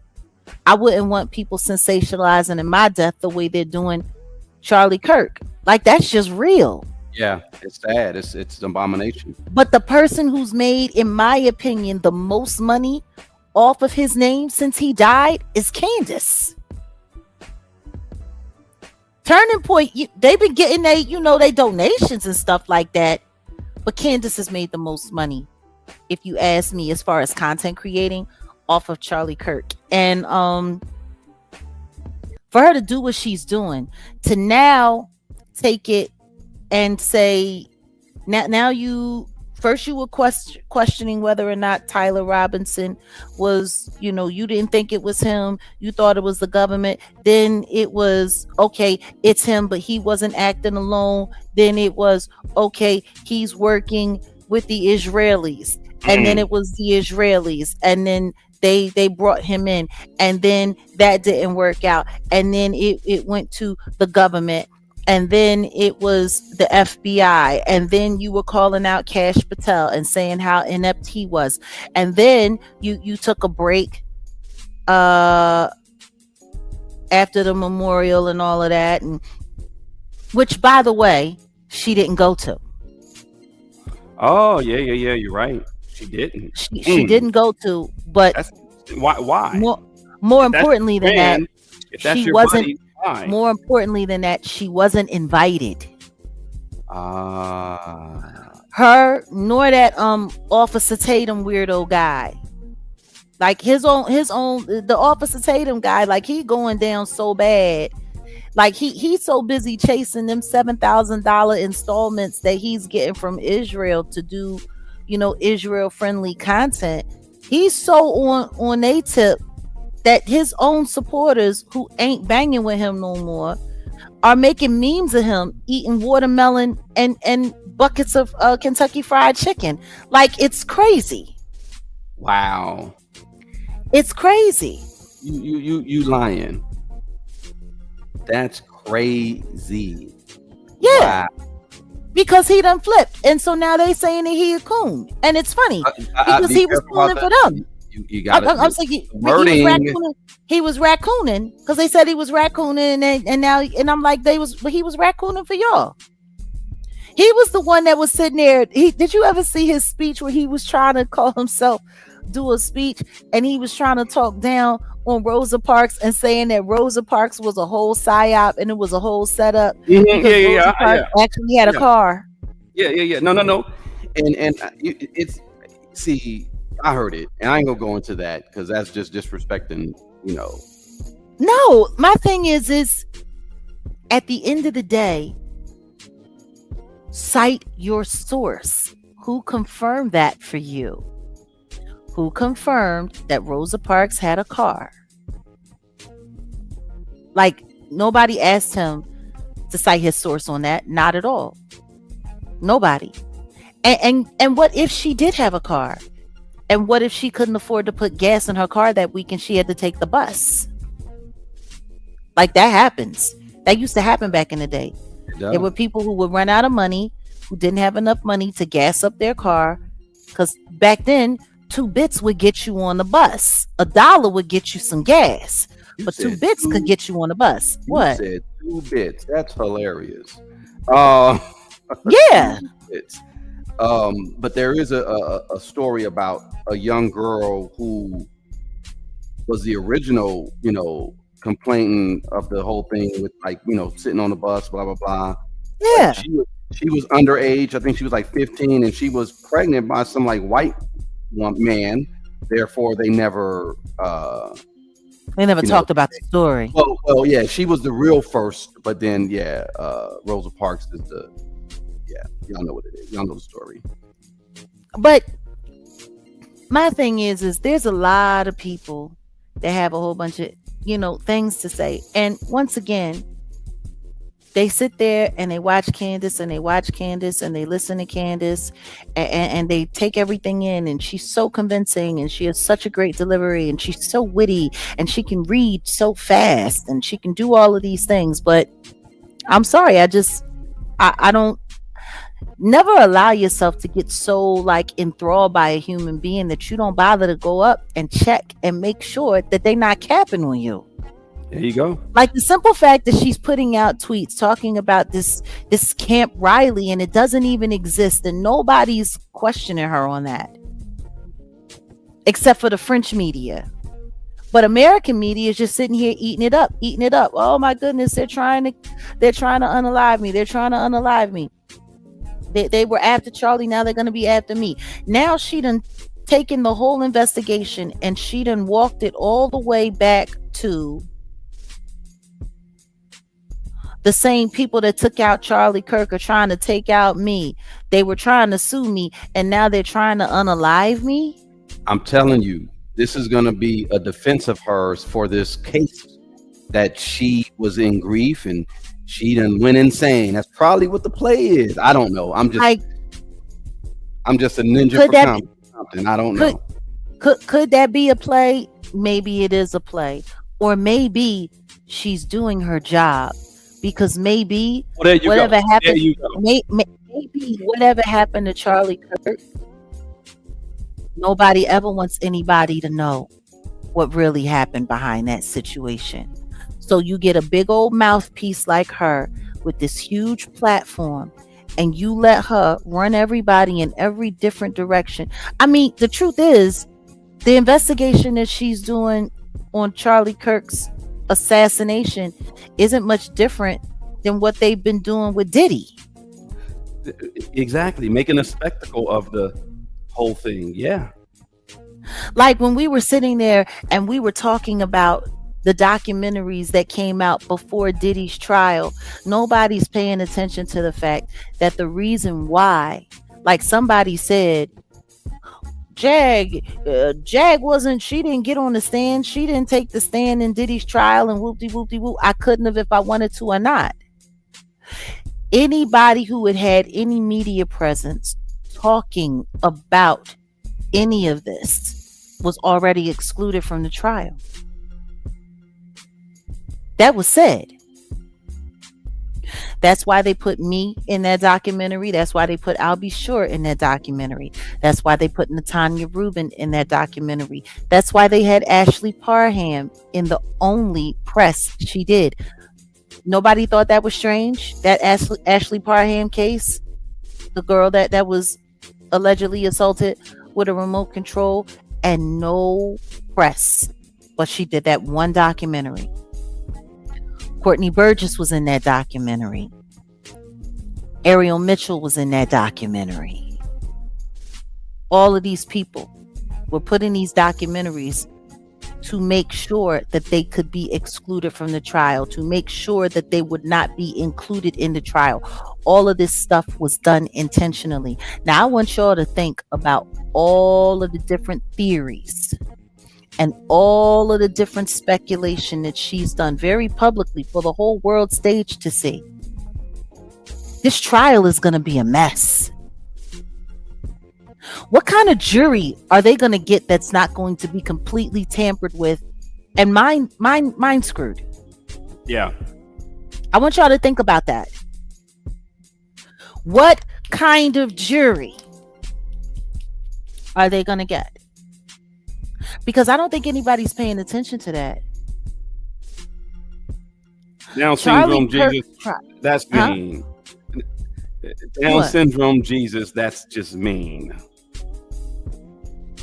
I wouldn't want people sensationalizing in my death the way they're doing Charlie Kirk. Like, that's just real. Yeah, it's sad. It's an abomination. But the person who's made, in my opinion, the most money off of his name since he died is Candace. Turning Point, they've been getting they donations and stuff like that, but Candace has made the most money, if you ask me, as far as content creating off of Charlie Kirk. And for her to do what she's doing, to now take it and say, now you were questioning whether or not Tyler Robinson was, you didn't think it was him, you thought it was the government. Then it was, okay, it's him, but he wasn't acting alone. Then it was, okay, he's working with the Israelis. And then it was the Israelis, and then they brought him in, and then that didn't work out, and then it went to the government, and then it was the FBI, and then you were calling out Cash Patel and saying how inept he was, and then you took a break after the memorial and all of that, and which, by the way, she didn't go to. Oh yeah, you're right. She didn't. She didn't go to, but why? More importantly than that, she wasn't. Buddy, why? More importantly than that, she wasn't invited. Her nor that Officer Tatum weirdo guy. Like his own the Officer Tatum guy, like he going down so bad. Like he's so busy chasing them $7,000 installments that he's getting from Israel to do, Israel friendly content. He's so on a tip that his own supporters who ain't banging with him no more are making memes of him eating watermelon and buckets of Kentucky Fried Chicken. Like, it's crazy. Wow. It's crazy. You lying. That's crazy. Yeah. Wow. Because he done flipped. And so now they saying that he a coon. And it's funny because he was cooning for them. You got it. I'm saying he was raccooning because they said he was raccooning and now, and I'm like, he was raccooning for y'all. He was the one that was sitting there. Did you ever see his speech where he was trying to call himself, do a speech, and he was trying to talk down on Rosa Parks and saying that Rosa Parks was a whole psyop and it was a whole setup? Yeah. Actually had a car. Yeah. No. And it's, see, I heard it, and I ain't gonna go into that because that's just disrespecting, No, my thing is at the end of the day, cite your source. Who confirmed that for you? Who confirmed that Rosa Parks had a car? Like, nobody asked him to cite his source on that. Not at all. Nobody. And what if she did have a car? And what if she couldn't afford to put gas in her car that week and she had to take the bus? Like, that happens. That used to happen back in the day. There were people who would run out of money, who didn't have enough money to gas up their car. Because back then, 2 bits would get you on the bus. $1 would get you some gas. But 2 bits could get you on the bus. What? You said 2 bits. That's hilarious. Yeah. 2 bits. But there is a story about a young girl who was the original, complaining of the whole thing with, like, sitting on the bus, blah, blah, blah. Yeah. She was underage. I think she was like 15, and she was pregnant by some like white man. Therefore, they never talked about the story. Well, yeah, she was the real first, but then Rosa Parks is y'all know what it is. Y'all know the story. But my thing is there's a lot of people that have a whole bunch of things to say, and once again, they sit there and they watch Candace and they listen to Candace and they take everything in, and she's so convincing and she has such a great delivery and she's so witty and she can read so fast and she can do all of these things. But I'm sorry, I don't. Never allow yourself to get so like enthralled by a human being that you don't bother to go up and check and make sure that they're not capping on you. There you go. Like the simple fact that she's putting out tweets talking about this Camp Riley and it doesn't even exist, and nobody's questioning her on that except for the French media. But American media is just sitting here eating it up. Oh my goodness, they're trying to unalive me. They were after Charlie, now they're going to be after me. Now she done taken the whole investigation and she done walked it all the way back to the same people that took out Charlie Kirk are trying to take out me. They were trying to sue me, and now they're trying to unalive me. I'm telling you, this is going to be a defense of hers for this case, that she was in grief and she done went insane. That's probably what the play is. I don't know. I'm just a ninja for something. I don't know. Could that be a play? Maybe it is a play, or maybe she's doing her job, because maybe whatever happened, maybe whatever happened to Charlie Kirk, nobody ever wants anybody to know what really happened behind that situation. So you get a big old mouthpiece like her with this huge platform, and you let her run everybody in every different direction. I mean, the truth is, the investigation that she's doing on Charlie Kirk's assassination isn't much different than what they've been doing with Diddy. Exactly, making a spectacle of the whole thing. Yeah. Like when we were sitting there and we were talking about the documentaries that came out before Diddy's trial, nobody's paying attention to the fact that the reason why, like somebody said, Jag wasn't, she didn't get on the stand. She didn't take the stand in Diddy's trial and whoop-de-whoop-de-whoop. I couldn't have if I wanted to or not. Anybody who had any media presence talking about any of this was already excluded from the trial. That was said. That's why they put me in that documentary. That's why they put I'll Be Sure in that documentary. That's why they put Natanya Rubin in that documentary. That's why they had Ashley Parham in the only press she did. Nobody thought that was strange. That Ashley Parham case, the girl that was allegedly assaulted with a remote control, and no press. But she did that one documentary. Courtney Burgess was in that documentary. Ariel Mitchell was in that documentary. All of these people were put in these documentaries to make sure that they could be excluded from the trial, to make sure that they would not be included in the trial. All of this stuff was done intentionally. Now, I want y'all to think about all of the different theories and all of the different speculation that she's done very publicly for the whole world stage to see. This trial is going to be a mess. What kind of jury are they going to get that's not going to be completely tampered with and mind screwed? Yeah. I want y'all to think about that. What kind of jury are they going to get? Because I don't think anybody's paying attention to that. Down syndrome Jesus, that's mean. Down syndrome Jesus, that's just mean.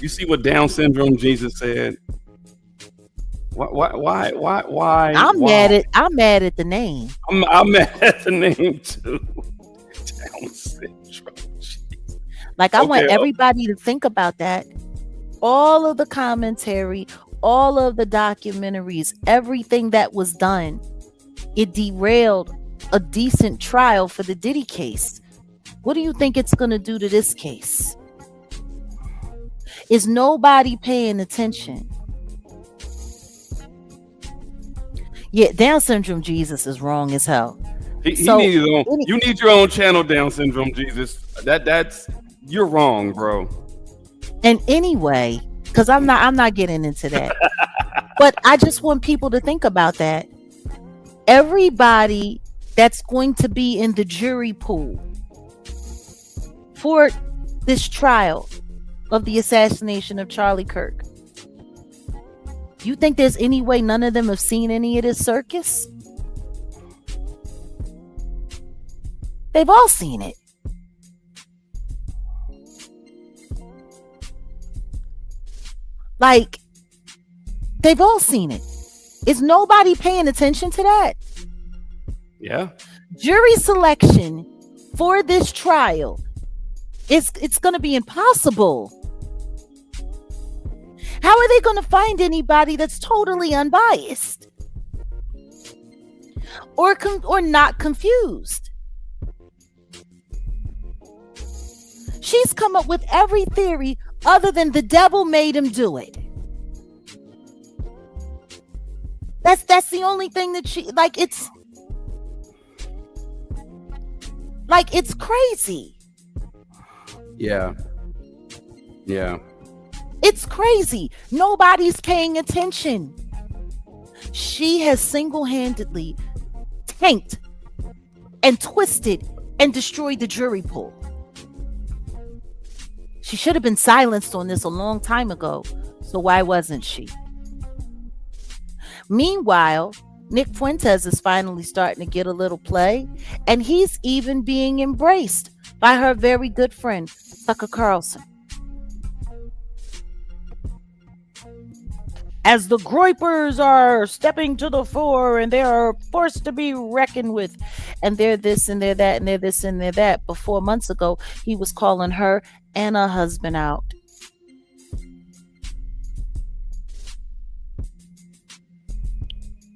You see what Down syndrome Jesus said? Why? I'm mad at the name. I'm mad at the name too. Down syndrome Jesus. Like, I want everybody to think about that. All of the commentary, all of the documentaries, everything that was done, it derailed a decent trial for the Diddy case. What do you think it's going to do to this case? Is nobody paying attention? Yeah, Down syndrome Jesus is wrong as hell. You need your own channel, Down syndrome Jesus. That's you're wrong, bro. And anyway, because I'm not getting into that. But I just want people to think about that. Everybody that's going to be in the jury pool for this trial of the assassination of Charlie Kirk, you think there's any way none of them have seen any of this circus? They've all seen it. Like, they've all seen it. Is nobody paying attention to that? Yeah. Jury selection for this trial, it's going to be impossible. How are they going to find anybody that's totally unbiased or not confused? She's come up with every theory other than the devil made him do it. That's the only thing that she, like, it's crazy. Yeah. It's crazy. Nobody's paying attention. She has single-handedly tanked and twisted and destroyed the jury pool. She should have been silenced on this a long time ago. So why wasn't she? Meanwhile, Nick Fuentes is finally starting to get a little play, and he's even being embraced by her very good friend, Tucker Carlson. As the Groypers are stepping to the fore and they are forced to be reckoned with, and they're this and they're that and they're this and they're that. But 4 months ago, he was calling her and her husband out.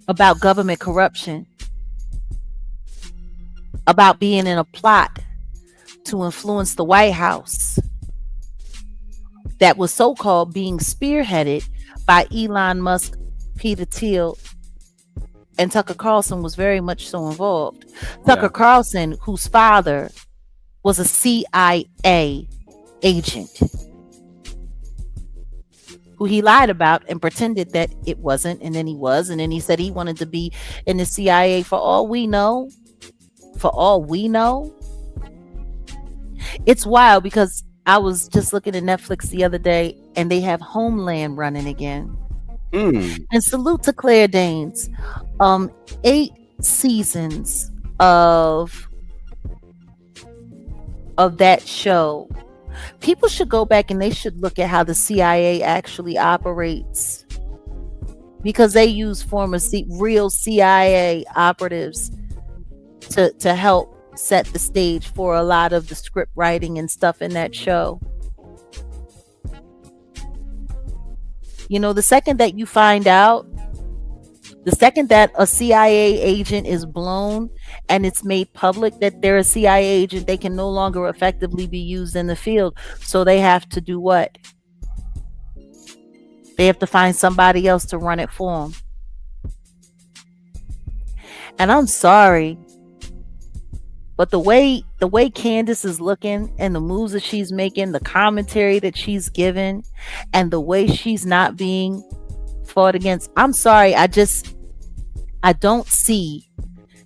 About government corruption, about being in a plot to influence the White House. that was so-called being spearheaded by Elon Musk, Peter Thiel, and Tucker Carlson was very much so involved. Tucker Carlson, whose father was a CIA agent, who he lied about and pretended that it wasn't, and then he was, and then he said he wanted to be in the CIA. For all we know, it's wild, because I was just looking at Netflix the other day and they have Homeland running again. And salute to Claire Danes. 8 seasons of that show. People should go back and they should look at how the CIA actually operates, because they use former real CIA operatives to help set the stage for a lot of the script writing and stuff in that show. You know, the second that you find out, the second that a CIA agent is blown and it's made public that they're a CIA agent, they can no longer effectively be used in the field. So they have to do what? They have to find somebody else to run it for them. And I'm sorry, but the way Candace is looking and the moves that she's making, the commentary that she's given, and the way she's not being fought against, I'm sorry, I don't see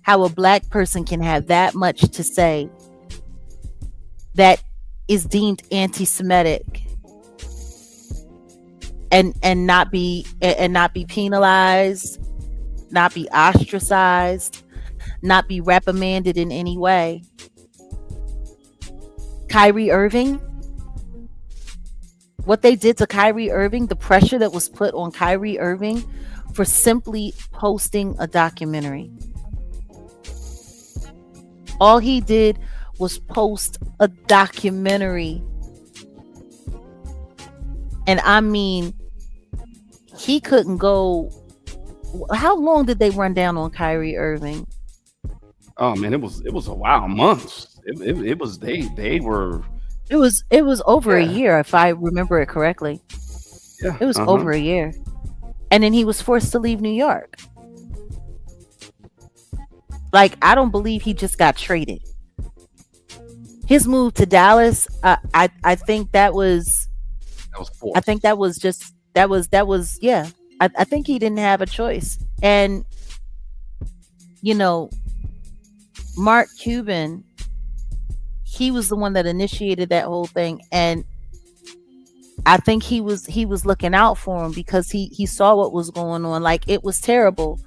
how a black person can have that much to say that is deemed anti-Semitic and not be penalized, not be ostracized, not be reprimanded in any way. Kyrie Irving, what they did to Kyrie Irving, the pressure that was put on Kyrie Irving for simply posting a documentary. All he did was post a documentary. And I mean, he couldn't go. How long did they run down on Kyrie Irving? Oh man, it was a while, months. It was they were. It was over a year, if I remember it correctly. Yeah, it was over a year. And then he was forced to leave New York. Like, I don't believe he just got traded. His move to Dallas, I think that was forced. I think that was just yeah. I think he didn't have a choice. And you know, Mark Cuban, he was the one that initiated that whole thing, and I think he was looking out for him, because he saw what was going on. Like, it was terrible.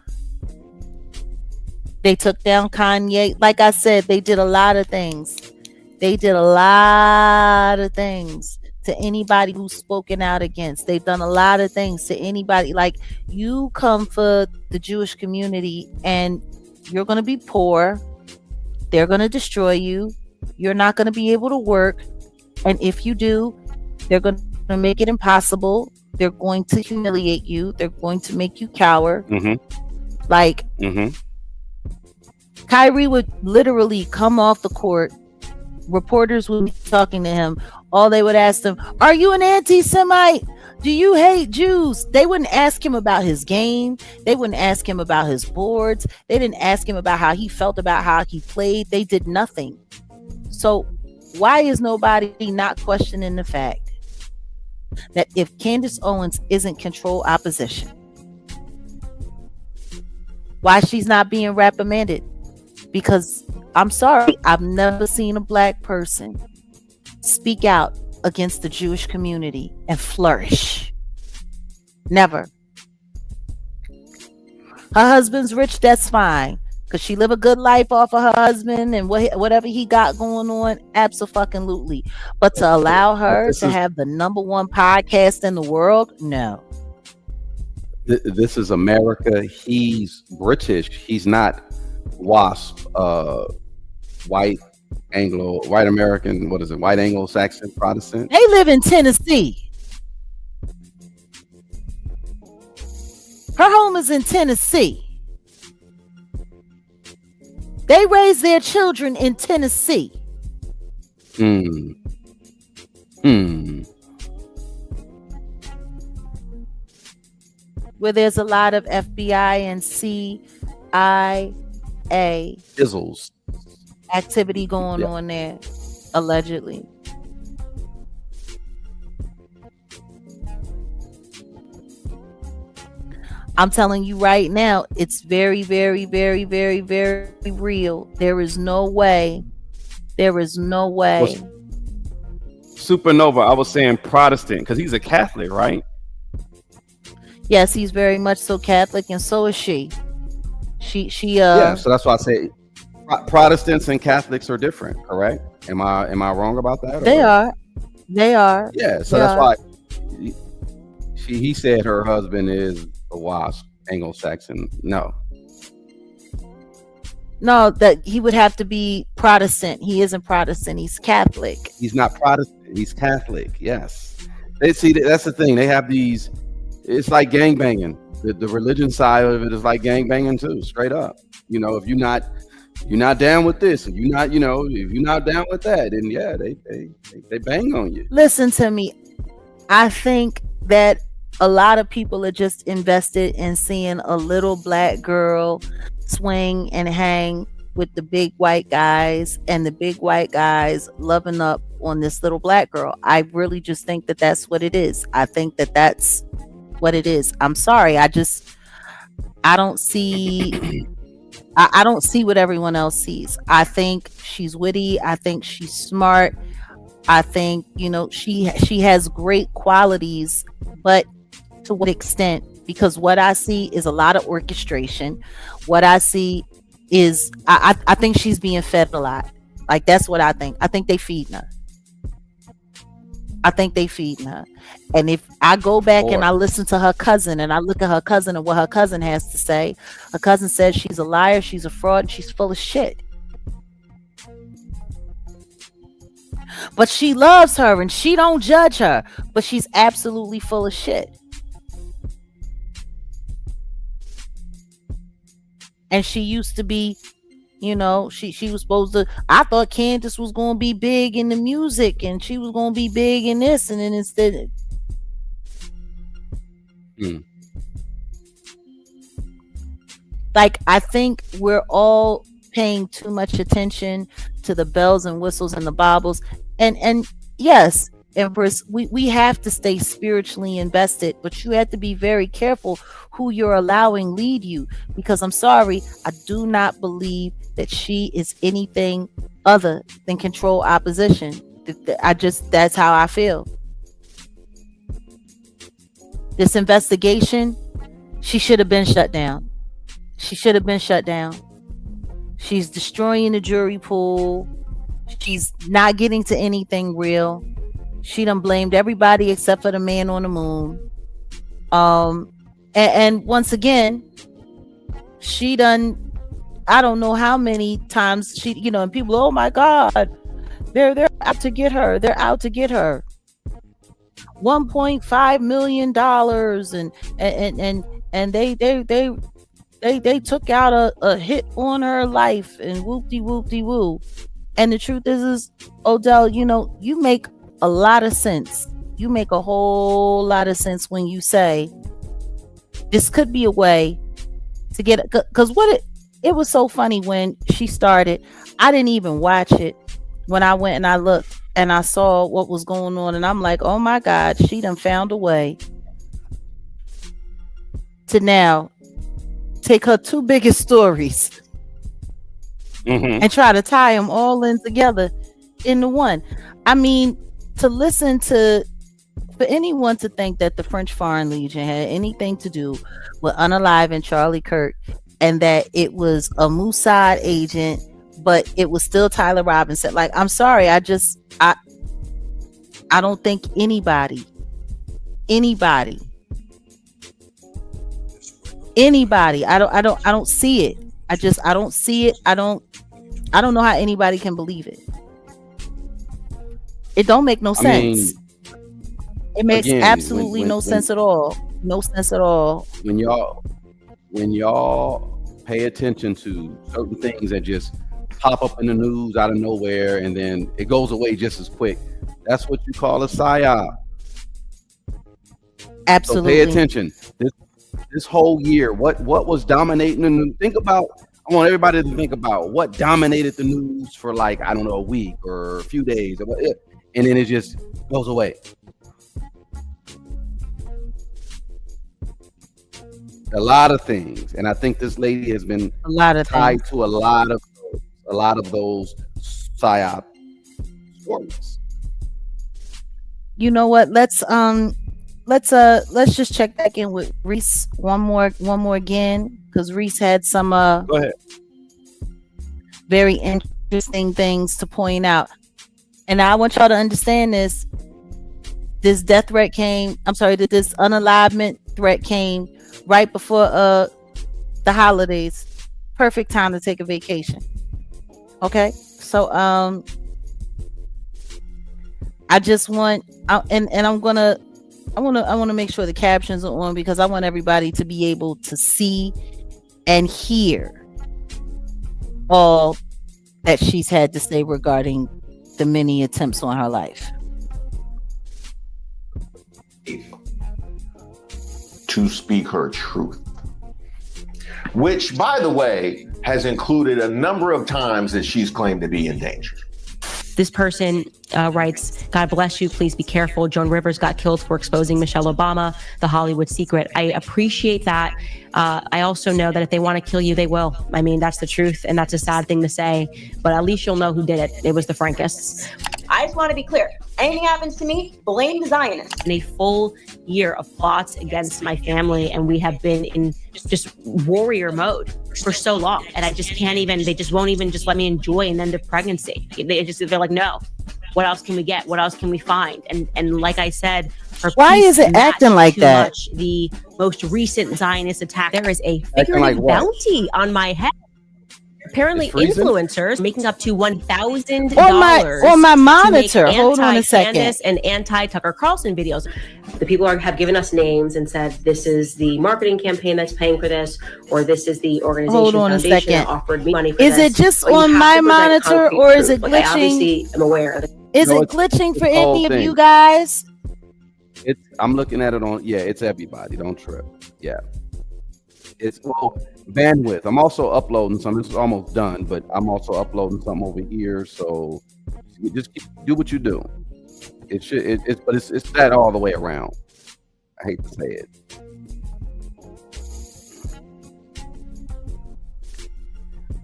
They took down Kanye. Like I said, they did a lot of things. They did a lot of things to anybody who's spoken out against. They've done a lot of things to anybody. Like, you come for the Jewish community and you're going to be poor. They're going to destroy you. You're not going to be able to work. And if you do, they're going to make it impossible. They're going to humiliate you. They're going to make you cower. Like, Kyrie would literally come off the court. Reporters would be talking to him. All they would ask him, "Are you an anti-Semite? Do you hate Jews?" They wouldn't ask him about his game. They wouldn't ask him about his boards. They didn't ask him about how he felt about how he played. They did nothing. So why is nobody not questioning the fact that if Candace Owens isn't control opposition, why she's not being reprimanded? Because I'm sorry, I've never seen a black person speak out against the Jewish community and flourish. Never. Her husband's rich, that's fine, because she live a good life off of her husband and whatever he got going on, absolutely. But to allow her to have the #1 podcast in the world, no. This is America. He's British. He's not WASP, white American, what is it? White Anglo-Saxon Protestant. They live in Tennessee. Her home is in Tennessee. They raise their children in Tennessee. where there's a lot of FBI and CIA Dizzles. activity going Yeah. on there, allegedly. I'm telling you right now, it's very, very, very, very, very real. There is no way. There is no way. Supernova, I was saying Protestant because he's a Catholic, right? Yes, he's very much so Catholic, and so is she. She Yeah, so that's why I say Protestants and Catholics are different, correct? Am I wrong about that? They are. Yeah, so that's why he said her husband is a WASP, Anglo-Saxon. No, that he would have to be Protestant. He isn't Protestant. He's Catholic. he's not Protestant. He's Catholic. Yes, they see that's the thing. They have these. It's like gangbanging. The religion side of it is like gangbanging too. Straight up. You know, if you're not down with this, and if you're not down with that, then yeah, they bang on you. Listen to me. I think that a lot of people are just invested in seeing a little black girl swing and hang with the big white guys, and the big white guys loving up on this little black girl. I really just think that that's what it is. I think that that's what it is. I'm sorry. I don't see I don't see what everyone else sees. I think she's witty. I think she's smart. I think, she has great qualities, but to what extent? Because what I see is a lot of orchestration. What I see is I think she's being fed a lot. Like, that's what I think. I think they feeding her. And if I go back and I listen to her cousin and I look at her cousin and what her cousin has to say, her cousin says she's a liar, she's a fraud, and she's full of shit. But she loves her and she don't judge her, but she's absolutely full of shit. And she used to be, she was supposed to, I thought Candace was going to be big in the music and she was going to be big in this, and then instead like, I think we're all paying too much attention to the bells and whistles and the baubles, and yes, Empress, we have to stay spiritually invested, but you have to be very careful who you're allowing lead you, because I'm sorry, I do not believe that she is anything other than control opposition. That's how I feel. This investigation, she should have been shut down. She's destroying the jury pool. She's not getting to anything real. She done blamed everybody except for the man on the moon. And once again, she done, I don't know how many times she, and people, oh my God, they're out to get her. They're out to get her. $1.5 million and they took out a hit on her life and whoop-de-whoop-de-woo. And the truth is Odell, you make a lot of sense. You make a whole lot of sense when you say this could be a way to get it. Because it was so funny when she started. I didn't even watch it. When I went and I looked and I saw what was going on, and I'm like, oh my God, she done found a way to now take her two biggest stories and try to tie them all in together into one. I mean, for anyone to think that the French Foreign Legion had anything to do with unaliving Charlie Kirk, and that it was a Mossad agent, but it was still Tyler Robinson. Like, I'm sorry, I don't think anybody, I don't see it. I don't see it. I don't know how anybody can believe it. It don't make no sense. It makes absolutely no sense at all. No sense at all. When y'all pay attention to certain things that just pop up in the news out of nowhere and then it goes away just as quick, that's what you call a psyop. Absolutely. So pay attention. This this whole year, what was dominating? And think about. I want everybody to think about what dominated the news for like, I don't know, a week or a few days, and then it just goes away. A lot of things, and I think this lady has been tied to a lot of those Psyop stories. You know what? Let's just check back in with Reese one more again, because Reese had some Go ahead. very interesting things to point out. And I want y'all to understand this. This death threat came, this unalivement threat came right before the holidays. Perfect time to take a vacation. Okay? So I just want I want to make sure the captions are on, because I want everybody to be able to see and hear all that she's had to say regarding the many attempts on her life. To speak her truth, which, by the way, has included a number of times that she's claimed to be in danger. This person writes, God bless you. Please be careful. Joan Rivers got killed for exposing Michelle Obama, the Hollywood secret. I appreciate that. I also know that if they want to kill you, they will. I mean, that's the truth. And that's a sad thing to say. But at least you'll know who did it. It was the Frankists. I just want to be clear. Anything happens to me, blame the Zionists. In a full year of plots against my family, and we have been in just warrior mode for so long. And I just can't even, they just won't even just let me enjoy an end of pregnancy. They're like, no. What else can we get? What else can we find? And like I said, why is it acting like that? The most recent Zionist attack. There is a figurative bounty on my head. Apparently, influencers making up to $1,000 on my monitor. Hold on a second. Candace and anti-Tucker Carlson videos. The people have given us names and said this is the marketing campaign that's paying for this, or this is the organization. Hold on a second. That offered me money for is this. it just on my monitor, or is it glitching? Obviously, I'm aware of it. Is it glitching for any of you guys? I'm looking at it on. Yeah, it's everybody. Don't trip. Yeah. It's bandwidth. I'm also uploading some. This is almost done, but I'm also uploading something over here. So just do what you do. It should. But it's that all the way around. I hate to say it.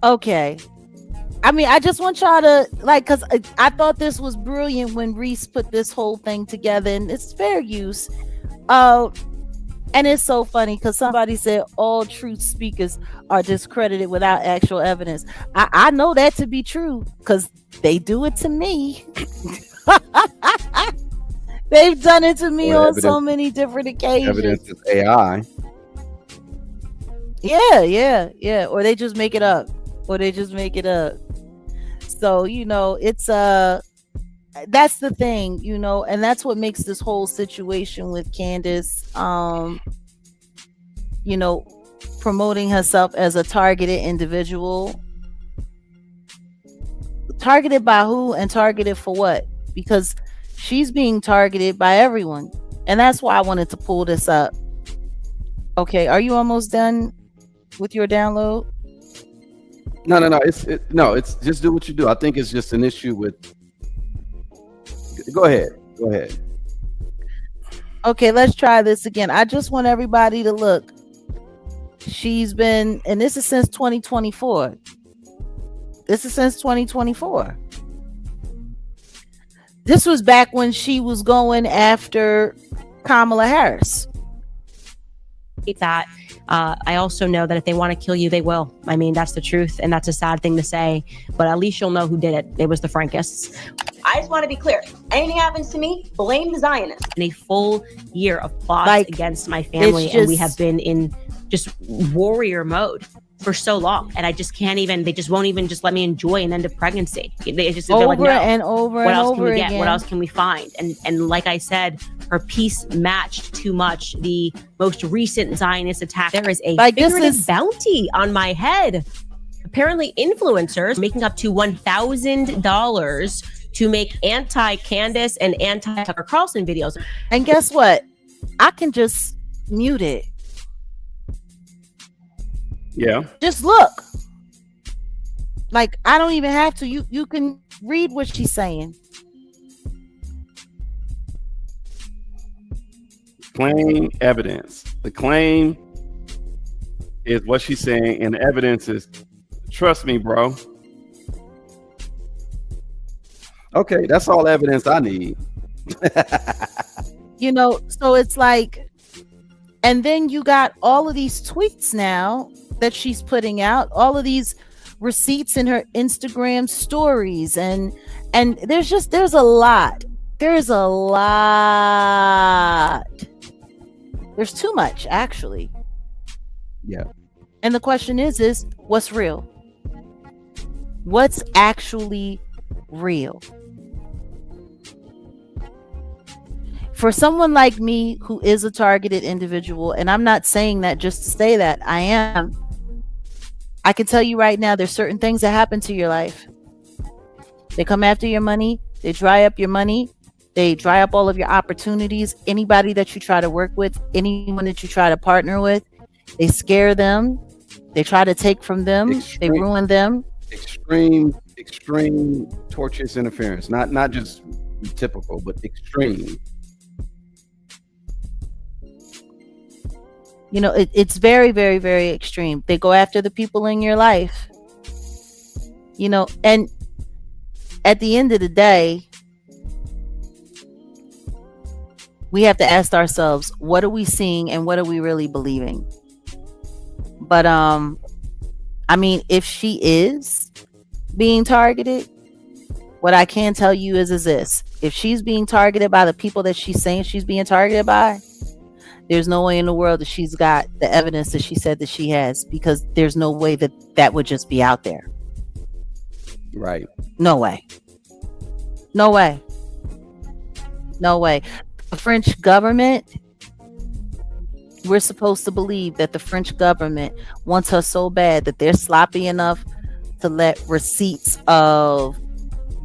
Okay. I mean, I just want y'all to because I thought this was brilliant when Reese put this whole thing together, and it's fair use. And it's so funny because somebody said all truth speakers are discredited without actual evidence. I know that to be true because they do it to me. They've done it to me on so many different occasions. Evidence is AI. Yeah. Or they just make it up. So, it's that's the thing, and that's what makes this whole situation with Candace, promoting herself as a targeted individual. Targeted by who and targeted for what? Because she's being targeted by everyone. And that's why I wanted to pull this up. Okay, are you almost done with your download? No. It's just do what you do. I think it's just an issue with. Go ahead. Okay, let's try this again. I just want everybody to look. She's been, and this is since 2024. This was back when she was going after Kamala Harris. That I also know that if they want to kill you, they will. I mean, that's the truth, and that's a sad thing to say, but at least you'll know who did it. It was the Frankists. I just want to be clear. Anything happens to me, blame the Zionists. In a full year of plots against my family, and we have been in just warrior mode for so long, and I just can't even. They just won't even just let me enjoy an end of pregnancy. They're like, no. And over what and else over can we get? again. What else can we find? And like I said, her piece matched too much the most recent Zionist attack. There is a figurative bounty on my head. Apparently, influencers making up to $1,000 to make anti-Candace and anti-Tucker Carlson videos. And guess what? I can just mute it. Yeah. Just look. Like, I don't even have to. You can read what she's saying. Claim evidence. The claim is what she's saying, and the evidence is, trust me, bro. Okay, that's all evidence I need. You know, so it's like, and then you got all of these tweets now that she's putting out, all of these receipts in her Instagram stories, and there's a lot. There's too much, actually. Yeah. And the question is what's real? What's actually real? For someone like me who is a targeted individual, and I'm not saying that just to say that, I am. I can tell you right now, there's certain things that happen to your life. They come after your money. They dry up your money. They dry up all of your opportunities. Anybody that you try to work with, anyone that you try to partner with, they scare them. They try to take from them. They ruin them. Extreme tortious interference. Not just typical, but extreme. You know, it's very, very, very extreme. They go after the people in your life. You know, and at the end of the day, we have to ask ourselves, what are we seeing and what are we really believing? But I mean, if she is being targeted, what I can tell you is this: if she's being targeted by the people that she's saying she's being targeted by, there's no way in the world that she's got the evidence that she said that she has, because there's no way that would just be out there. Right. No way. No way. No way. The French government, we're supposed to believe that the French government wants her so bad that they're sloppy enough to let receipts of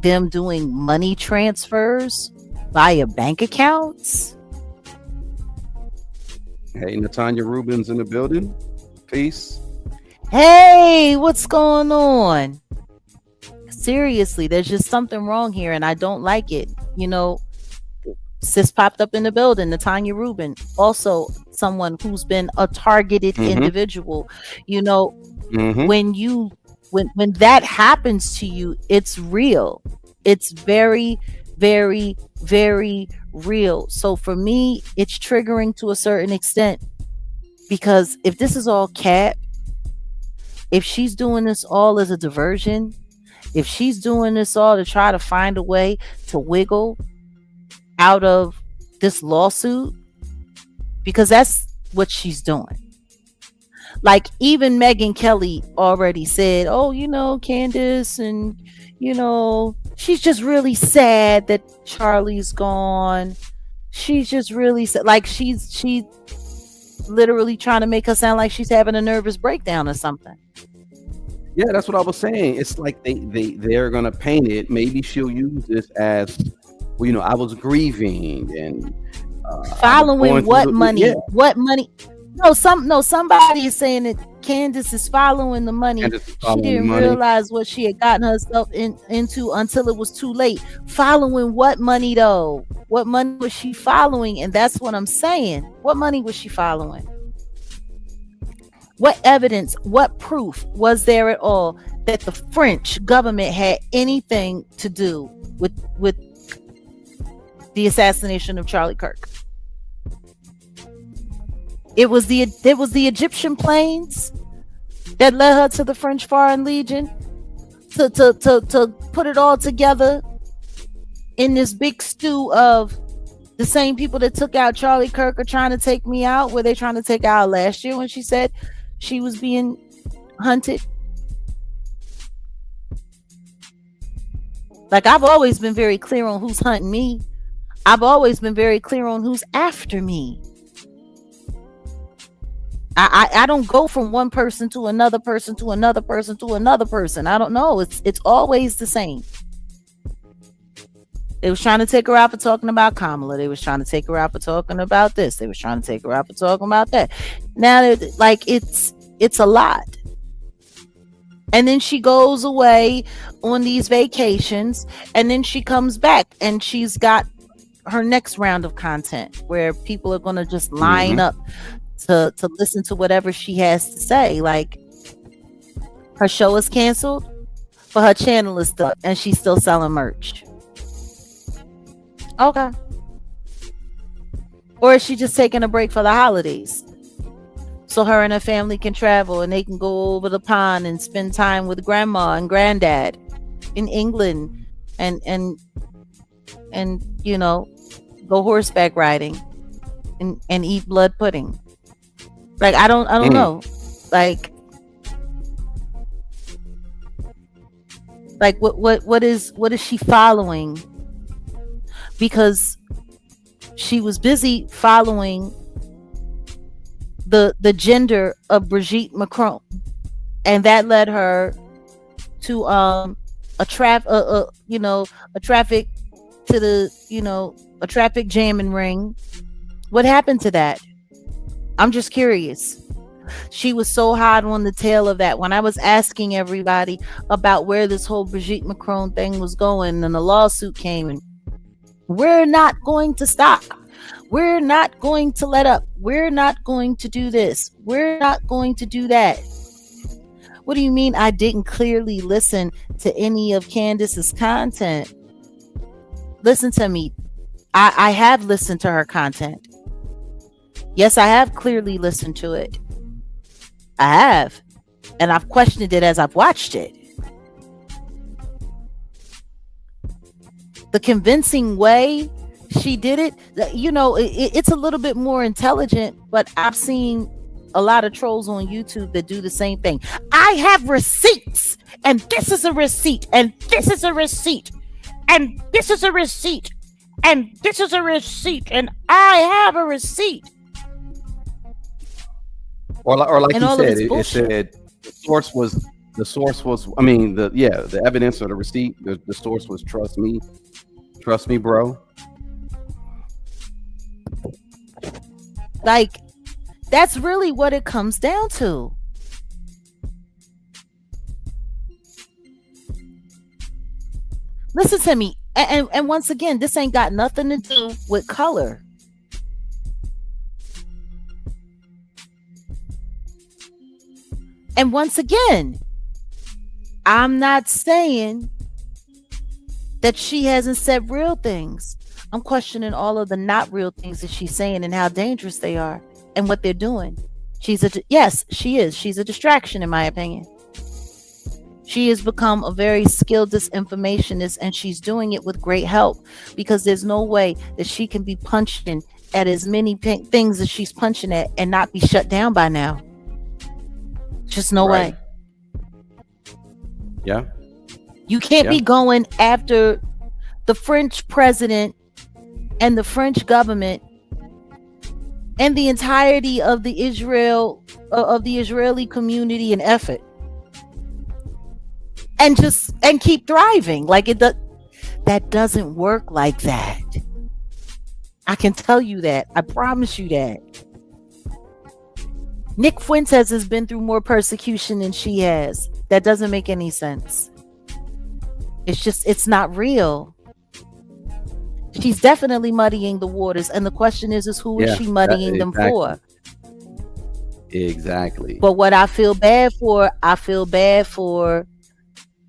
them doing money transfers via bank accounts. Hey, Natanya Rubin's in the building. Peace. Hey, what's going on? Seriously, there's just something wrong here, and I don't like it. You know, sis popped up in the building. Natanya Rubin, also someone who's been a targeted individual. You know, when that happens to you, it's real. It's very, very, very real. So for me, it's triggering to a certain extent, because if this is all cap, if she's doing this all as a diversion, if she's doing this all to try to find a way to wiggle out of this lawsuit, because that's what she's doing. Like, even Megyn Kelly already said, oh, you know, Candace, and you know, she's just really sad that Charlie's gone. She's just really sad. Like, she's literally trying to make her sound like she's having a nervous breakdown or something. Yeah, that's what I was saying. It's like they're gonna paint it. Maybe she'll use this as, well, you know, I was grieving and following what money? Yeah. What money? No, somebody is saying that Candace is following the money. She didn't realize what she had gotten herself into until it was too late. Following what money though? What money was she following? And that's what I'm saying. What money was she following? What evidence, what proof was there at all that the French government had anything to do with the assassination of Charlie Kirk? It was the Egyptian planes that led her to the French Foreign Legion to put it all together in this big stew of the same people that took out Charlie Kirk are trying to take me out. Were they trying to take out last year when she said she was being hunted? Like, I've always been very clear on who's hunting me. I've always been very clear on who's after me. I don't go from one person to another person to another person to another person. I don't know. It's always the same. They was trying to take her out for talking about Kamala. They was trying to take her out for talking about this. They was trying to take her out for talking about that. Now, like, it's a lot. And then she goes away on these vacations, and then she comes back and she's got her next round of content where people are going to just line up to listen to whatever she has to say. Like, her show is canceled, but her channel is stuck and she's still selling merch. Okay. Or is she just taking a break for the holidays so her and her family can travel and they can go over the pond and spend time with grandma and granddad in England and you know, go horseback riding and eat blood pudding? Like, I don't know. Like what is she following? Because she was busy following the gender of Brigitte Macron, and that led her to a traffic to the a traffic jamming ring. What happened to that? I'm just curious. She was so hot on the tail of that when I was asking everybody about where this whole Brigitte Macron thing was going, and the lawsuit came, and we're not going to stop. We're not going to let up. We're not going to do this. We're not going to do that. What do you mean I didn't clearly listen to any of Candace's content? Listen to me. I have listened to her content. Yes, I have clearly listened to it. I have. And I've questioned it as I've watched it. The convincing way she did it, it's a little bit more intelligent, but I've seen a lot of trolls on YouTube that do the same thing. I have receipts, and this is a receipt, and this is a receipt, and this is a receipt, and this is a receipt, and I have a receipt. Or like you said, it said the source was the evidence or the receipt, the source was trust me, bro. Like, that's really what it comes down to. Listen to me. And once again, this ain't got nothing to do with color. And once again, I'm not saying that she hasn't said real things. I'm questioning all of the not real things that she's saying and how dangerous they are and what they're doing. Yes, she is. She's a distraction, in my opinion. She has become a very skilled disinformationist, and she's doing it with great help, because there's no way that she can be punching at as many things as she's punching at and not be shut down by now. Just no way. Yeah. You can't be going after the French president and the French government and the entirety of the Israeli community and effort, and keep thriving. Like, that doesn't work like that. I can tell you that. I promise you that. Nick Fuentes has been through more persecution than she has. That doesn't make any sense. It's not real. She's definitely muddying the waters, and the question is who is she muddying them for? Exactly. But what I feel bad for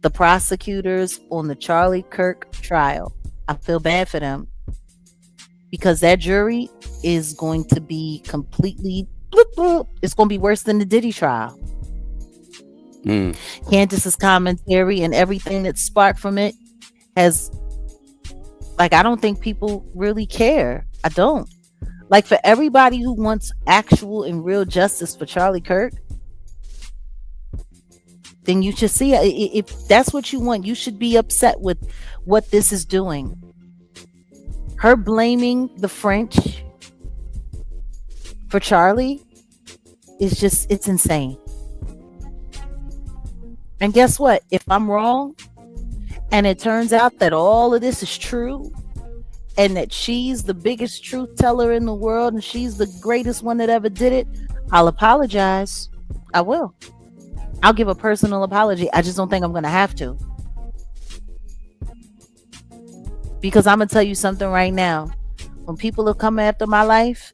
the prosecutors on the Charlie Kirk trial. I feel bad for them, because that jury is going to be completely it's going to be worse than the Diddy trial. Candace's commentary and everything that sparked from it has, like, I don't think people really care. I don't. Like, for everybody who wants actual and real justice for Charlie Kirk, then you should see, if that's what you want, you should be upset with what this is doing. Her blaming the French for Charlie is just, it's insane. And guess what? If I'm wrong and it turns out that all of this is true and that she's the biggest truth teller in the world and she's the greatest one that ever did it, I'll apologize. I will. I'll give a personal apology. I just don't think I'm going to have to. Because I'm going to tell you something right now. When people have come after my life,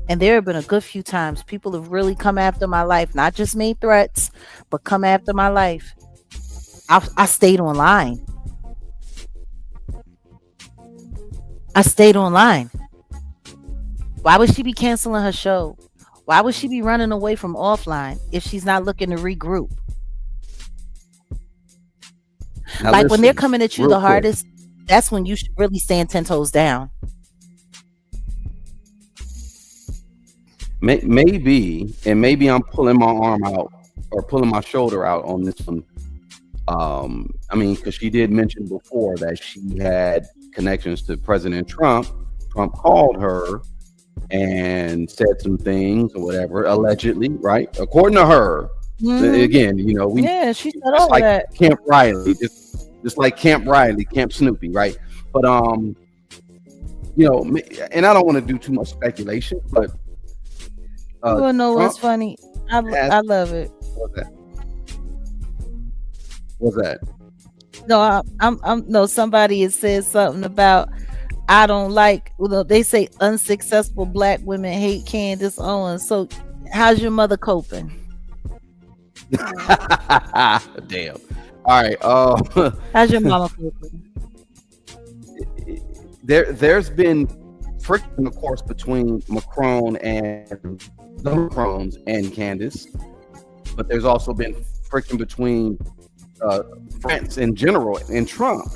and there have been a good few times people have really come after my life, not just made threats, but come after my life. I stayed online. I stayed online. Why would she be canceling her show? Why would she be running away from offline if she's not looking to regroup? Now Like when listen, they're coming at you real the quick. hardest, that's when you should really stand 10 toes down. Maybe I'm pulling my arm out or pulling my shoulder out on this one. I mean, because she did mention before that she had connections to President Trump. Trump called her and said some things or whatever, allegedly, right? According to her. Again, you know, Yeah, she said just all like that. Camp Riley, just like Camp Riley, Camp Snoopy, right? But you know, and I don't want to do too much speculation, but You wanna know what's Trump funny? I love it. What's that? What's that? No, I'm no. Somebody has said something about I don't like. Well, they say unsuccessful black women hate Candace Owens. So, how's your mother coping? Damn. All right. How's your mama coping? There's been friction, of course, between Macron and the Macrons and Candace, but there's also been friction between France in general and Trump.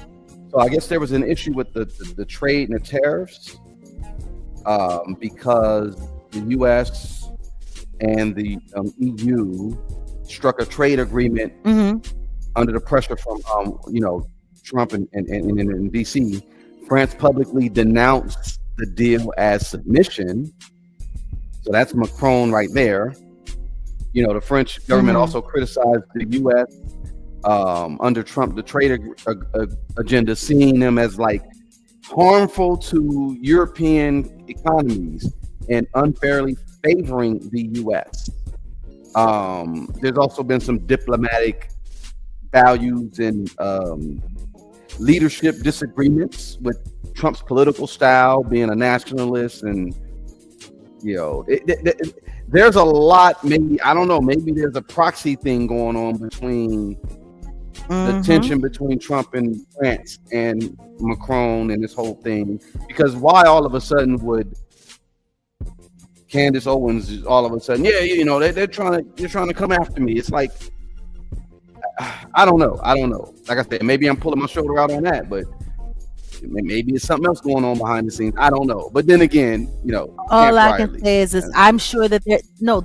So I guess there was an issue with the trade and the tariffs because the U.S. and the EU struck a trade agreement under the pressure from you know, Trump and D.C. France publicly denounced the deal as submission. So that's Macron right there. You know, the French government also criticized the U.S. Under Trump, the trade agenda, seeing them as like harmful to European economies and unfairly favoring the U.S. There's also been some diplomatic values and leadership disagreements with Trump's political style, being a nationalist, and you know, there's a lot. Maybe I don't know. Maybe there's a proxy thing going on between the tension between Trump and France and Macron and this whole thing. Because why all of a sudden would Candace Owens all of a sudden, yeah, you know, they're trying to come after me? It's like, I don't know. Like I said, maybe I'm pulling my shoulder out on that, but maybe it's something else going on behind the scenes. I don't know. But then again, you know, all I can say is I'm sure that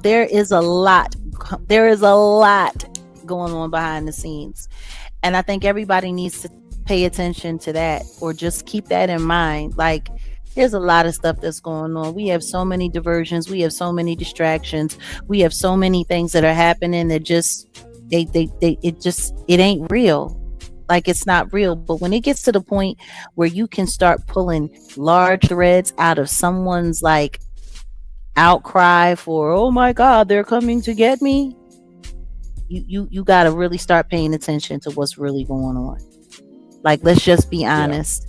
there is a lot going on behind the scenes, and I think everybody needs to pay attention to that, or just keep that in mind. Like, there's a lot of stuff that's going on. We have so many diversions, we have so many distractions, we have so many things that are happening that just it ain't real. Like, it's not real. But when it gets to the point where you can start pulling large threads out of someone's like outcry for, oh my God, they're coming to get me, you got to really start paying attention to what's really going on. Like, let's just be honest.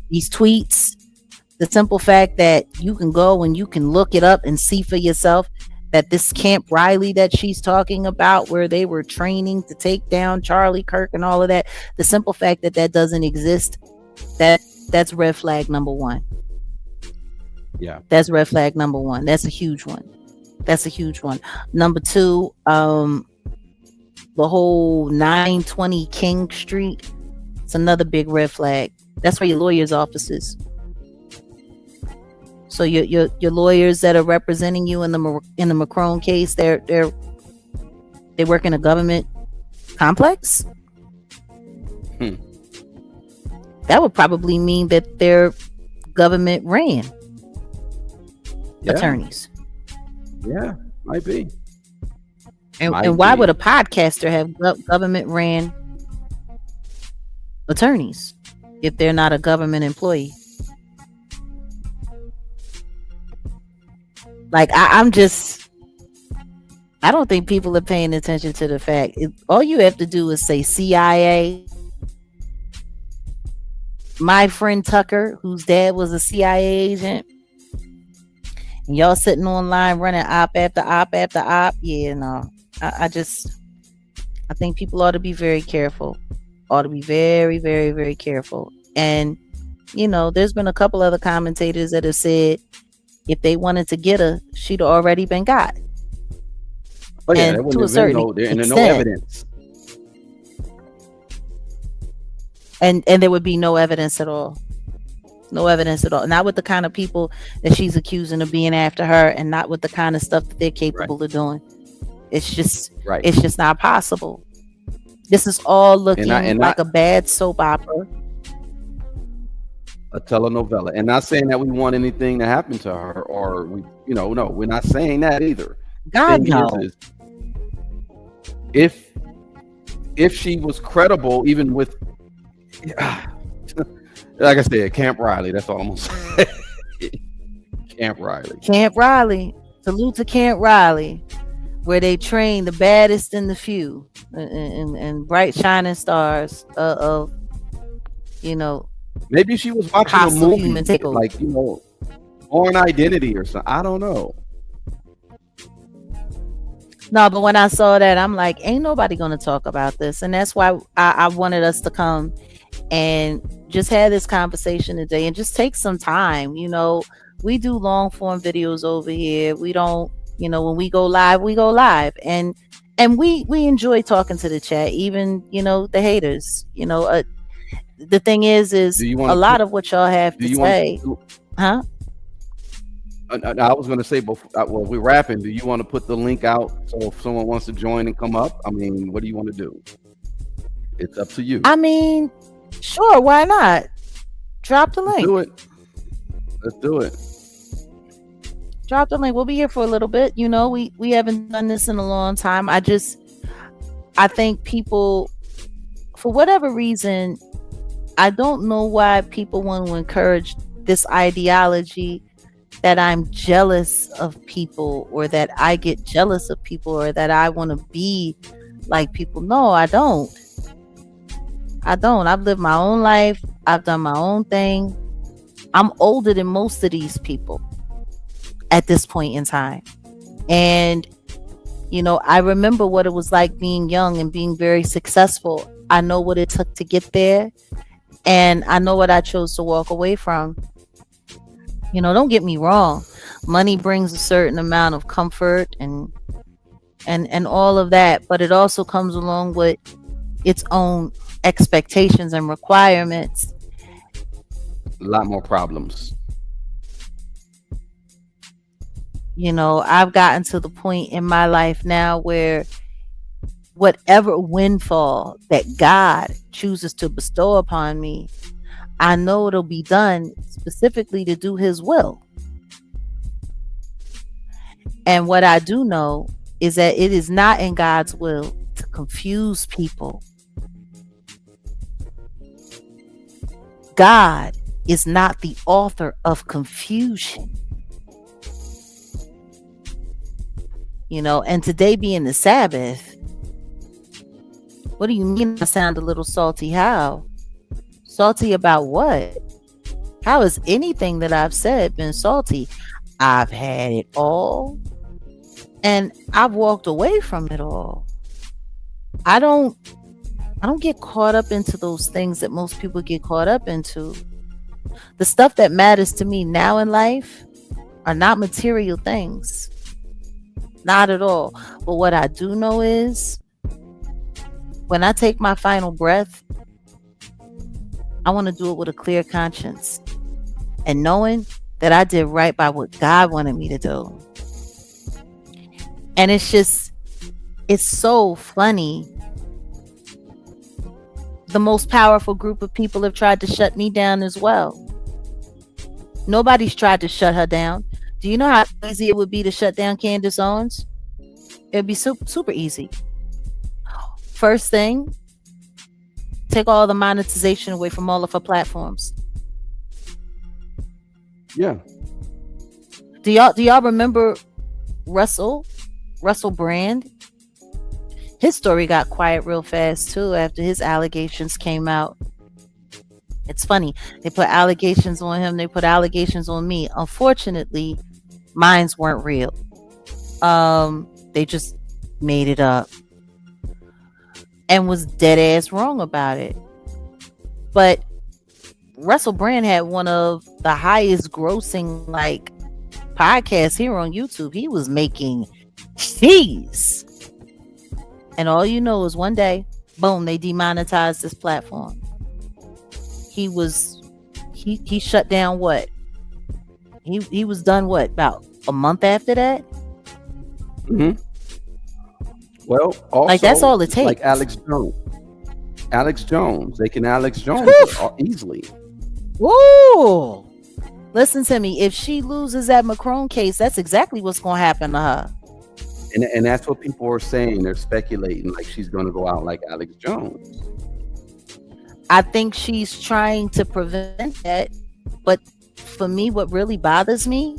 These tweets, the simple fact that you can go and you can look it up and see for yourself that this Camp Riley that she's talking about, where they were training to take down Charlie Kirk and all of that, the simple fact that that doesn't exist, that's red flag number one. Yeah, that's red flag number one. That's a huge one. Number two, the whole 920 King Street, it's another big red flag. That's where your lawyers' offices. So your lawyers that are representing you in the Macron case, they work in a government complex. That would probably mean that they're government ran attorneys. Yeah, might be. And why would a podcaster have government ran attorneys if they're not a government employee? Like, I'm just, I don't think people are paying attention to the fact. All you have to do is say CIA. My friend Tucker, whose dad was a CIA agent, and y'all sitting online running op after op after op. Yeah, no. I think people ought to be very careful. Ought to be very, very, very careful. And there's been a couple other commentators that have said if they wanted to get her, she'd already been got. Oh yeah, And there to a wouldn't have certain been no extent, evidence. and there would be no evidence at all. No evidence at all. Not with the kind of people that she's accusing of being after her, and not with the kind of stuff that they're capable of doing. It's just not possible. This is all looking like a bad soap opera. A telenovela. And not saying that we want anything to happen to her, or no, we're not saying that either. God no. If she was credible, even with like I said, Camp Riley, that's all I'm gonna say. Camp Riley. Salute to Camp Riley, where they train the baddest and the few and bright shining stars of maybe she was watching a movie like Born Identity or something. I don't know. No, but when I saw that, I'm like, ain't nobody gonna talk about this. And that's why I wanted us to come and just have this conversation today and just take some time. We do long form videos over here. We don't, when we go live, and we enjoy talking to the chat, even the haters. The thing is a lot of what y'all have to say. Huh? I was going to say before we're wrapping, do you want to put the link out so if someone wants to join and come up? I mean, what do you want to do? It's up to you. I mean, sure, why not? Drop the link. Let's do it. Drop the link. We'll be here for a little bit. We haven't done this in a long time. I think people, for whatever reason, I don't know why people want to encourage this ideology that I'm jealous of people, or that I get jealous of people, or that I want to be like people. No, I don't. I've lived my own life. I've done my own thing. I'm older than most of these people at this point in time. And, I remember what it was like being young and being very successful. I know what it took to get there. And I know what I chose to walk away from. Don't get me wrong. Money brings a certain amount of comfort and all of that, but it also comes along with its own expectations and requirements. A lot more problems. I've gotten to the point in my life now where whatever windfall that God chooses to bestow upon me, I know it'll be done specifically to do his will. And what I do know is that it is not in God's will to confuse people. God is not the author of confusion. And today being the Sabbath, what do you mean I sound a little salty? How? Salty about what? How has anything that I've said been salty? I've had it all, and I've walked away from it all. I don't get caught up into those things that most people get caught up into. The stuff that matters to me now in life are not material things. Not at all. But what I do know is when I take my final breath, I want to do it with a clear conscience and knowing that I did right by what God wanted me to do. And it's so funny. The most powerful group of people have tried to shut me down as well. Nobody's tried to shut her down. Do you know how easy it would be to shut down Candace Owens? It'd be super, super easy. First thing, take all the monetization away from all of her platforms. Yeah. Do y'all remember Russell Russell Brand, his story got quiet real fast too after his allegations came out. It's funny. They put allegations on him. They put allegations on me. Unfortunately, mines weren't real. They just made it up and was dead ass wrong about it. But Russell Brand had one of the highest grossing like podcasts here on YouTube. He was making cheese. And all you know is one day, boom, they demonetized this platform. He shut down what? He was done what, about a month after that? Mm-hmm. Well, also, like that's all it takes. Like Alex Jones. They can Alex Jones easily. Woo! Listen to me. If she loses that Macron case, that's exactly what's going to happen to her. And that's what people are saying. They're speculating like she's going to go out like Alex Jones. I think she's trying to prevent that. But for me, what really bothers me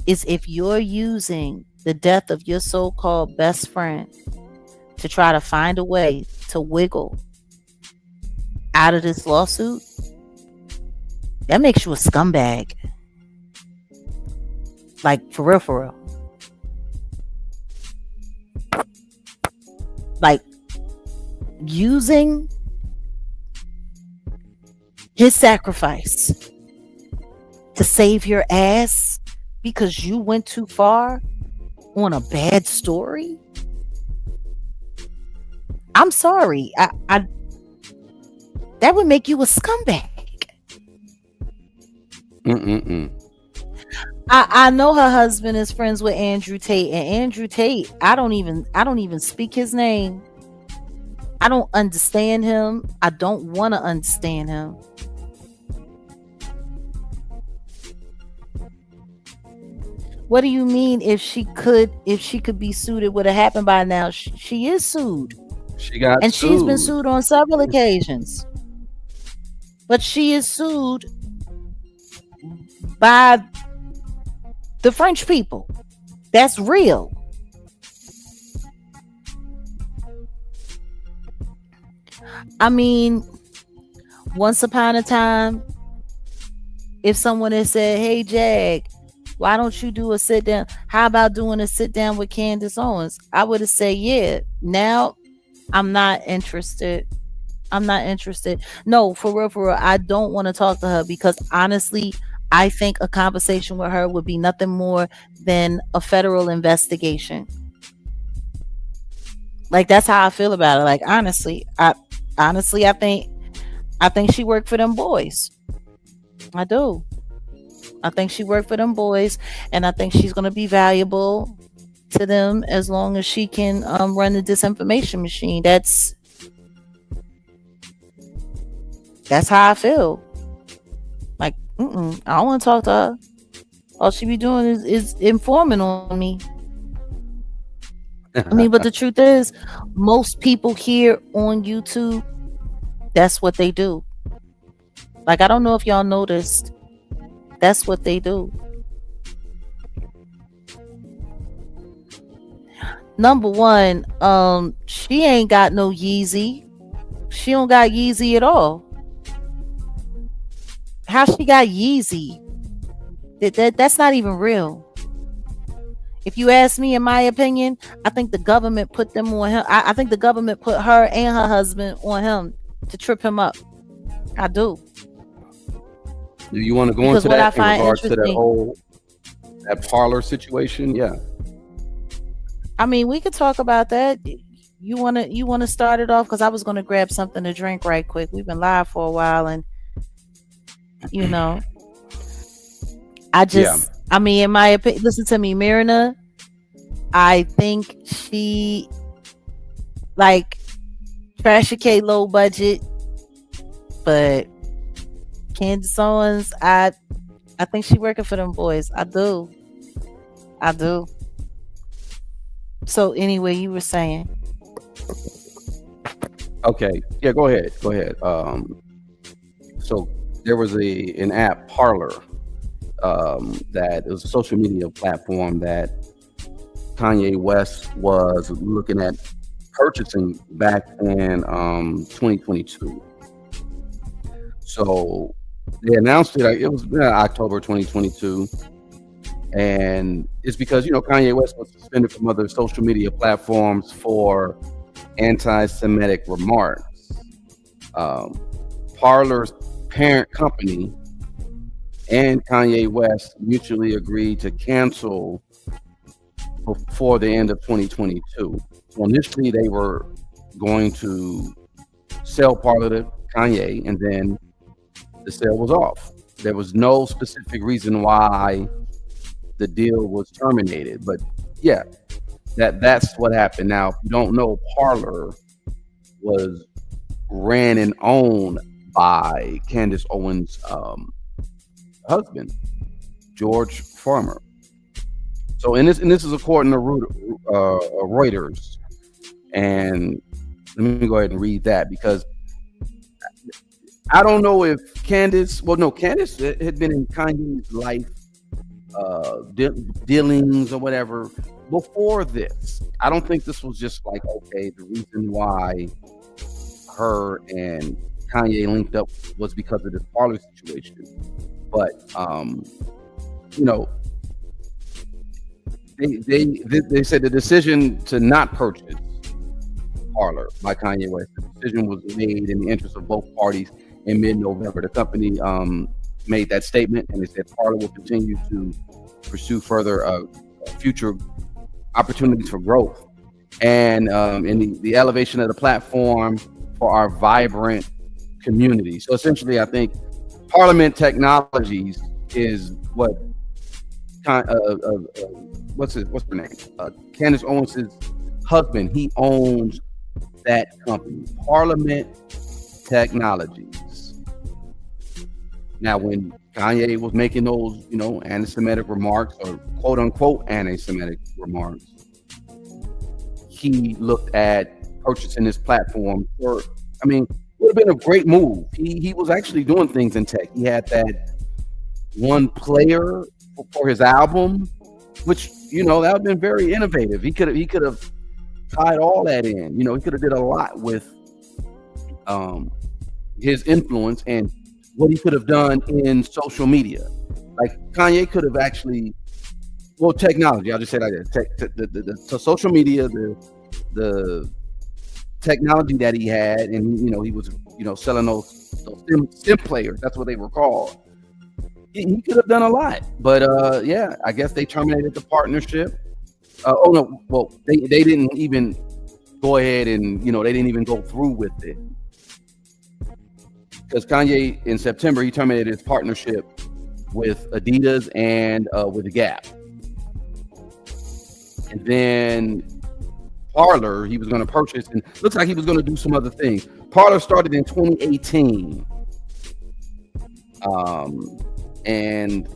is if you're using the death of your so-called best friend to try to find a way to wiggle out of this lawsuit, that makes you a scumbag. Like, for real, for real. Like, using his sacrifice to save your ass because you went too far on a bad story. I'm sorry. I that would make you a scumbag. I know her husband is friends with Andrew Tate, and Andrew Tate, I don't even speak his name. I don't understand him. I don't want to understand him. What do you mean if she could be sued, it would have happened by now? She is sued. She got and sued. She's been sued on several occasions. But she is sued by the French people. That's real. I mean, once upon a time, if someone had said, "Hey, Jag, why don't you do a sit down? How about doing a sit down with Candace Owens?" I would have said, yeah. Now, I'm not interested. No, for real. I don't want to talk to her because honestly, I think a conversation with her would be nothing more than a federal investigation. Like, that's how I feel about it. Like, honestly, I think she worked for them boys. I do. I think she worked for them boys, and I think she's going to be valuable to them as long as she can run the disinformation machine. That's how I feel. Like, I don't want to talk to her. All she be doing is informing on me. I mean, but the truth is, most people here on YouTube, that's what they do. Like, I don't know if y'all noticed. That's what they do. Number one, she ain't got no Yeezy. She don't got Yeezy at all. How she got Yeezy? That's not even real. If you ask me, in my opinion, I think the government put them on him. I think the government put her and her husband on him to trip him up. I do. Do you want to go into that in regards to that parlor situation? Yeah. I mean, we could talk about that. You wanna start it off, because I was gonna grab something to drink right quick. We've been live for a while, and I mean, in my opinion, listen to me, Myrna. I think she like Trashy K low budget, but Candace Owens, I think she working for them boys. I do. So anyway, you were saying. Okay. Yeah, go ahead. So there was an app, Parler, that it was a social media platform that Kanye West was looking at purchasing back in 2022. So they announced it. It was October 2022, and it's because Kanye West was suspended from other social media platforms for anti-Semitic remarks. Parler's parent company and Kanye West mutually agreed to cancel before the end of 2022. So initially, they were going to sell Parler to Kanye, and then the sale was off. There was no specific reason why the deal was terminated, but yeah, that's what happened. Now, if you don't know, Parler was ran and owned by Candace Owens' husband, George Farmer. So, and this is according to Reuters, and let me go ahead and read that, because I don't know if Candace had been in Kanye's life dealings or whatever before this. I don't think this was just like, okay, the reason why her and Kanye linked up was because of this Parler situation. But they said the decision to not purchase Parler by Kanye West, the decision was made in the interest of both parties in mid-November. The company made that statement, and they said Parler will continue to pursue further future opportunities for growth and in the elevation of the platform for our vibrant community. So essentially, I think Parliament Technologies is what what's her name? Candace Owens' husband. He owns that company, Parliament Technologies. Now, when Kanye was making those, anti-Semitic remarks, or quote unquote anti-Semitic remarks, he looked at purchasing this platform for, would have been a great move. He was actually doing things in tech. He had that one player for his album, which, that would have been very innovative. He could have tied all that in. He could have did a lot with his influence and what he could have done in social media. Like Kanye could have actually, technology. I'll just say like that. The social media, the technology that he had, and he was selling those sim players. That's what they were called. He could have done a lot, but I guess they terminated the partnership. They didn't even go ahead and they didn't even go through with it, because Kanye in September he terminated his partnership with Adidas and with the Gap, and then Parler he was going to purchase, and looks like he was going to do some other things. Parler started in 2018, and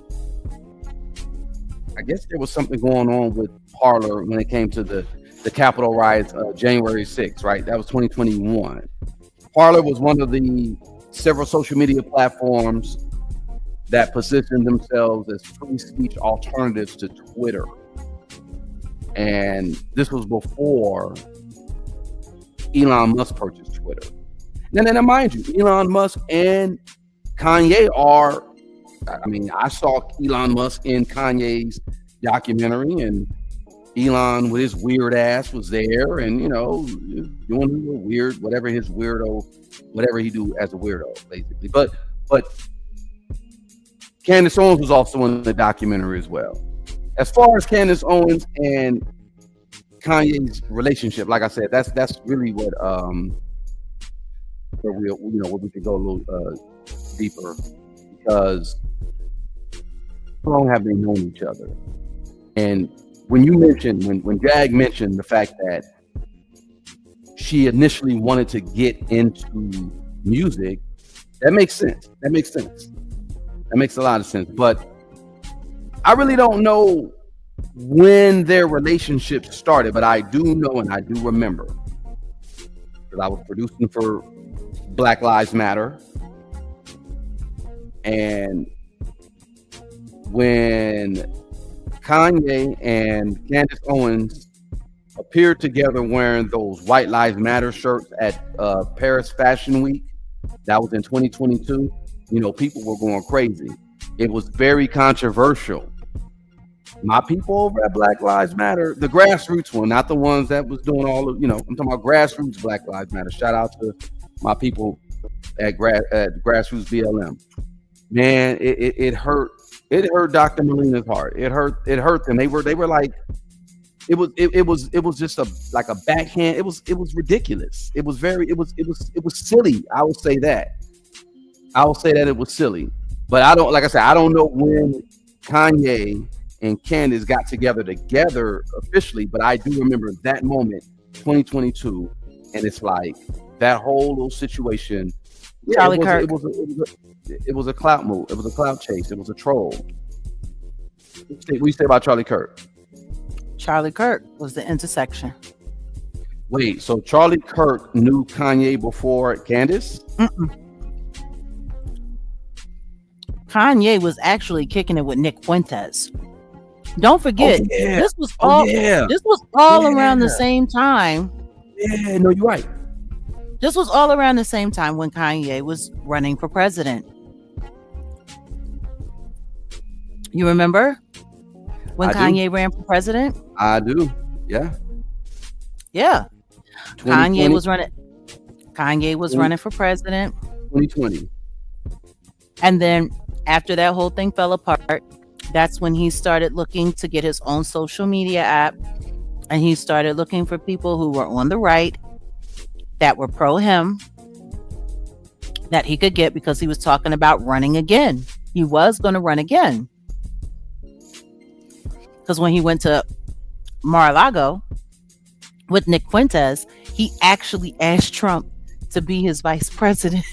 I guess there was something going on with Parler when it came to the Capitol riots, January 6th, right? That was 2021. Parler was one of the several social media platforms that positioned themselves as free speech alternatives to Twitter. And this was before Elon Musk purchased Twitter. And then mind you, Elon Musk and Kanye are, I saw Elon Musk in Kanye's documentary, and Elon with his weird ass was there, and doing weird, whatever he do as a weirdo, basically. But Candace Owens was also in the documentary as well. As far as Candace Owens and Kanye's relationship, like I said, that's really what we could go a little deeper, because how long have they known each other? And when you mentioned, when Jag mentioned the fact that she initially wanted to get into music, that makes sense. That makes a lot of sense. But I really don't know when their relationship started, but I do know, and I do remember, because I was producing for Black Lives Matter, and when Kanye and Candace Owens appeared together wearing those White Lives Matter shirts at Paris Fashion Week. That was in 2022. You know, people were going crazy. It was very controversial. My people over at Black Lives Matter, the grassroots one, not the ones that was doing all of, I'm talking about grassroots Black Lives Matter. Shout out to my people at grassroots BLM. Man, it hurt. It hurt Dr. Molina's heart. It hurt them. They were like, it was just like a backhand. It was ridiculous. It was silly. I will say that it was silly. But I don't know when Kanye and Candace got together officially, but I do remember that moment, 2022, and it's like that whole little situation. Charlie Kirk. It was a clout move. It was a clout chase. It was a troll. What do you say about Charlie Kirk? Charlie Kirk was the intersection. Wait, so Charlie Kirk knew Kanye before Candace? Kanye was actually kicking it with Nick Fuentes. Don't forget, this was all around the same time. Yeah, no, you're right. This was all around the same time when Kanye was running for president. You remember when Kanye ran for president? I do. Yeah. Yeah. Kanye was running for president. 2020. And then after that whole thing fell apart, that's when he started looking to get his own social media app. And he started looking for people who were on the right that were pro him that he could get, because he was talking about running again. He was going to run again. Because when he went to Mar-a-Lago with Nick Fuentes, he actually asked Trump to be his vice president.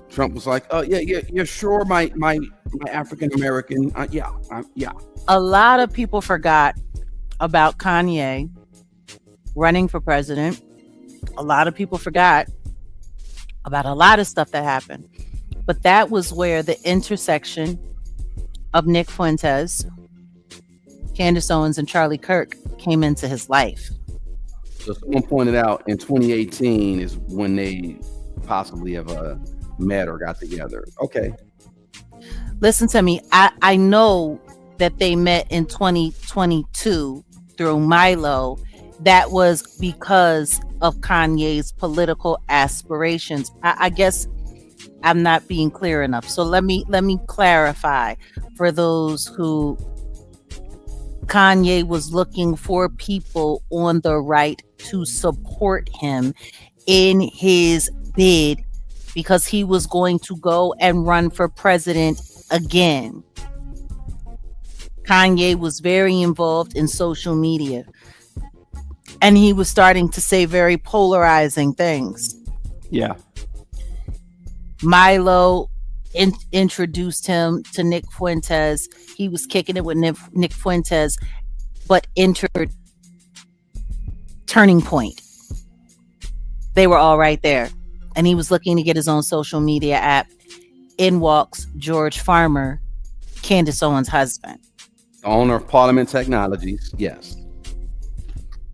Trump was like, "Oh yeah, sure, my African American, yeah." A lot of people forgot about Kanye running for president. A lot of people forgot about a lot of stuff that happened, but that was where the intersection of Nick Fuentes, Candace Owens, and Charlie Kirk came into his life. So someone pointed out in 2018 is when they possibly have met or got together. Okay. Listen to me. I know that they met in 2022 through Milo. That was because of Kanye's political aspirations. I guess I'm not being clear enough. So let me clarify for those who Kanye was looking for people on the right to support him in his bid, because he was going to go and run for president again. Kanye was very involved in social media, and he was starting to say very polarizing things. Yeah. Milo introduced him to Nick Fuentes. He was kicking it with Nick Fuentes, but entered Turning Point. They were all right there. And he was looking to get his own social media app. In walks George Farmer, Candace Owens' husband. Owner of Parliament Technologies, yes.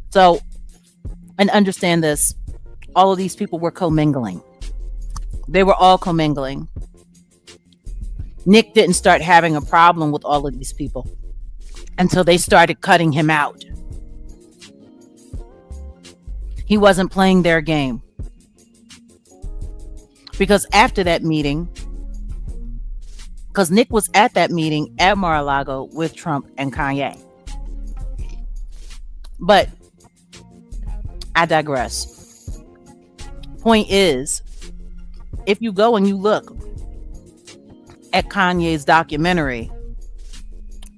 So, and understand this, all of these people were commingling. They were all commingling. Nick didn't start having a problem with all of these people until they started cutting him out. He wasn't playing their game. Because after that meeting, because Nick was at that meeting at Mar-a-Lago with Trump and Kanye. But I digress. Point is, if you go and you look at Kanye's documentary,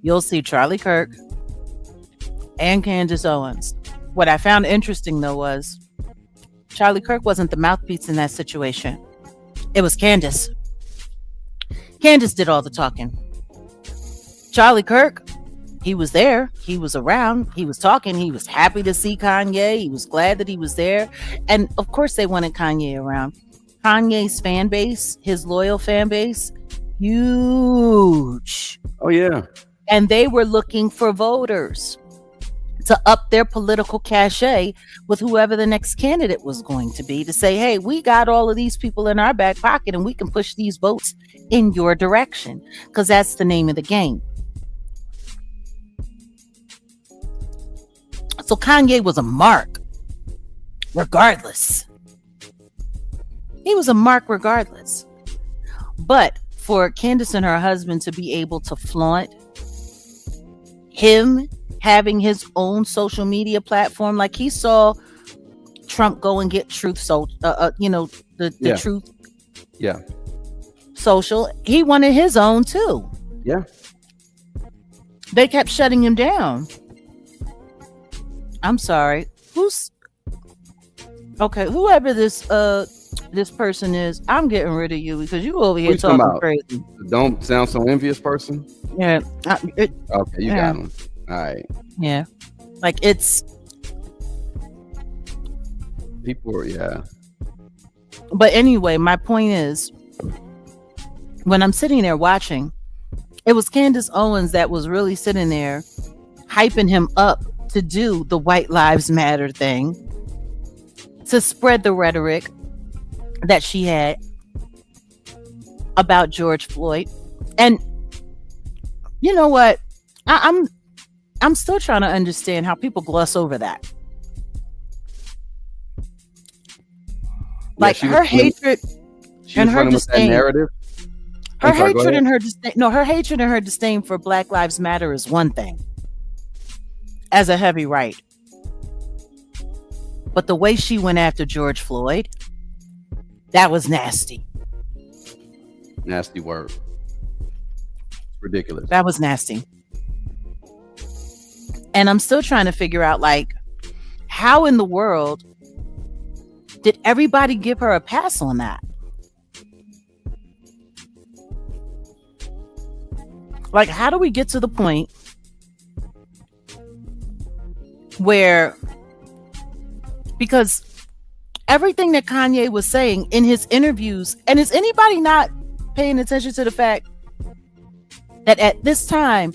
you'll see Charlie Kirk and Candace Owens. What I found interesting, though, was Charlie Kirk wasn't the mouthpiece in that situation. It was Candace. Candace did all the talking. Charlie Kirk, he was there. He was around. He was talking. He was happy to see Kanye. He was glad that he was there. And of course they wanted Kanye around. Kanye's fan base, his loyal fan base, huge. Oh yeah. And they were looking for voters to up their political cachet with whoever the next candidate was going to be, to say, hey, we got all of these people in our back pocket and we can push these votes in your direction, because that's the name of the game. So Kanye was a mark regardless. He was a mark regardless. But for Candace and her husband to be able to flaunt him having his own social media platform, like he saw Trump go and get Truth, so the Truth, social. He wanted his own too. Yeah. They kept shutting him down. I'm sorry. Whoever this person is, I'm getting rid of you because you over here talking crazy. Don't sound so envious, person. Yeah. Okay, you got him. All right. Yeah. Like it's people, yeah. But anyway, my point is, when I'm sitting there watching, it was Candace Owens that was really sitting there hyping him up to do the White Lives Matter thing, to spread the rhetoric that she had about George Floyd. And you know what? I'm still trying to understand how people gloss over that. Like her hatred and her disdain. Her hatred and her disdain. No, her hatred and her disdain for Black Lives Matter is one thing. As a heavy right. But the way she went after George Floyd, that was nasty. Nasty word. Ridiculous. That was nasty. And I'm still trying to figure out, like, how in the world did everybody give her a pass on that? Like, how do we get to the point where, because everything that Kanye was saying in his interviews, and is anybody not paying attention to the fact that at this time,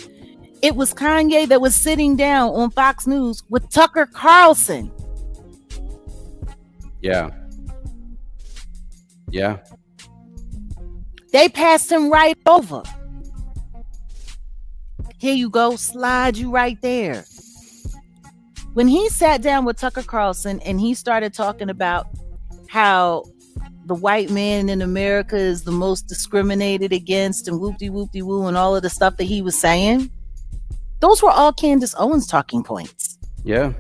it was Kanye that was sitting down on Fox News with Tucker Carlson. Yeah. Yeah. They passed him right over. Here you go, slide you right there. When he sat down with Tucker Carlson and he started talking about how the white man in America is the most discriminated against and whoop-de-whoop-de-woo and all of the stuff that he was saying, those were all Candace Owens talking points. Yeah.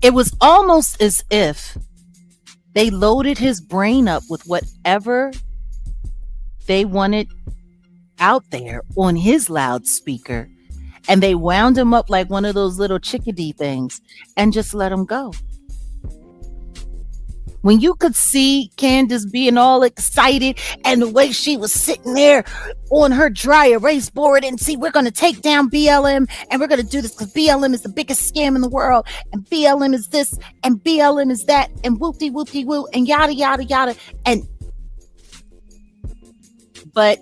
It was almost as if they loaded his brain up with whatever they wanted out there on his loudspeaker, and they wound him up like one of those little chickadee things and just let him go. When you could see Candace being all excited and the way she was sitting there on her dry erase board and see, we're going to take down BLM and we're going to do this because BLM is the biggest scam in the world and BLM is this and BLM is that and whoop-de-whoop-de-woo and yada, yada, yada. But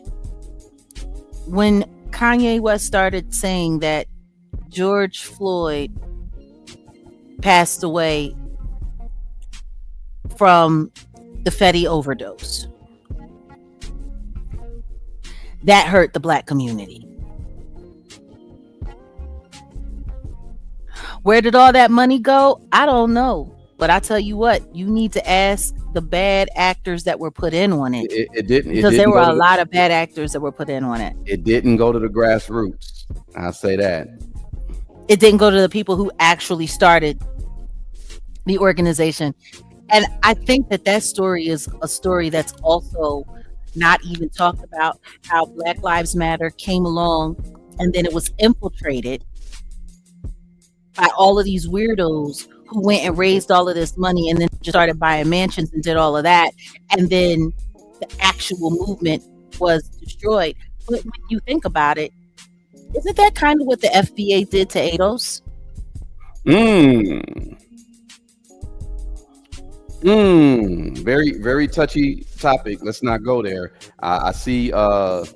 when Kanye West started saying that George Floyd passed away from the Fetty overdose, that hurt the Black community. Where did all that money go? I don't know. But I tell you what, you need to ask the bad actors that were put in on it. It didn't. Because there were a lot of bad actors that were put in on it. It didn't go to the grassroots. I'll say that. It didn't go to the people who actually started the organization. And I think that story is a story that's also not even talked about, how Black Lives Matter came along and then it was infiltrated by all of these weirdos who went and raised all of this money and then just started buying mansions and did all of that. And then the actual movement was destroyed. But when you think about it, isn't that kind of what the FBA did to ADOS? Very, very touchy topic. Let's not go there. I see Tariq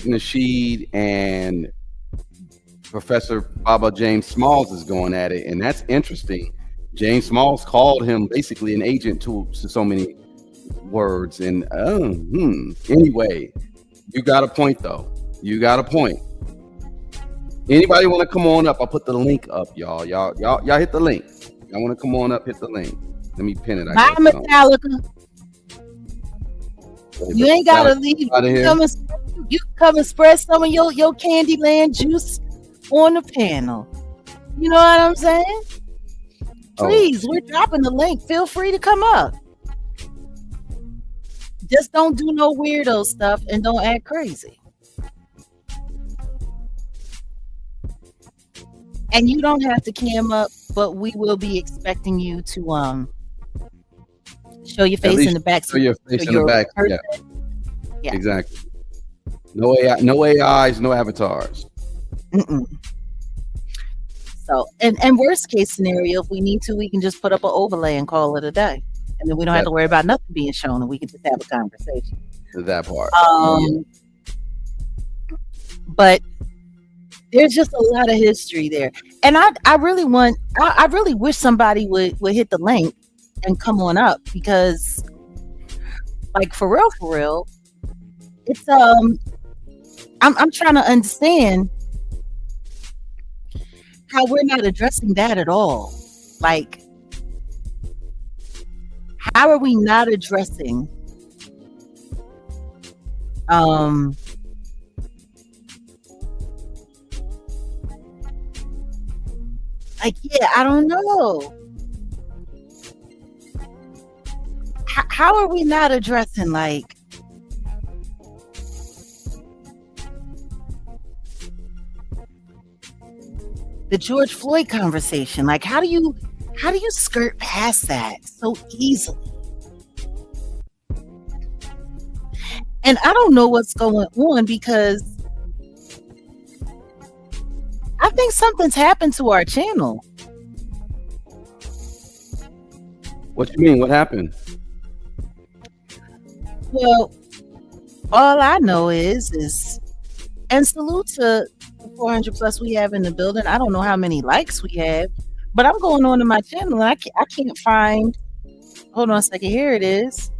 Nasheed and Professor Baba James Smalls is going at it, and that's interesting. James Smalls called him basically an agent to so many words, and anyway, you got a point though. You got a point. Anybody want to come on up? I'll put the link up, y'all. Y'all hit the link. Y'all want to come on up? Hit the link. Let me pin it. Bye, Metallica. You ain't gotta leave. You come and spread some of your Candyland juice on the panel. You know what I'm saying? Please, we're dropping the link. Feel free to come up. Just don't do no weirdo stuff and don't act crazy. And you don't have to cam up, but we will be expecting you to show your face in the back. Show your face in the back. Yeah, exactly. No AI, no AIs, no avatars. So, and worst case scenario, if we need to, we can just put up an overlay and call it a day, and then we don't have to worry about nothing being shown, and we can just have a conversation. That part. But there's just a lot of history there, and I really wish somebody would hit the link and come on up, because, like, for real, it's I'm trying to understand how we're not addressing that at all. Like, how are we not addressing like, yeah, I don't know. How are we not addressing, like, the George Floyd conversation? Like, how do you skirt past that so easily? And I don't know what's going on, because I think something's happened to our channel. What you mean? What happened? Well, all I know is, and salute to the 400 plus we have in the building. I don't know how many likes we have, but I'm going on to my channel and I can't find. Hold on a second. Here it is.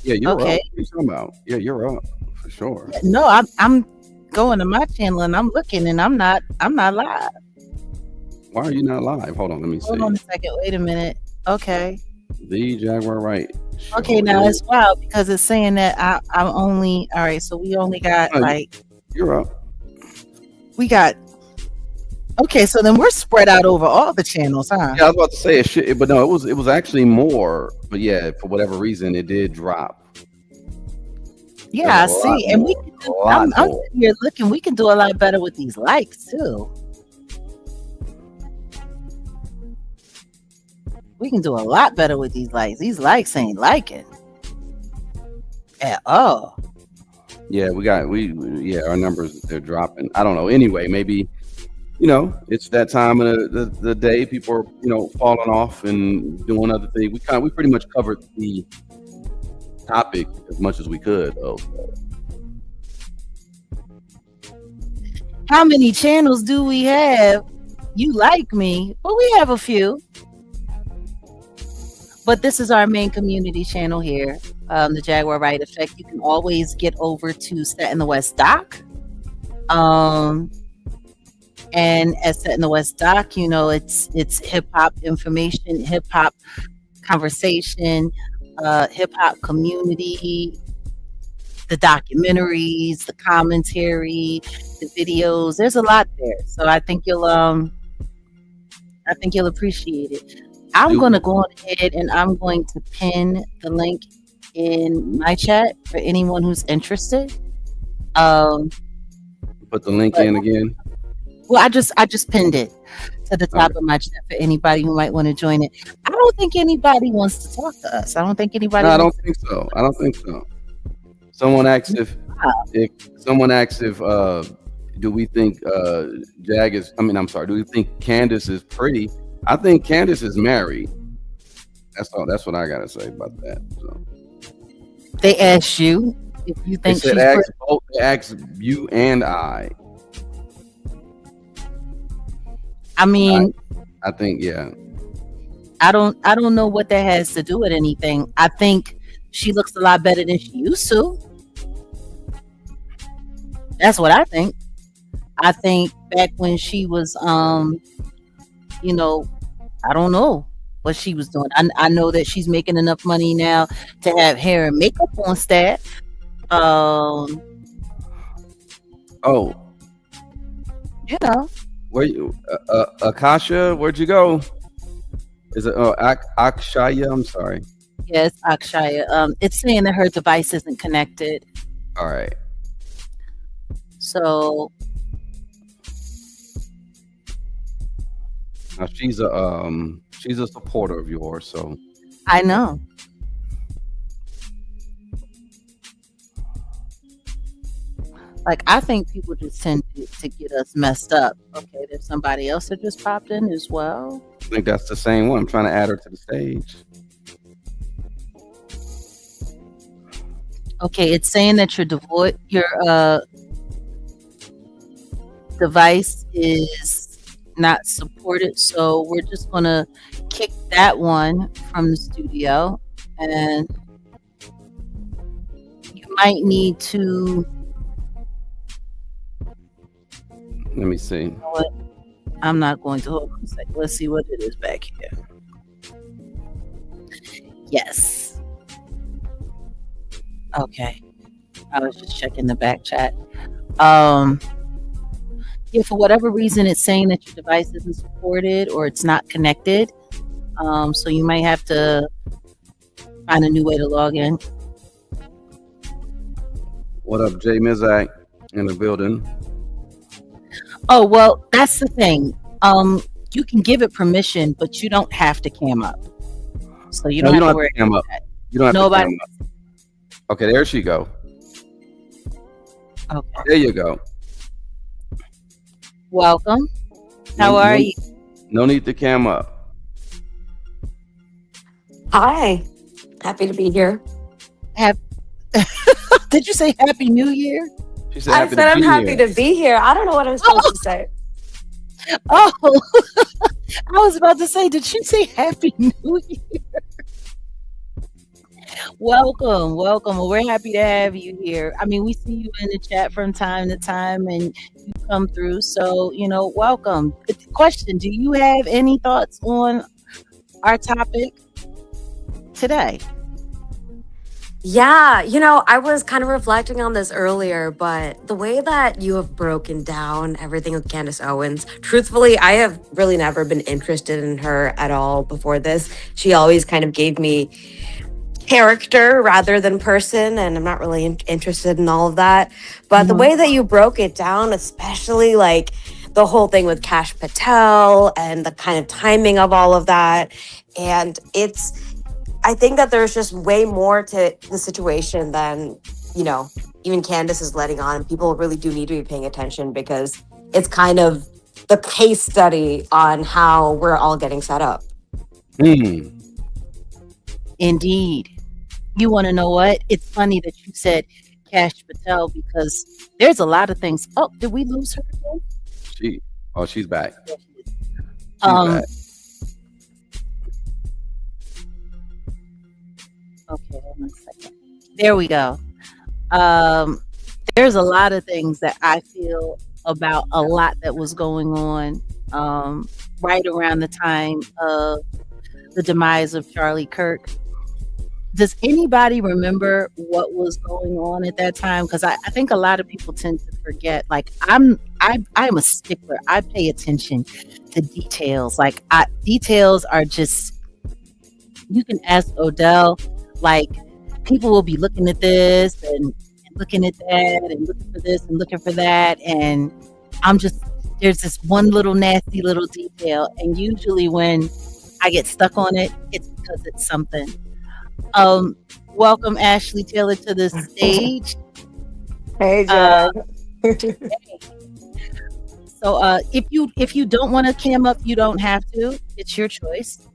Yeah, you're okay. Up. What are you talking about? Yeah, you're up for sure. No, I'm going to my channel and I'm looking, and I'm not live. Why are you not live? Hold on, let me see. Hold on a second. Wait a minute. Okay. The Jaguar Wright. Okay, now it's wild because it's saying that I'm only, all right, so we only got you're up. We got, okay, so then we're spread out over all the channels, huh? Yeah, I was about to say it should, but no, it was actually more, but yeah, for whatever reason it did drop. Yeah, I see. And we can do, I'm sitting here looking, we can do a lot better with these likes too. We can do a lot better with these likes. These likes ain't liking at all. Yeah, our numbers, they're dropping. I don't know. Anyway, maybe, it's that time of the day. People are, falling off and doing other things. We pretty much covered the topic as much as we could, though. How many channels do we have? You like me, but we have a few. But this is our main community channel here, the Jaguar Wright Effect. You can always get over to Set in the West Doc. And at Set in the West Doc, it's hip-hop information, hip-hop conversation, hip-hop community, the documentaries, the commentary, the videos. There's a lot there. So I think you'll appreciate it. I'm going to go ahead and I'm going to pin the link in my chat for anyone who's interested. Put the link in again. Well, I just pinned it to the top of my chat for anybody who might want to join it. I don't think anybody wants to talk to us. I don't think anybody. No, I don't think so. Someone asked if do we think do we think Candace is pretty? I think Candace is married. That's what I gotta say about that. So. They asked you if you They think said she's ask both. They asked you and I. I mean, I think yeah. I don't know what that has to do with anything. I think she looks a lot better than she used to. That's what I think. I think back when she was you know, I don't know what she was doing. I know that she's making enough money now to have hair and makeup on staff. Oh, You know, where you, Akasha? Where'd you go? Is it Akshaya? I'm sorry. yes, Akshaya. It's saying that her device isn't connected. All right. So Now she's a supporter of yours, so I know. Like, I think people just tend to get us messed up. Okay, there's somebody else that just popped in as well. I think that's the same one. I'm trying to add her to the stage. Okay, it's saying that your device is not supported, so we're just gonna kick that one from the studio, and you might need to. Let me see. You know what? I'm not going to hold on a second. Let's see what it is back here. Yes. Okay. I was just checking the back chat. Yeah, for whatever reason, it's saying that your device isn't supported or it's not connected. So you might have to find a new way to log in. What up, Jay Mizak in the building? Oh, well, that's the thing. You can give it permission, but you don't have to cam up. So you don't have to worry about that. You don't have Nobody. to cam up. Okay, there she go. Okay. There you go. Welcome. How are you? No need to cam up. Hi. Happy to be here. Did you say Happy New Year? She said I said I'm happy to be here. I don't know what I'm supposed to say. Oh, I was about to say, did you say Happy New Year? Welcome. Well, we're happy to have you here. I mean, we see you in the chat from time to time and you come through. So, welcome. Question, do you have any thoughts on our topic today? Yeah, I was kind of reflecting on this earlier, but the way that you have broken down everything with Candace Owens, truthfully, I have really never been interested in her at all before this. She always kind of gave me character rather than person, and I'm not really interested in all of that. But the way that you broke it down, especially like the whole thing with Kash Patel and the kind of timing of all of that, and I think that there's just way more to the situation than, even Candace is letting on. And people really do need to be paying attention because it's kind of the case study on how we're all getting set up. Indeed. You want to know what? It's funny that you said Kash Patel because there's a lot of things. Oh, did we lose her again? She's back. She's back. Okay, hold on a second. There we go. There's a lot of things that I feel about a lot that was going on right around the time of the demise of Charlie Kirk. Does anybody remember what was going on at that time? Because I think a lot of people tend to forget. Like I'm a stickler. I pay attention to details. Like details are just. You can ask Odell. Like people will be looking at this and looking at that and looking for this and looking for that, and there's this one little nasty little detail, and usually when I get stuck on it, it's because it's something. Welcome Ashley Taylor to the stage. Hey, Jack. So if you don't want to cam up, you don't have to. It's your choice.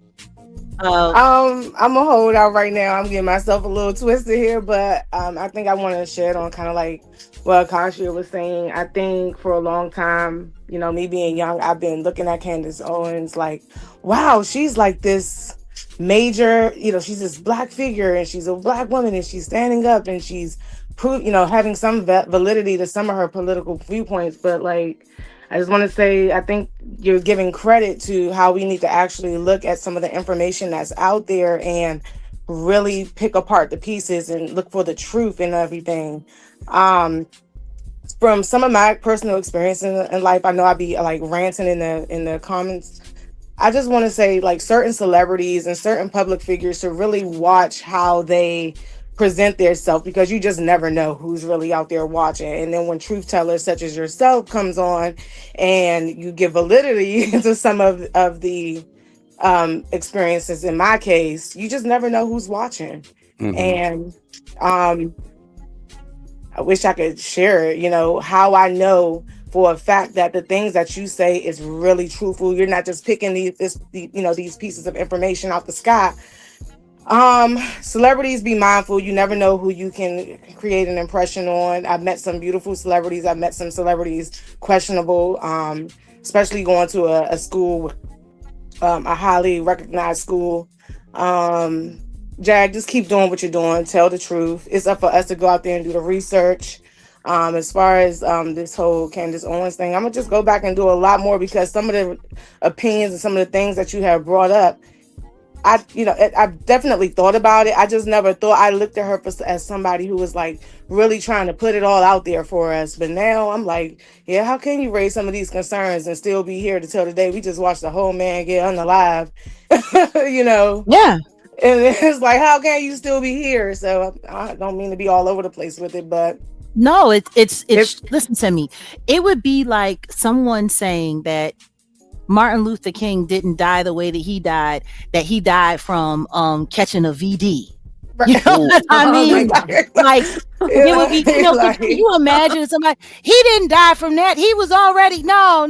Oh, I'm gonna hold out right now. I'm getting myself a little twisted here, but I think I want to shed on kind of like what Akashia was saying. I think for a long time, me being young, I've been looking at Candace Owens like, wow, she's like this major, she's this black figure and she's a black woman and she's standing up and she's having some validity to some of her political viewpoints. But like, I just want to say, I think you're giving credit to how we need to actually look at some of the information that's out there and really pick apart the pieces and look for the truth in everything. From some of my personal experience in life, I know I'd be like ranting in the comments. I just want to say, like, certain celebrities and certain public figures to really watch how they present themselves, because you just never know who's really out there watching. And then when truth tellers such as yourself comes on and you give validity to some of the experiences, in my case, you just never know who's watching. And I wish I could share how I know for a fact that the things that you say is really truthful. You're not just picking these pieces of information out the sky. Celebrities, be mindful. You never know who you can create an impression on. I've met some beautiful celebrities. I've met some celebrities questionable, especially going to a school, a highly recognized school. Jag, just keep doing what you're doing. Tell the truth. It's up for us to go out there and do the research. As far as this whole Candace Owens thing, I'm gonna just go back and do a lot more, because some of the opinions and some of the things that you have brought up, I've definitely thought about it. I just never thought I looked at her as somebody who was like really trying to put it all out there for us. But now I'm like, yeah, how can you raise some of these concerns and still be here to tell the day? We just watched the whole man get unalive, Yeah. And it's like, how can you still be here? So I don't mean to be all over the place with it, but no, it's listen to me. It would be like someone saying that Martin Luther King didn't die the way that he died from catching a VD. You know what I mean? Like, it would be, can you imagine somebody, he didn't die from that. He was already, no.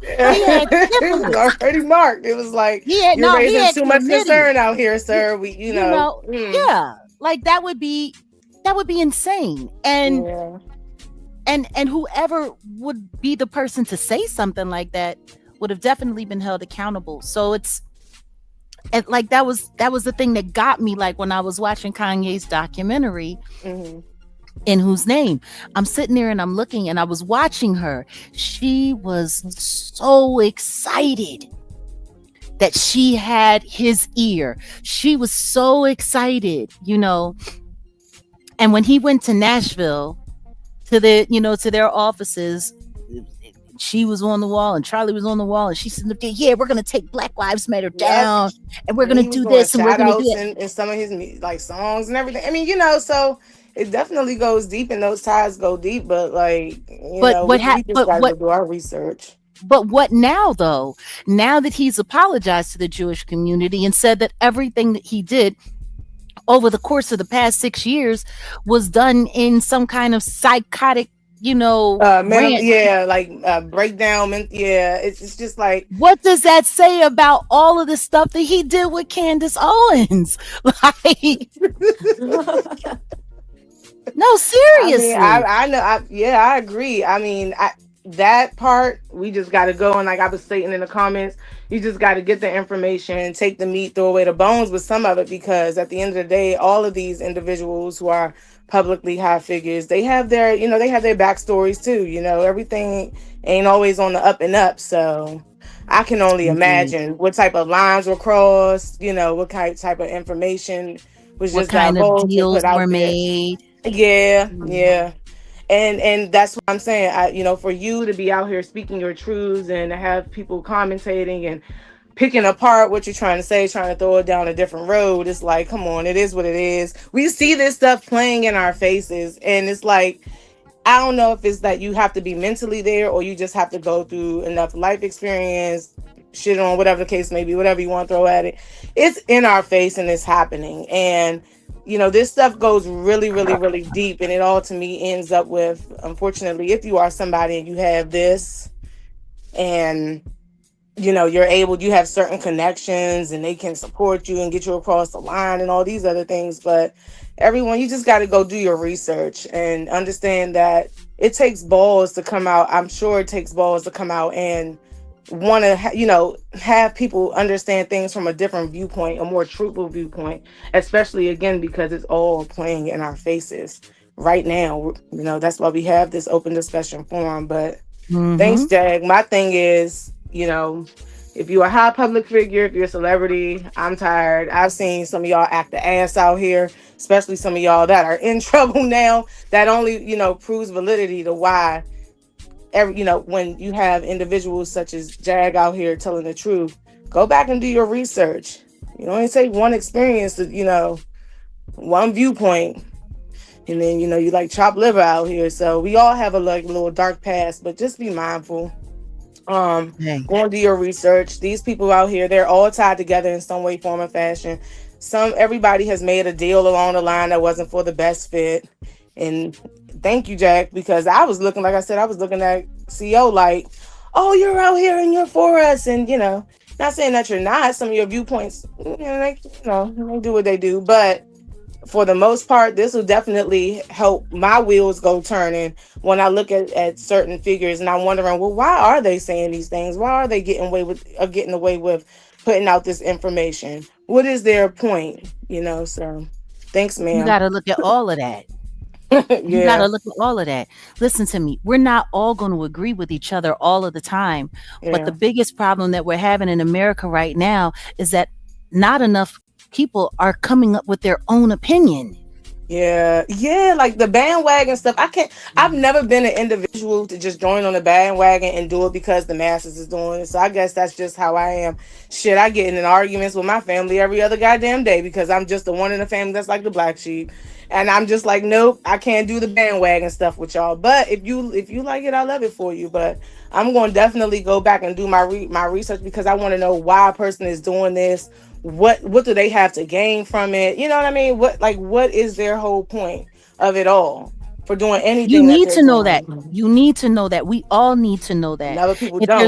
He had it was already marked. It was like, you're raising too much concern out here, sir. Yeah, like that would be insane. And and whoever would be the person to say something like that would have definitely been held accountable. So and like that was the thing that got me, like when I was watching Kanye's documentary, In Whose Name. I'm sitting there and I'm looking and I was watching her. She was so excited that she had his ear. She was so excited, And when he went to Nashville to their offices, she was on the wall and Charlie was on the wall and she said, yeah, we're going to take Black Lives Matter down and we're going to do this and we're going to do it. And some of his like songs and everything. I mean, so it definitely goes deep and those ties go deep, but like, we just got to do our research. But what now, though? Now that he's apologized to the Jewish community and said that everything that he did over the course of the past 6 years was done in some kind of psychotic, breakdown. It's just like, what does that say about all of the stuff that he did with Candace Owens? Like, no, seriously. I know. I agree. I mean, that part, we just got to go. And like I was stating in the comments, you just got to get the information, take the meat, throw away the bones with some of it, because at the end of the day, all of these individuals who are publicly high figures, they have their, they have their backstories too. Everything ain't always on the up and up. So I can only imagine what type of lines were crossed, what type of information was what just kind of deals were made. Yeah. And that's what I'm saying. For you to be out here speaking your truths and to have people commentating and picking apart what you're trying to say, trying to throw it down a different road, it's like, come on, it is what it is. We see this stuff playing in our faces, and it's like, I don't know if it's that you have to be mentally there or you just have to go through enough life experience, shit on whatever the case may be, whatever you want to throw at it. It's in our face and it's happening. And this stuff goes really, really, really deep. And it all, to me, ends up with, unfortunately, if you are somebody and you have this, and you have certain connections and they can support you and get you across the line and all these other things. But everyone, you just got to go do your research and understand that it takes balls to come out. I'm sure it takes balls to come out and want to, have people understand things from a different viewpoint, a more truthful viewpoint, especially again, because it's all playing in our faces right now. That's why we have this open discussion forum. But thanks, Jag. My thing is, if you're a high public figure, if you're a celebrity, I'm tired. I've seen some of y'all act the ass out here, especially some of y'all that are in trouble now. That only, proves validity to why when you have individuals such as Jag out here telling the truth, go back and do your research. You only take one experience to, one viewpoint. And then, you like chopped liver out here. So we all have a little dark past, but just be mindful. Go and do your research. These people out here, they're all tied together in some way, form, or fashion. Everybody has made a deal along the line that wasn't for the best fit. And thank you, Jack, because I was looking at CO like, oh, you're out here and you're for us. And, not saying that you're not. Some of your viewpoints, they do what they do. But for the most part, this will definitely help my wheels go turning when I look at certain figures and I'm wondering, well, why are they saying these things? Why are they getting away with putting out this information? What is their point? So thanks, ma'am. You got to look at all of that. You got to look at all of that. Listen to me. We're not all going to agree with each other all of the time. Yeah. But the biggest problem that we're having in America right now is that not enough people are coming up with their own opinion. Yeah, like the bandwagon stuff. I've never been an individual to just join on the bandwagon and do it because the masses is doing it. So I guess that's just how I am. Shit, I get in arguments with my family every other goddamn day because I'm just the one in the family that's like the black sheep. And I'm just like, nope, I can't do the bandwagon stuff with y'all. But if you like it, I love it for you. But I'm going to definitely go back and do my research because I want to know why a person is doing this. What do they have to gain from it? You know what I mean? What is their whole point of it all for doing anything? You need to know that. You need to know that. We all need to know that. Other people don't.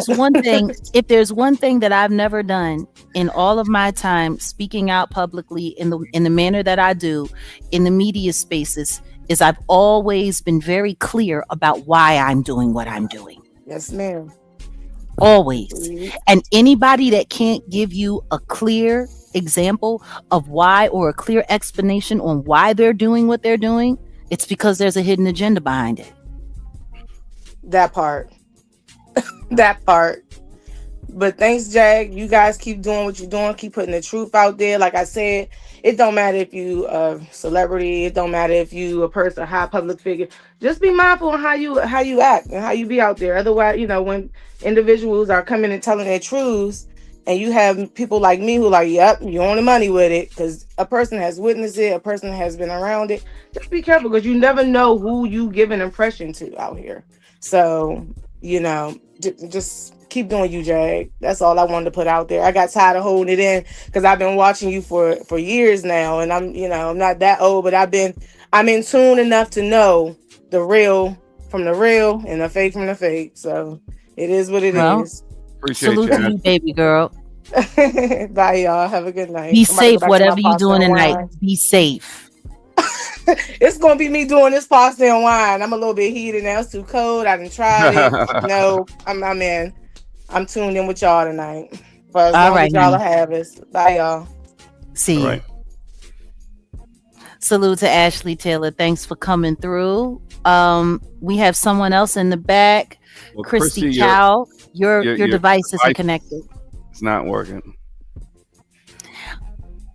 If there's one thing that I've never done in all of my time speaking out publicly in the manner that I do in the media spaces, is I've always been very clear about why I'm doing what I'm doing. Yes, ma'am. Always. And anybody that can't give you a clear example of why or a clear explanation on why they're doing what they're doing, it's because there's a hidden agenda behind it. That part. That part. But thanks, Jag. You guys keep doing what you're doing. Keep putting the truth out there. Like I said, it don't matter if you a celebrity. It don't matter if you a person, a high public figure. Just be mindful on how you act and how you be out there. Otherwise, when individuals are coming and telling their truths, and you have people like me who like, yep, you're on the money with it because a person has witnessed it, a person has been around it. Just be careful because you never know who you give an impression to out here. So, just keep doing you, Jag. That's all I wanted to put out there. I got tired of holding it in because I've been watching you for years now, and I'm not that old, but I'm in tune enough to know the real from the real and the fake from the fake. So it is what it is. Appreciate Salute to you, baby girl. Bye, y'all. Have a good night. Be safe, whatever you're doing tonight. Be safe. It's gonna be me doing this pasta and wine. I'm a little bit heated now. It's too cold. I didn't try it. No, I'm in. I'm tuned in with y'all tonight. For as long as y'all have us. Bye, y'all. See you. Right. Salute to Ashley Taylor. Thanks for coming through. We have someone else in the back. Well, Christy Chow. Your device isn't connected. It's not working.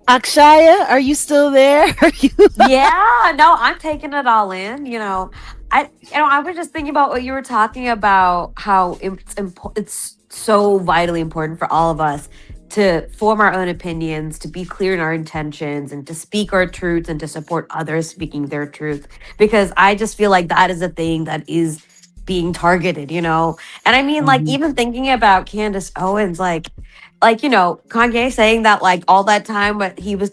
Akshaya, are you still there? Yeah, no, I'm taking it all in. I was just thinking about what you were talking about, how it's so vitally important for all of us to form our own opinions, to be clear in our intentions, and to speak our truths and to support others speaking their truth. Because I just feel like that is a thing that is being targeted, you know? And I mean, like, Mhm. even thinking about Candace Owens, like, you know, Kanye saying that, like, all that time when he was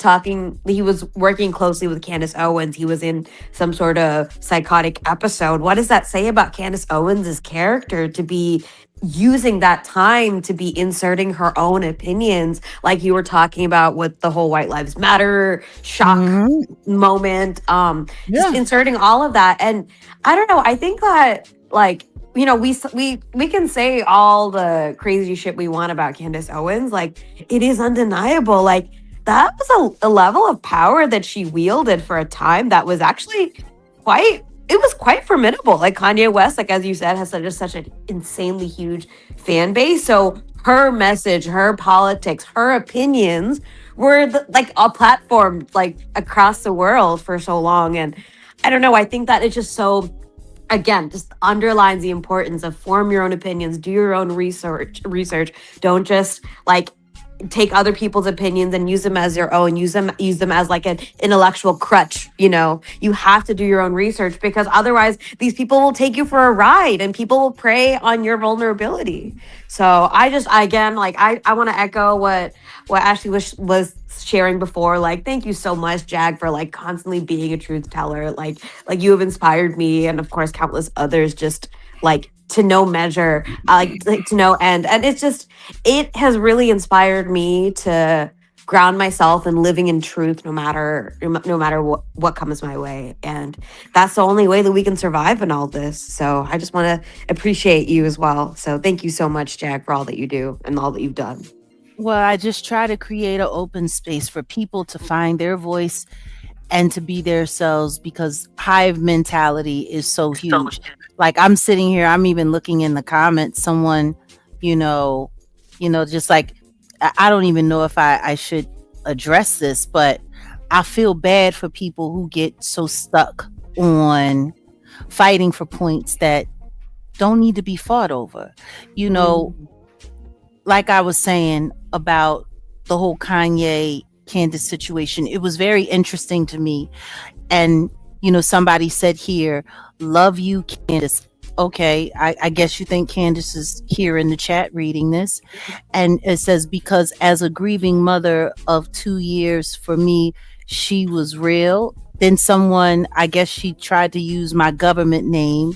working closely with Candace Owens, he was in some sort of psychotic episode. What does that say about Candace Owens's character to be using that time to be inserting her own opinions, like you were talking about with the whole White Lives Matter shock Mhm. moment, just Yeah. inserting all of that. And I don't know, I think that, like, you know, we can say all the crazy shit we want about Candace Owens. Like, it is undeniable. Like, that was a level of power that she wielded for a time that was actually quite formidable. Like, Kanye West, like as you said, has such an insanely huge fan base. So her message, her politics, her opinions were like a platform like across the world for so long. And I don't know, I think that it's just so, again, just underlines the importance of form your own opinions, do your own research. Don't just like take other people's opinions and use them as your own, use them as like an intellectual crutch. You know, you have to do your own research, because otherwise these people will take you for a ride and people will prey on your vulnerability. So again, like, I want to echo what Ashley was sharing before. Like, thank you so much, Jag, for like constantly being a truth teller. Like you have inspired me, and of course countless others, just like to no measure, like to no end. And it's just, it has really inspired me to ground myself in living in truth, no matter what comes my way. And that's the only way that we can survive in all this. So I just want to appreciate you as well. So thank you so much, Jack, for all that you do and all that you've done. Well, I just try to create an open space for people to find their voice and to be themselves, because hive mentality is so huge. Like, I'm sitting here, I'm even looking in the comments, someone, you know, just like, I don't even know if I should address this, but I feel bad for people who get so stuck on fighting for points that don't need to be fought over. You know, like I was saying about the whole Kanye Candace situation, it was very interesting to me. And, you know, somebody said here, love you, Candace. Okay, I guess you think Candace is here in the chat reading this. And it says, because as a grieving mother of 2 years, for me, she was real. Then someone, I guess she tried to use my government name.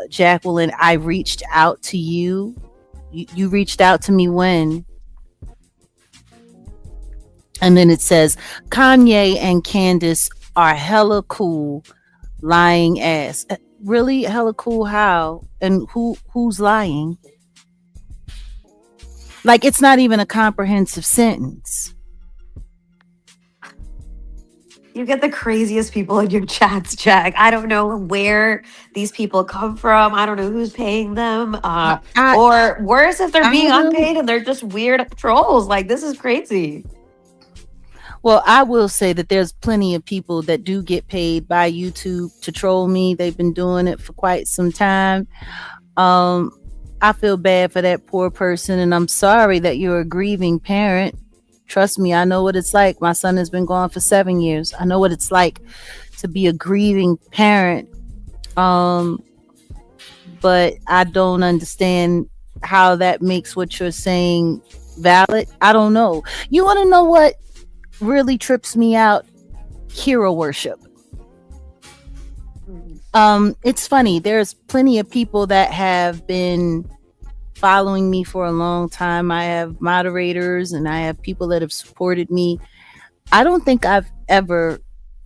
Jacqueline, I reached out to you. You reached out to me when? And then it says, Kanye and Candace are hella cool, lying ass. Really? Hella cool how? And who's lying? Like, it's not even a comprehensive sentence. You get the craziest people in your chats, Jack. I don't know where these people come from. I don't know who's paying them. Or worse, if they're being unpaid and they're just weird trolls. Like, this is crazy. Well, I will say that there's plenty of people that do get paid by YouTube to troll me. They've been doing it for quite some time. I feel bad for that poor person, and I'm sorry that you're a grieving parent. Trust me, I know what it's like. My son has been gone for 7 years. I know what it's like to be a grieving parent. But I don't understand how that makes what you're saying valid. I don't know. You want to know what really trips me out? Hero worship. It's funny. There's plenty of people that have been following me for a long time. I have moderators and I have people that have supported me. I don't think I've ever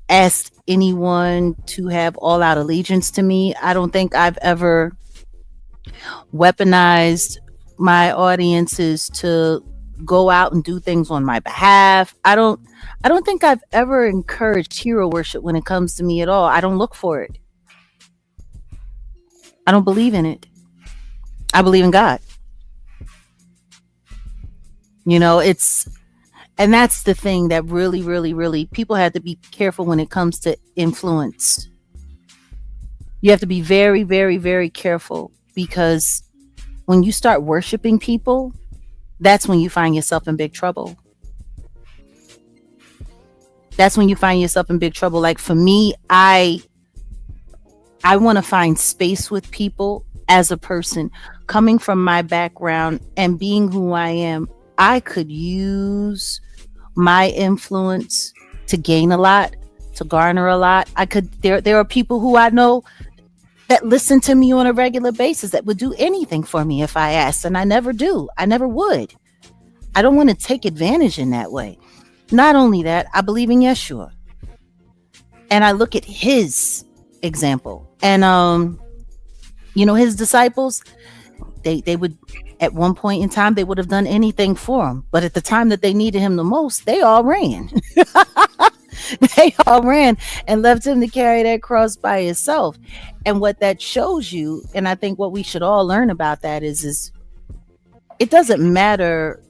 asked anyone to have all out allegiance to me. I don't think I've ever weaponized my audiences to go out and do things on my behalf. I don't think I've ever encouraged hero worship when it comes to me at all. I don't look for it. I don't believe in it. I believe in God. You know, and that's the thing that really, really, really, people have to be careful when it comes to influence. You have to be very, very, very careful, because when you start worshiping people, that's when you find yourself in big trouble. That's when you find yourself in big trouble. Like, for me, I I want to find space with people as a person coming from my background and being who I am. I could use my influence to gain a lot, to garner a lot. There are people who I know that listen to me on a regular basis that would do anything for me if I asked, and I never do. I never would. I don't want to take advantage in that way. Not only that, I believe in Yeshua. And I look at his example. And his disciples, they would, at one point in time, they would have done anything for him. But at the time that they needed him the most, they all ran. They all ran and left him to carry that cross by himself. And what that shows you, and I think what we should all learn about that is it doesn't matter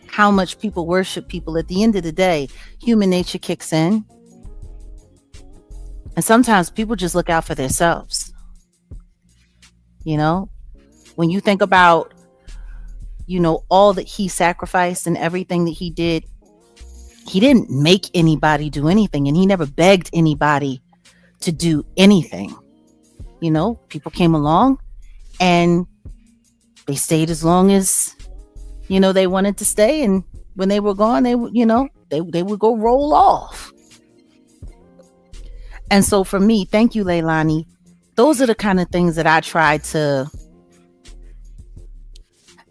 how much people worship people. At the end of the day, human nature kicks in. And sometimes people just look out for themselves. When you think about, all that he sacrificed and everything that he did, he didn't make anybody do anything, and he never begged anybody to do anything. People came along and they stayed as long as, they wanted to stay. And when they were gone, they would go roll off. And so for me, thank you, Leilani. Those are the kind of things that I try to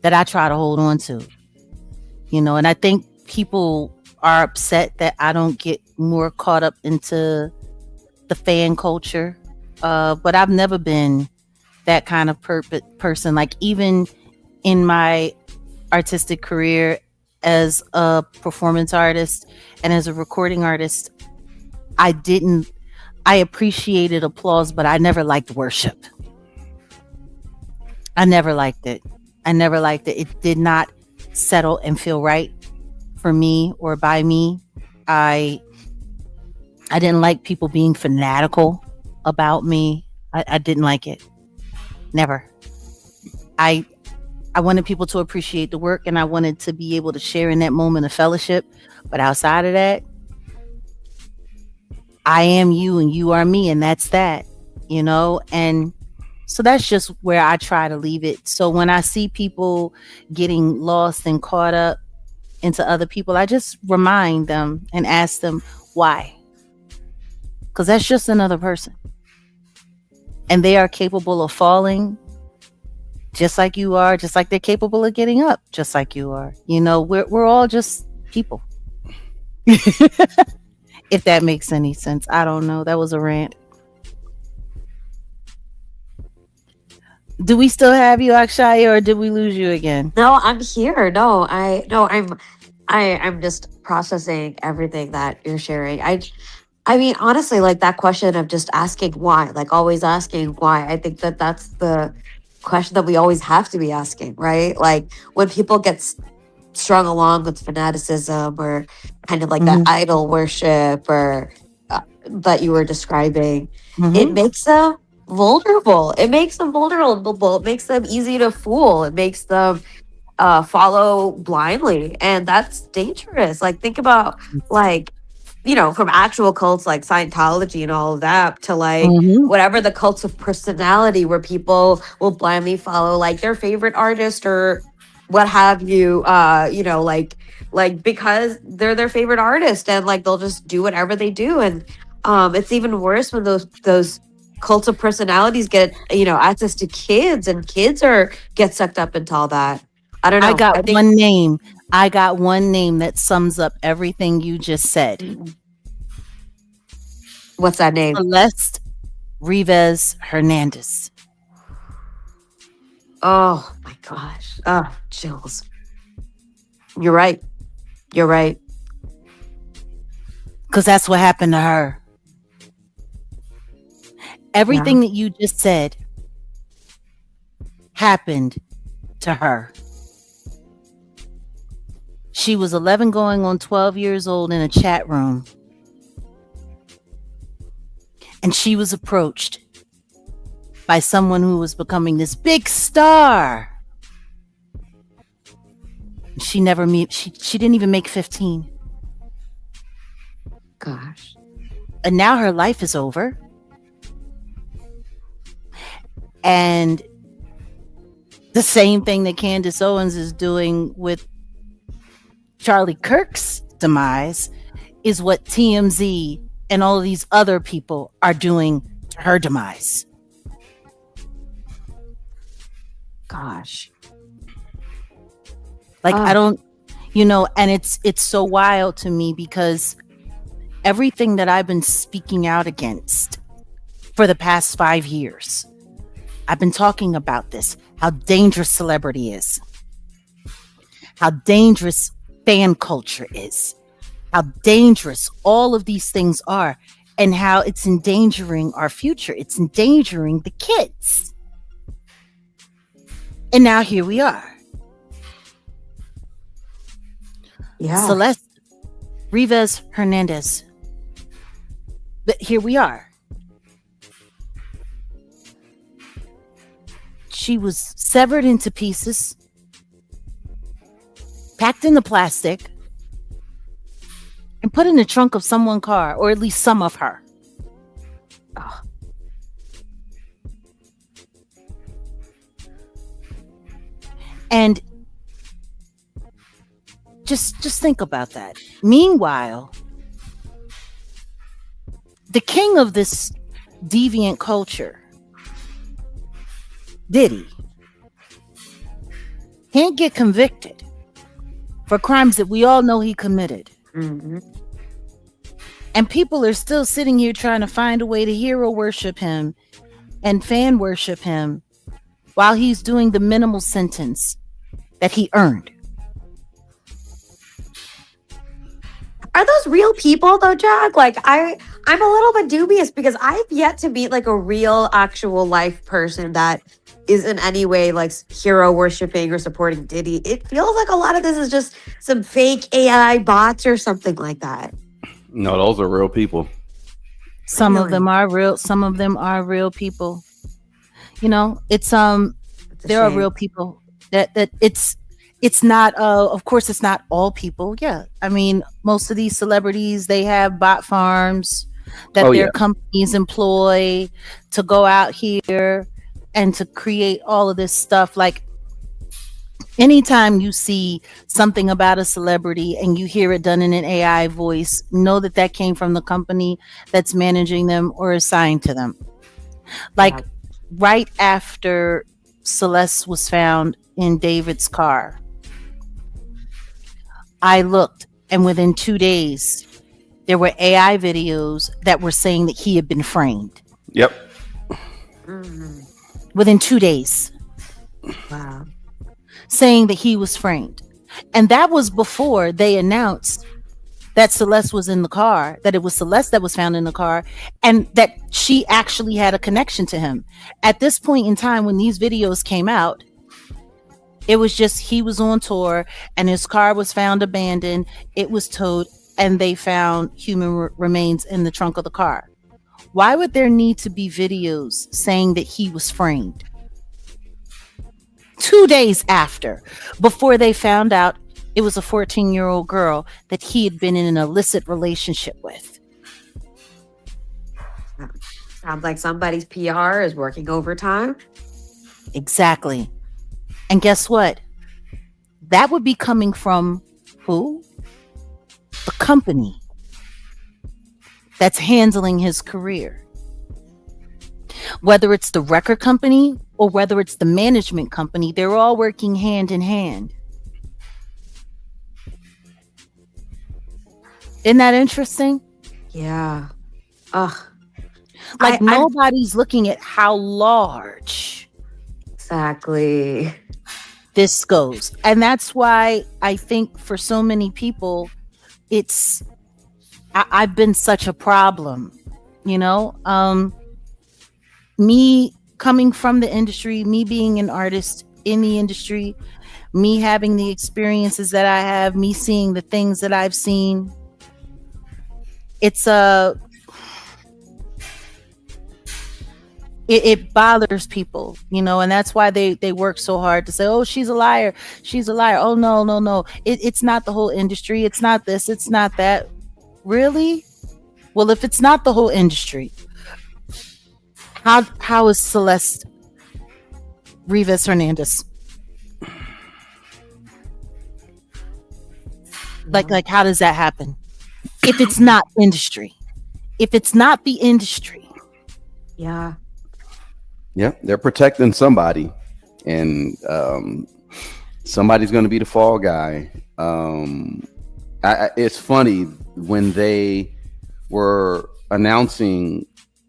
hold on to, and I think people are upset that I don't get more caught up into the fan culture. But I've never been that kind of person. Like, even in my artistic career as a performance artist and as a recording artist, I appreciated applause, but I never liked worship. I never liked it. It did not settle and feel right for me or by me. I didn't like people being fanatical about me. I didn't like it. Never. I wanted people to appreciate the work, and I wanted to be able to share in that moment of fellowship. But outside of that, I am you and you are me, and that's that, and so that's just where I try to leave it. So when I see people getting lost and caught up into other people, I just remind them and ask them why. Because that's just another person. And they are capable of falling just like you are, just like they're capable of getting up just like you are. We're all just people. If that makes any sense. I don't know. That was a rant. Do we still have you, Akshaya, or did we lose you again? No, I'm here. I'm just processing everything that you're sharing. I mean, honestly, like that question of just asking why, like always asking why. I think that that's the question that we always have to be asking, right? Like when people get strung along with fanaticism or kind of like that idol worship or that you were describing, it makes them vulnerable. It makes them easy to fool. It makes them follow blindly, and that's dangerous. Like think about from actual cults like Scientology and all of that to whatever the cults of personality where people will blindly follow like their favorite artist or what have you, because they're their favorite artist, and like they'll just do whatever they do. And it's even worse when those cults of personalities get access to kids, and kids get sucked up into all that. I don't know. I got one name that sums up everything you just said. What's that name? Celeste Rivas Hernandez. Oh my gosh. Oh, chills. You're right. Because that's what happened to her. Everything that you just said happened to her. She was 11 going on 12 years old in a chat room. And she was approached by someone who was becoming this big star. She didn't even make 15. Gosh. And now her life is over. And the same thing that Candace Owens is doing with Charlie Kirk's demise is what TMZ and all of these other people are doing to her demise. Gosh. Like, I don't, and it's so wild to me because everything that I've been speaking out against for the past 5 years, I've been talking about this, how dangerous celebrity is, how dangerous fan culture is, how dangerous all of these things are, and how it's endangering our future. It's endangering the kids. And now here we are. Yeah. Celeste Rivas Hernandez. But here we are. She was severed into pieces, packed into plastic, and put in the trunk of someone's car, or at least some of her. Oh. And just think about that. Meanwhile, the king of this deviant culture, Diddy, can't get convicted for crimes that we all know he committed. Mm-hmm. And people are still sitting here trying to find a way to hero worship him and fan worship him while he's doing the minimal sentence that he earned. Are those real people though, Jack? Like I'm a little bit dubious because I've yet to meet like a real actual life person that is in any way like hero worshiping or supporting Diddy. It feels like a lot of this is just some fake AI bots or something like that. No, those are real people. Some Really? of them are real. Some of them are real people. It's It's a there are shame. real people that it's not of course it's not all people. Yeah, I mean, most of these celebrities, they have bot farms that Oh, their yeah. companies employ to go out here and to create all of this stuff. Like, anytime you see something about a celebrity and you hear it done in an AI voice, know that that came from the company that's managing them or assigned to them. Like, Yeah. right after Celeste was found in David's car, I looked, and within 2 days, there were AI videos that were saying that he had been framed. Yep. Mhm. Within 2 days, Wow. saying that he was framed. And that was before they announced that Celeste was in the car, that it was Celeste that was found in the car, and that she actually had a connection to him. At this point in time, when these videos came out, it was just he was on tour and his car was found abandoned. It was towed and they found human remains in the trunk of the car. Why would there need to be videos saying that he was framed 2 days after, before they found out it was a 14-year-old girl that he had been in an illicit relationship with? Sounds like somebody's PR is working overtime. Exactly. And guess what? That would be coming from who? The company that's handling his career. Whether it's the record company or whether it's the management company, they're all working hand in hand. Isn't that interesting? Yeah. Ugh. Like, I'm- nobody's looking at how large Exactly. this goes. And that's why I think for so many people, I've been such a problem, me coming from the industry, me being an artist in the industry, me having the experiences that I have, me seeing the things that I've seen. It bothers people, and that's why they work so hard to say, oh, she's a liar. Oh, no. It's not the whole industry. It's not this. It's not that. Really? Well, if it's not the whole industry, how is Celeste Rivas Hernandez? Like how does that happen? If it's not industry, if it's not the industry. Yeah. Yeah, they're protecting somebody, and somebody's going to be the fall guy. It's funny when they were announcing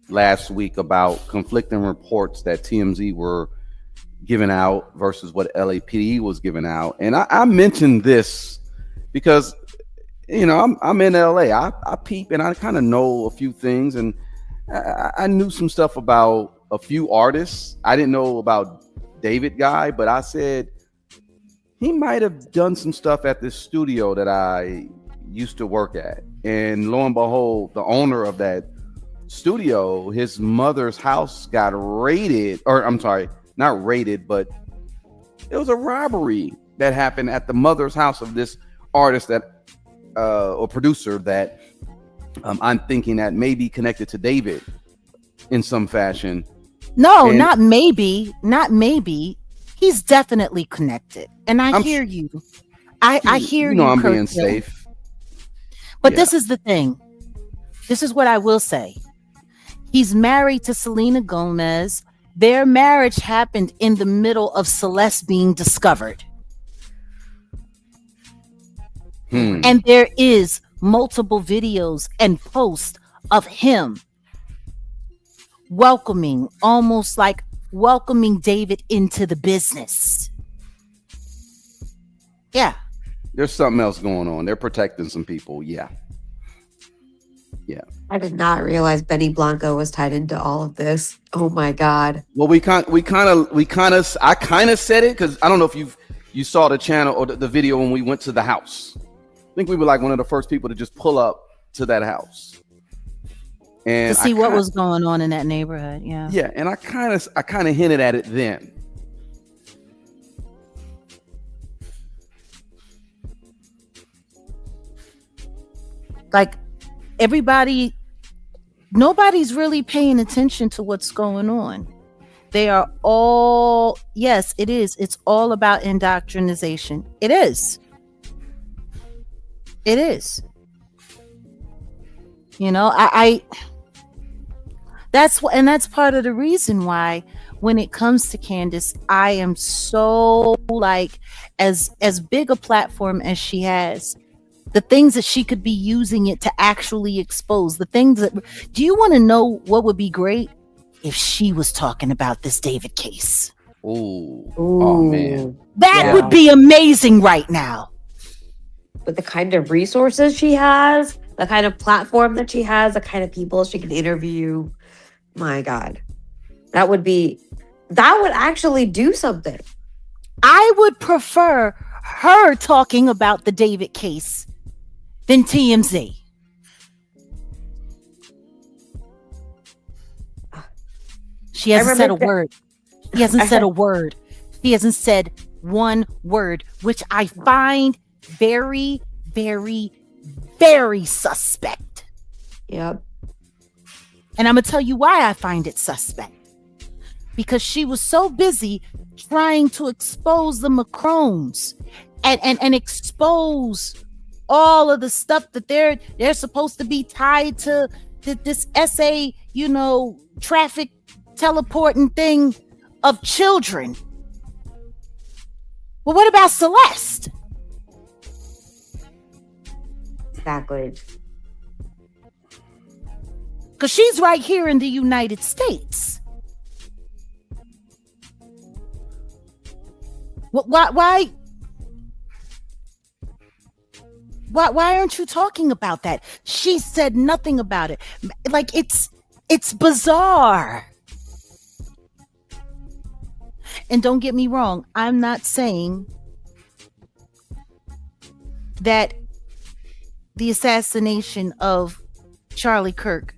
last week about conflicting reports that TMZ were giving out versus what LAPD was giving out, and I mentioned this because I'm in LA. I peep and I kind of know a few things, and I knew some stuff about a few artists. I didn't know about David Guy, but I said he might have done some stuff at this studio that I used to work at. And lo and behold, the owner of that studio, his mother's house got raided, or I'm sorry, not raided, but it was a robbery that happened at the mother's house of this artist that or producer that I'm thinking that may be connected to David in some fashion. No, not maybe. He's definitely connected. And I hear you. I hear you. I'm being safe. But this is the thing. This is what I will say. He's married to Selena Gomez. Their marriage happened in the middle of Celeste being discovered. And there is multiple videos and posts of him almost like welcoming David into the business. Yeah. There's something else going on. They're protecting some people. Yeah. I did not realize Benny Blanco was tied into all of this. Oh my God. Well, I kind of said it because I don't know if you saw the channel or the video when we went to the house. I think we were like one of the first people to just pull up to that house and to see what was going on in that neighborhood. Yeah. And I kind of hinted at it then. Like nobody's really paying attention to what's going on. They are all, yes, it is. It's all about indoctrination. It is. That's part of the reason why when it comes to Candace, I am so like as big a platform as she has, the things that she could be using it to actually expose, the things that, do you want to know what would be great? If she was talking about this David case. Ooh. Oh man. That would be amazing right now. With the kind of resources she has, the kind of platform that she has, the kind of people she can interview. My God. That would actually do something. I would prefer her talking about the David case than TMZ. She hasn't said a word. He hasn't said a word. He hasn't said one word, which I find very, very, very suspect. Yep. And I'm going to tell you why I find it suspect. Because she was so busy trying to expose the Macrones and expose all of the stuff that they're supposed to be tied to this SA, traffic teleporting thing of children. Well, what about Celeste? Exactly. Because she's right here in the United States. Why aren't you talking about that? She said nothing about it. Like it's bizarre. And don't get me wrong, I'm not saying that the assassination of Charlie Kirk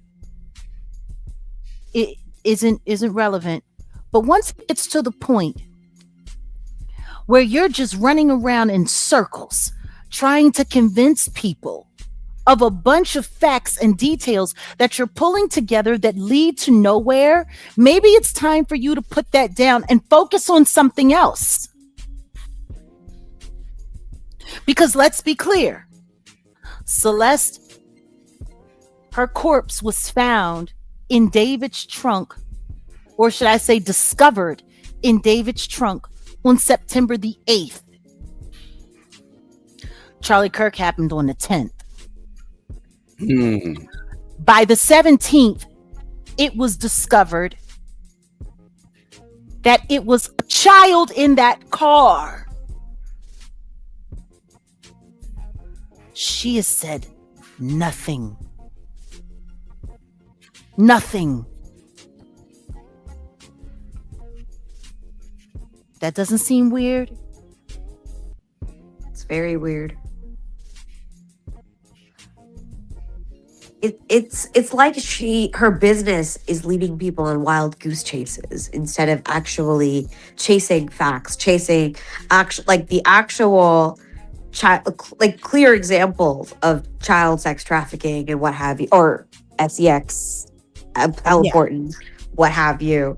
isn't relevant. But once it gets to the point where you're just running around in circles trying to convince people of a bunch of facts and details that you're pulling together that lead to nowhere, maybe it's time for you to put that down and focus on something else. Because let's be clear, Celeste, her corpse was found in David's trunk, or should I say discovered in David's trunk on September the 8th. Charlie Kirk happened on the 10th. By the 17th, it was discovered that it was a child in that car. She has said nothing. Nothing. That doesn't seem weird? It's very weird. It's like her business is leading people on wild goose chases instead of actually chasing facts, chasing actual child, like clear examples of child sex trafficking and what have you, or sex, how important, what have you.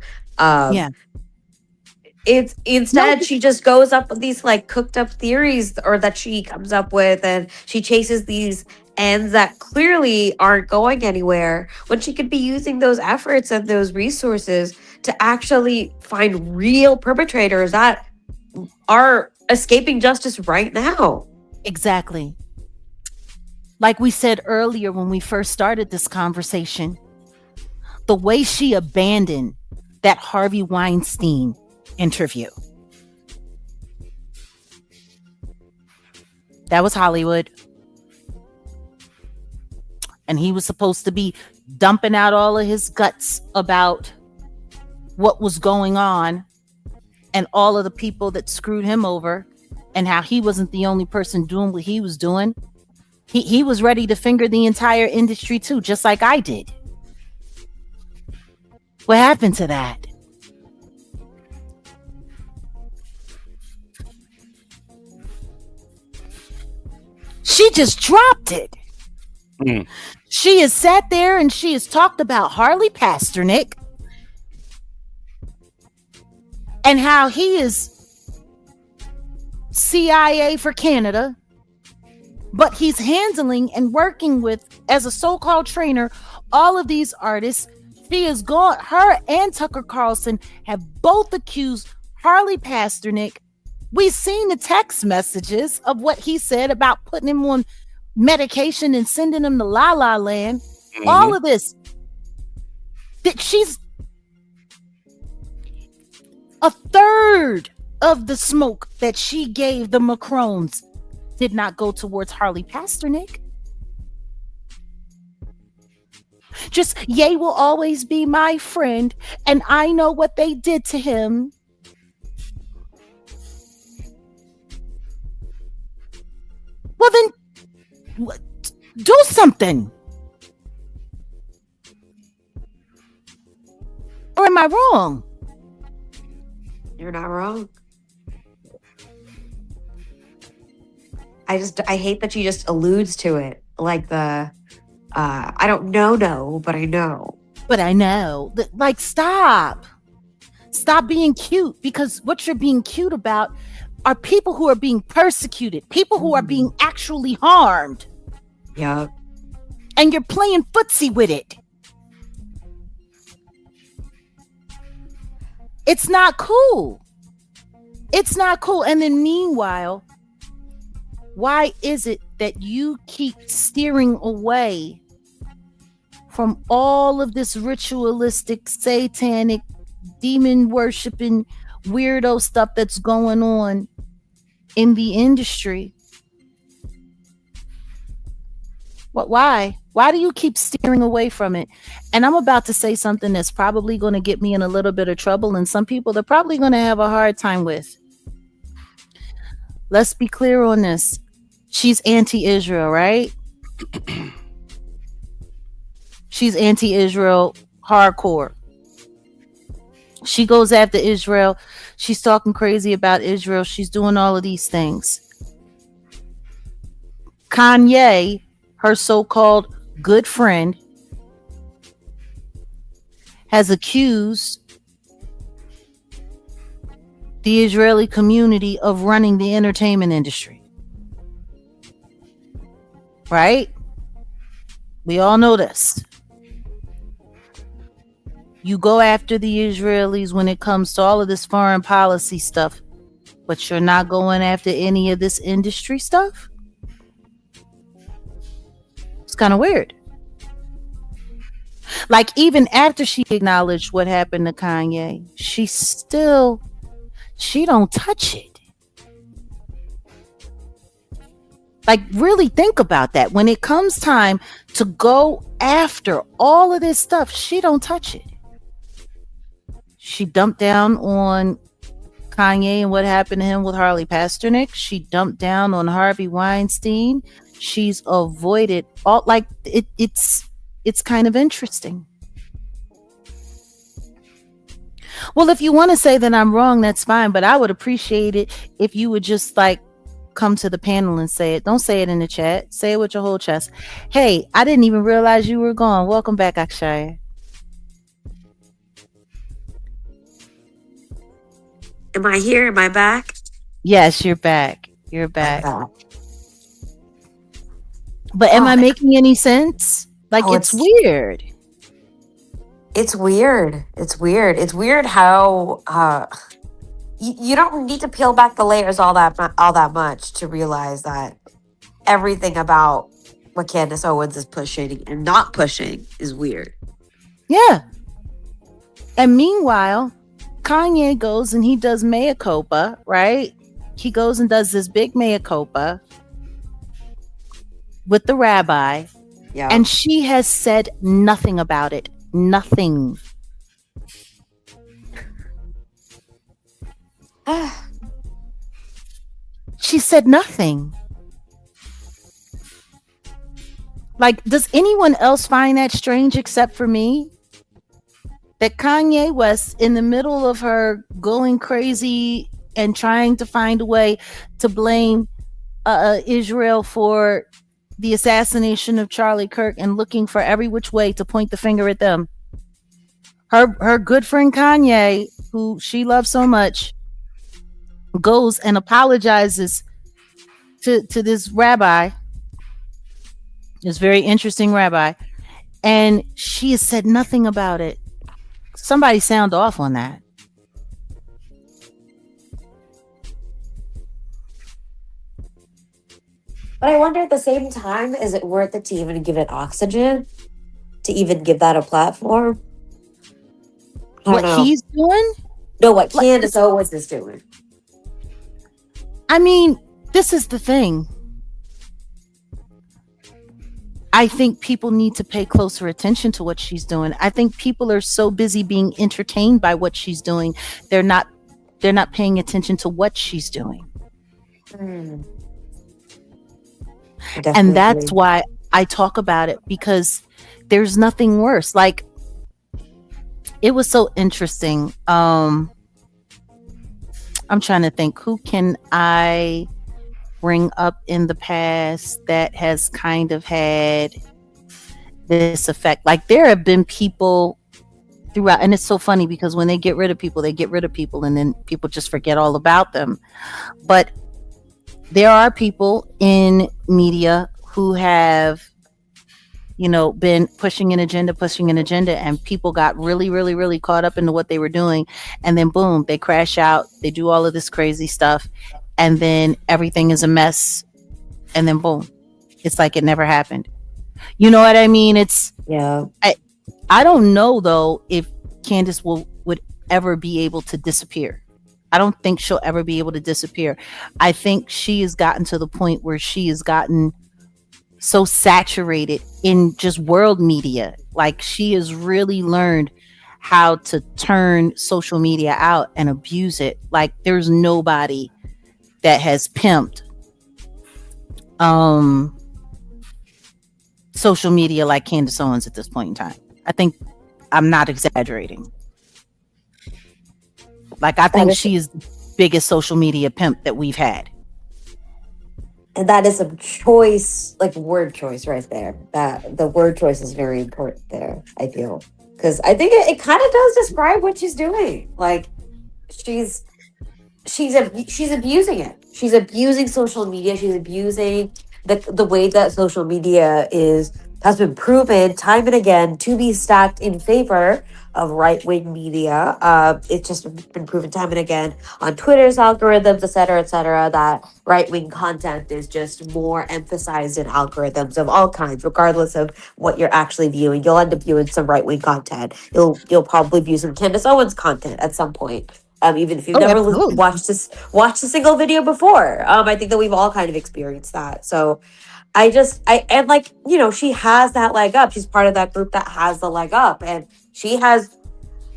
It's instead she just goes up with these like cooked up theories, or that she comes up with, and she chases these ends that clearly aren't going anywhere, when she could be using those efforts and those resources to actually find real perpetrators that are escaping justice right now. Exactly. Like we said earlier when we first started this conversation, the way she abandoned that Harvey Weinstein interview. That was Hollywood. And he was supposed to be dumping out all of his guts about what was going on and all of the people that screwed him over, and how he wasn't the only person doing what he was doing. He was ready to finger the entire industry too, just like I did. What happened to that? She just dropped it. She has sat there and she has talked about Harley Pasternak and how he is CIA for Canada, but he's handling and working with, as a so-called trainer, all of these artists. She has gone, her and Tucker Carlson have both accused Harley Pasternak. We've seen the text messages of what he said about putting him on medication and sending him to La La Land. All of this. That she's a third of the smoke that she gave the Macrons did not go towards Harley Pasternak. Just, Ye will always be my friend, and I know what they did to him. Well, then, do something. Or am I wrong? You're not wrong. I hate that she just alludes to it. Like I don't know, but I know. But I know. Like, stop. Stop being cute, because what you're being cute about are people who are being persecuted, people who are being actually harmed. Yeah. And you're playing footsie with it. It's not cool. It's not cool. And then meanwhile, why is it that you keep steering away from all of this ritualistic, satanic, demon worshiping, weirdo stuff that's going on in the industry? Why do you keep steering away from it? And I'm about to say something that's probably going to get me in a little bit of trouble, and some people they're probably going to have a hard time with. Let's be clear on this. She's anti-Israel, right? She's anti-Israel hardcore. She goes after Israel. She's talking crazy about Israel. She's doing all of these things. Kanye, her so-called good friend, has accused the Israeli community of running the entertainment industry. Right? We all know this. You go after the Israelis when it comes to all of this foreign policy stuff, but you're not going after any of this industry stuff? It's kind of weird. Like, even after she acknowledged what happened to Kanye, she don't touch it. Like, really think about that. When it comes time to go after all of this stuff, she don't touch it. She dumped down on Kanye and what happened to him with Harley Pasternak. She dumped down on Harvey Weinstein. She's avoided all, like, it's kind of interesting. Well, if you want to say that I'm wrong, that's fine, but I would appreciate it if you would just, like, come to the panel and say it. Don't say it in the chat. Say it with your whole chest. Hey, I didn't even realize you were gone. Welcome back, Akshaya. Am I here? Am I back? Yes, you're back. You're back. But am I making any sense? Like, it's weird. It's weird. It's weird. It's weird how you don't need to peel back the layers all that much to realize that everything about what Candace Owens is pushing and not pushing is weird. Yeah. And meanwhile, Kanye goes and he does mea culpa, right? He goes and does this big mea culpa with the rabbi. Yeah. And she has said nothing about it. Nothing. She said nothing. Like, does anyone else find that strange except for me? That Kanye West, in the middle of her going crazy and trying to find a way to blame Israel for the assassination of Charlie Kirk and looking for every which way to point the finger at them, her good friend Kanye, who she loves so much, goes and apologizes to this rabbi, this very interesting rabbi, and she has said nothing about it. Somebody sound off on that. But I wonder at the same time, is it worth it to even give it oxygen? To even give that a platform? What he's doing? No, what Candace Owens is doing. I mean, this is the thing. I think people need to pay closer attention to what she's doing. I think people are so busy being entertained by what she's doing. They're not paying attention to what she's doing. And that's why I talk about it, because there's nothing worse. Like, it was so interesting. I'm trying to think, who can I bring up in the past that has kind of had this effect? Like, there have been people throughout, and it's so funny because when they get rid of people, and then people just forget all about them. But there are people in media who have, been pushing an agenda, and people got really, really, really caught up into what they were doing. And then boom, they crash out. They do all of this crazy stuff. And then everything is a mess. And then boom, it's like it never happened. You know what I mean? Yeah. I don't know though if Candace would ever be able to disappear. I don't think she'll ever be able to disappear. I think she has gotten to the point where she has gotten so saturated in just world media. Like, she has really learned how to turn social media out and abuse it. Like, there's nobody that has pimped social media like Candace Owens at this point in time. I think I'm not exaggerating. Like, I think she is the biggest social media pimp that we've had. And that is a choice, like word choice right there. That the word choice is very important there, I feel. Because I think it kind of does describe what she's doing. Like she's abusing it. She's abusing social media. She's abusing the way that social media has been proven time and again to be stacked in favor of right-wing media. It's just been proven time and again on Twitter's algorithms, et cetera, that right-wing content is just more emphasized in algorithms of all kinds, regardless of what you're actually viewing. You'll end up viewing some right-wing content. You'll probably view some Candace Owens content at some point. Even if you've never watched a single video before. I think that we've all kind of experienced that. So and like, you know, she has that leg up. She's part of that group that has the leg up. And she has,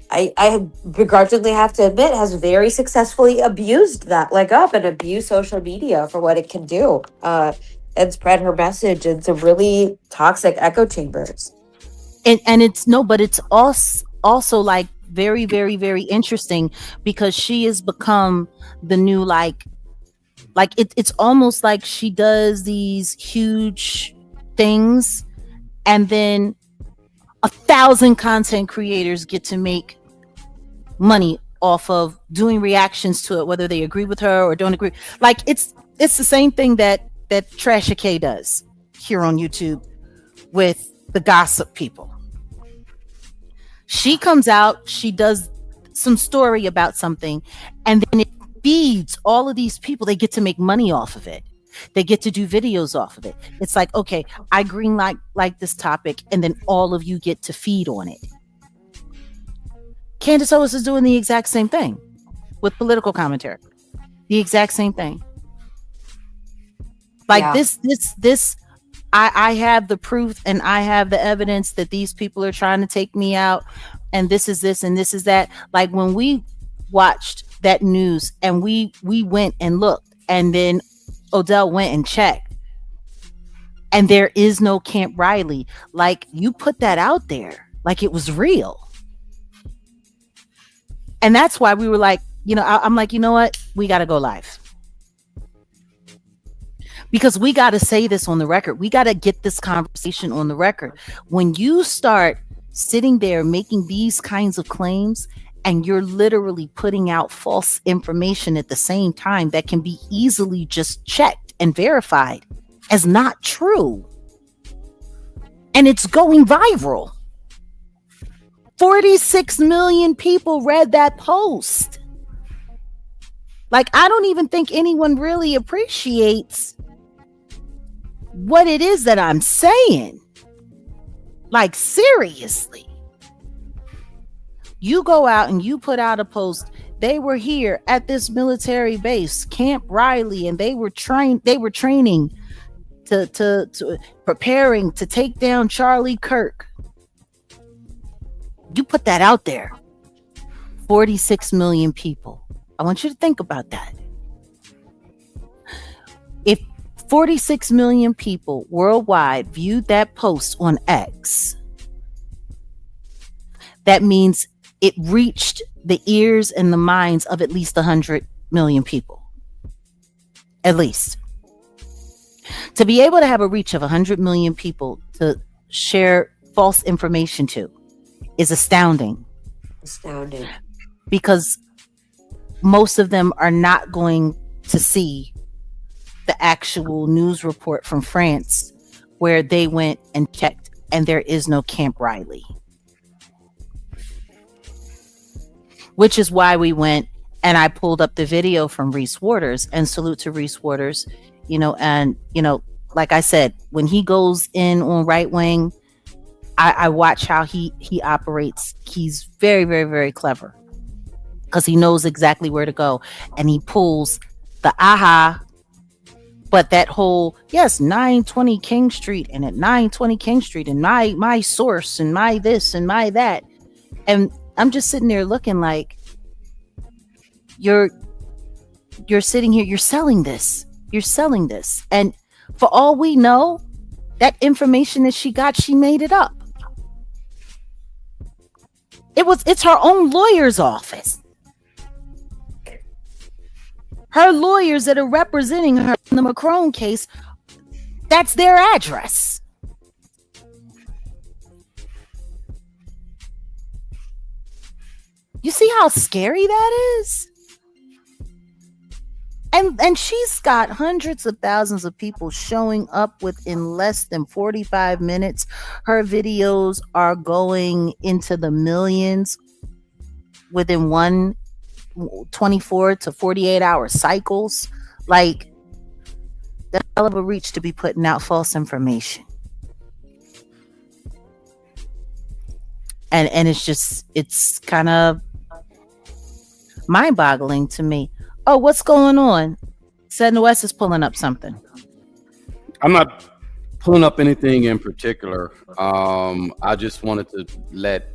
I begrudgingly have to admit, has very successfully abused that leg up and abused social media for what it can do. And spread her message in some really toxic echo chambers. And it's also like very, very, very interesting because she has become the new it's almost like she does these huge things and then 1,000 content creators get to make money off of doing reactions to it, whether they agree with her or don't agree. Like it's the same thing that Trasha K does here on YouTube with the gossip people. She comes out, she does some story about something, and then it feeds all of these people. They get to make money off of it. They get to do videos off of it. It's like, okay, I green like this topic, and then all of you get to feed on it. Candace Owens is doing the exact same thing with political commentary. The exact same thing. Like this. I have the proof and I have the evidence that these people are trying to take me out, and this is this and this is that. Like when we watched that news and we went and looked, and then Odell went and checked, and there is no Camp Riley. Like you put that out there like it was real. And that's why we were like, you know, I'm like, you know what? We got to go live. Because we got to say this on the record. We got to get this conversation on the record. When you start sitting there making these kinds of claims and you're literally putting out false information at the same time that can be easily just checked and verified as not true. And it's going viral. 46 million people read that post. Like, I don't even think anyone really appreciates what it is that I'm saying. Like, seriously. You go out and you put out a post. They were here at this military base, Camp Riley, and they were training to preparing to take down Charlie Kirk. You put that out there. 46 million people. I want you to think about that. If 46 million people worldwide viewed that post on X, that means it reached the ears and the minds of at least 100 million people. At least. To be able to have a reach of 100 million people to share false information to is astounding. Astounding. Because most of them are not going to see the actual news report from France where they went and checked and there is no Camp Riley. Which is why we went and I pulled up the video from Reese Waters, and salute to Reese Waters, and like I said, when he goes in on right wing, I watch how he operates. He's very, very, very clever because he knows exactly where to go, and he pulls the aha. But that whole 920 King Street, and at 920 King Street, and my source, and my this and my that, and I'm just sitting there looking like you're sitting here, you're selling this, and for all we know, that information that she got, she made it up. It's her own lawyer's office. Her lawyers that are representing her in the Macron case, that's their address. You see how scary that is? And she's got hundreds of thousands of people showing up within less than 45 minutes. Her videos are going into the millions within 24 to 48 hour cycles. Like, that's a hell of a reach to be putting out false information. And it's kind of mind-boggling to me. Oh, what's going on? Said West is pulling up something. I'm not pulling up anything in particular. I just wanted to let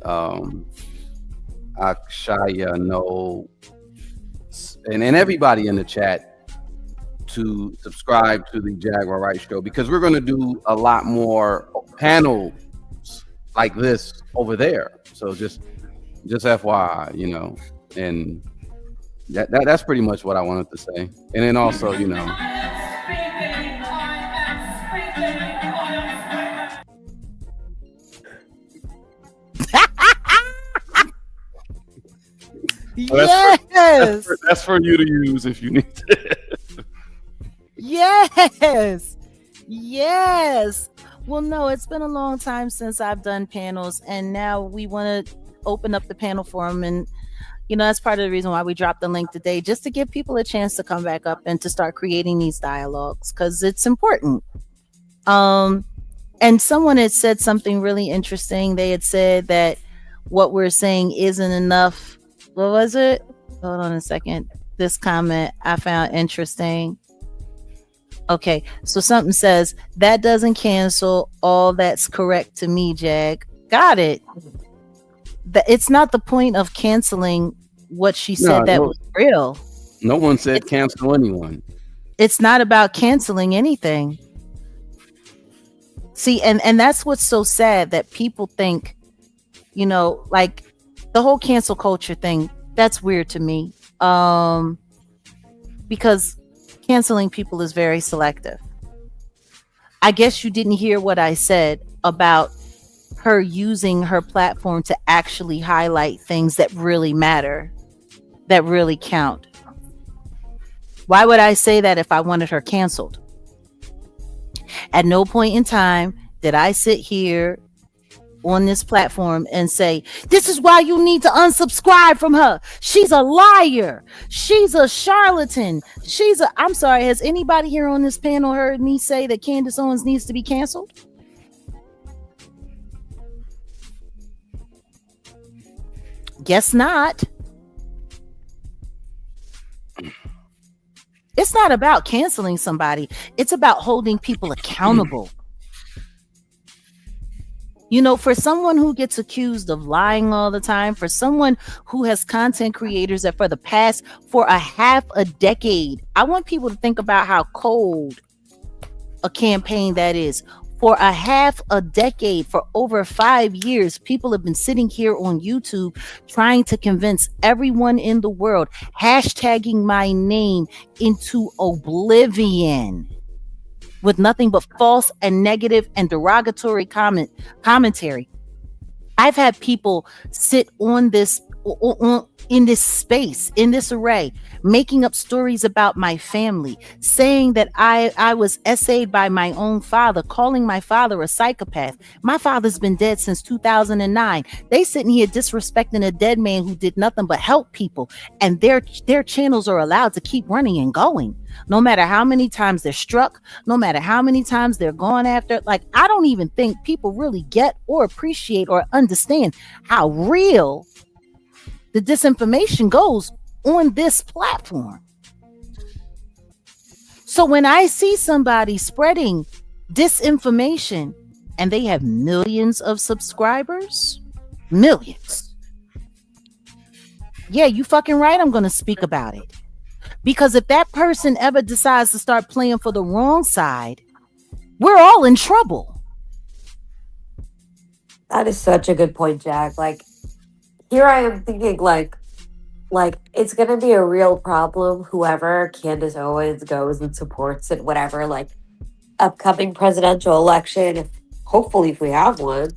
Akshaya know, and everybody in the chat, to subscribe to the Jaguar Wright Show, because we're going to do a lot more panels like this over there. So just FYI, you know, and that's pretty much what I wanted to say. And then also, you know, yes, that's for you to use if you need to. Yes. Well, no, it's been a long time since I've done panels, and now we want to open up the panel forum. And you know, that's part of the reason why we dropped the link today, just to give people a chance to come back up and to start creating these dialogues, because it's important. And someone had said something really interesting. They had said that what we're saying isn't enough. What was it? Hold on a second. This comment I found interesting. Okay, so something says that doesn't cancel all that's correct to me, Jag. Got it. It's not the point of canceling what she said was real. No one said cancel anyone. It's not about canceling anything. See, and that's what's so sad, that people think, you know, like the whole cancel culture thing, that's weird to me. Because canceling people is very selective. I guess you didn't hear what I said about her using her platform to actually highlight things that really matter, that really count. Why would I say that if I wanted her canceled? At no point in time did I sit here on this platform and say, this is why you need to unsubscribe from her. She's a liar. She's a charlatan. I'm sorry, has anybody here on this panel heard me say that Candace Owens needs to be canceled? Guess not. It's not about canceling somebody. It's about holding people accountable. You know, for someone who gets accused of lying all the time, for someone who has content creators that for a half a decade, I want people to think about how cold a campaign that is. For a half a decade, for over 5 years, people have been sitting here on YouTube trying to convince everyone in the world, hashtagging my name into oblivion with nothing but false and negative and derogatory commentary. I've had people sit on this in this space, in this array, making up stories about my family, saying that I was essayed by my own father, calling my father a psychopath. My father's been dead since 2009. They sitting here disrespecting a dead man who did nothing but help people, and their channels are allowed to keep running and going, no matter how many times they're struck, no matter how many times they're gone after. Like, I don't even think people really get or appreciate or understand how real the disinformation goes on this platform. So when I see somebody spreading disinformation and they have millions of subscribers, millions, yeah, you fucking right, I'm going to speak about it. Because if that person ever decides to start playing for the wrong side, we're all in trouble. That is such a good point, Jack. Like, here I am thinking, like, like it's gonna be a real problem. Whoever Candace Owens goes and supports it, whatever, like upcoming presidential election, hopefully if we have one,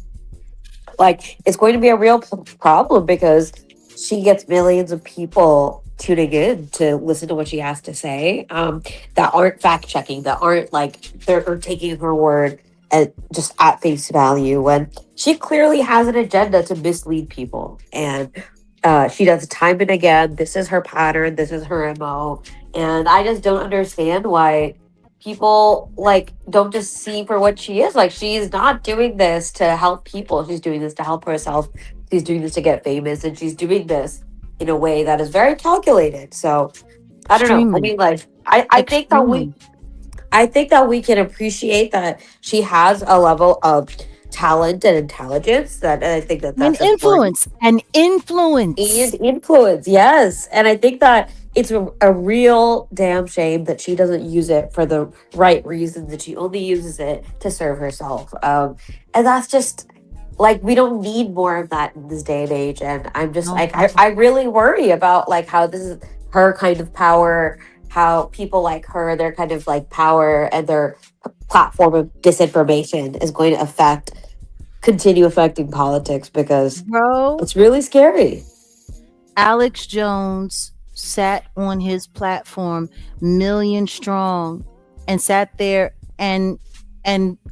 like it's going to be a real problem because she gets millions of people tuning in to listen to what she has to say, that aren't fact checking, that aren't like they're taking her word at just at face value when she clearly has an agenda to mislead people. And she does it time and again. This is her pattern, this is her MO. And I just don't understand why people like don't just see for what she is. Like, she's not doing this to help people, she's doing this to help herself, she's doing this to get famous, and she's doing this in a way that is very calculated. So I don't know. I Extremely. mean, like I think that we can appreciate that she has a level of talent and intelligence, that and I think that And that's important. influence. Yes. And I think that it's a real damn shame that she doesn't use it for the right reasons, that she only uses it to serve herself. And that's just like, we don't need more of that in this day and age. And I'm just like, I really worry about like how this is her kind of power, how people like her, their kind of like power and their platform of disinformation is going to continue affecting politics, because Bro, it's really scary. Alex Jones sat on his platform, million strong, and sat there and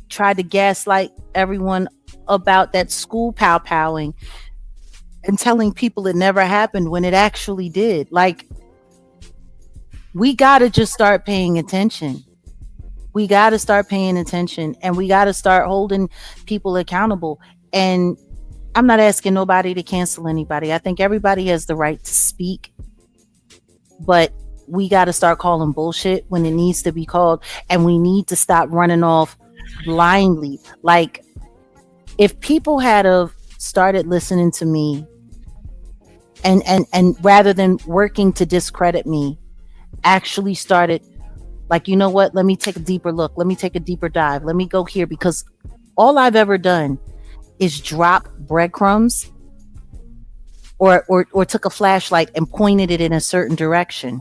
tried to gaslight everyone about that school pow-powing and telling people it never happened when it actually did. Like, we gotta just start paying attention. We gotta start paying attention, and we gotta start holding people accountable. And I'm not asking nobody to cancel anybody. I think everybody has the right to speak, but we got to start calling bullshit when it needs to be called, and we need to stop running off blindly. Like, if people had have started listening to me and rather than working to discredit me, actually started like, you know what, let me take a deeper look, let me take a deeper dive, let me go here, because all I've ever done is drop breadcrumbs or took a flashlight and pointed it in a certain direction,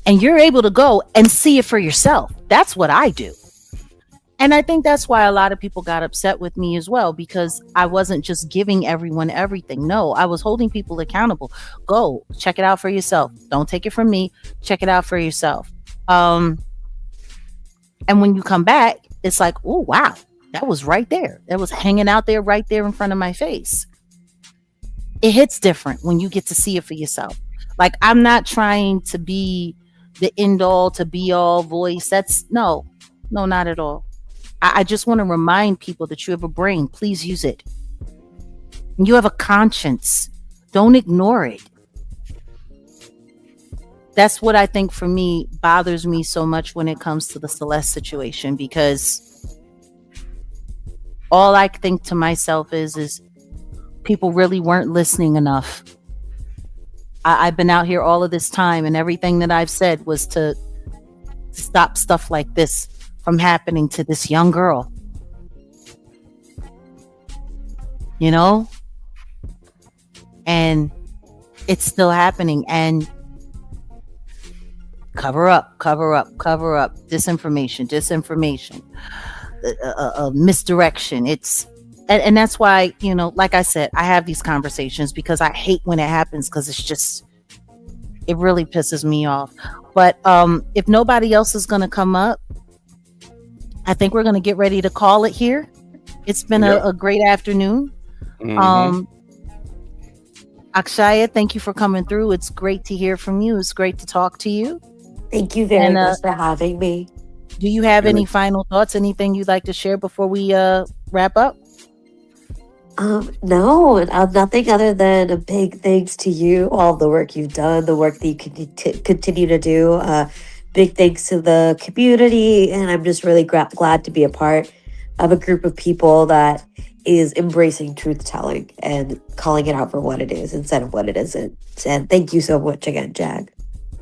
and you're able to go and see it for yourself. That's what I do. And I think that's why a lot of people got upset with me as well, because I wasn't just giving everyone everything. No, I was holding people accountable. Go check it out for yourself. Don't take it from me. Check it out for yourself. And when you come back, it's like, oh, wow, that was right there. That was hanging out there right there in front of my face. It hits different when you get to see it for yourself. Like, I'm not trying to be the end all to be all voice. That's no, not at all. I just want to remind people that you have a brain. Please use it. And you have a conscience. Don't ignore it. That's what I think, for me, bothers me so much when it comes to the Celeste situation, because all I think to myself is people really weren't listening enough. I've been out here all of this time, and everything that I've said was to stop stuff like this from happening to this young girl. You know? And it's still happening. And cover up, disinformation, misdirection. And that's why, you know, like I said, I have these conversations because I hate when it happens, because it really pisses me off. But if nobody else is going to come up, I think we're going to get ready to call it here. It's been a great afternoon. Akshaya, thank you for coming through. It's great to hear from you. It's great to talk to you. Thank you very much for having me. Do you have any final thoughts? Anything you'd like to share before we wrap up? No, nothing other than a big thanks to you, all the work you've done, the work that you continue to do. Big thanks to the community, and I'm just really glad to be a part of a group of people that is embracing truth telling and calling it out for what it is instead of what it isn't. And thank you so much again, Jag.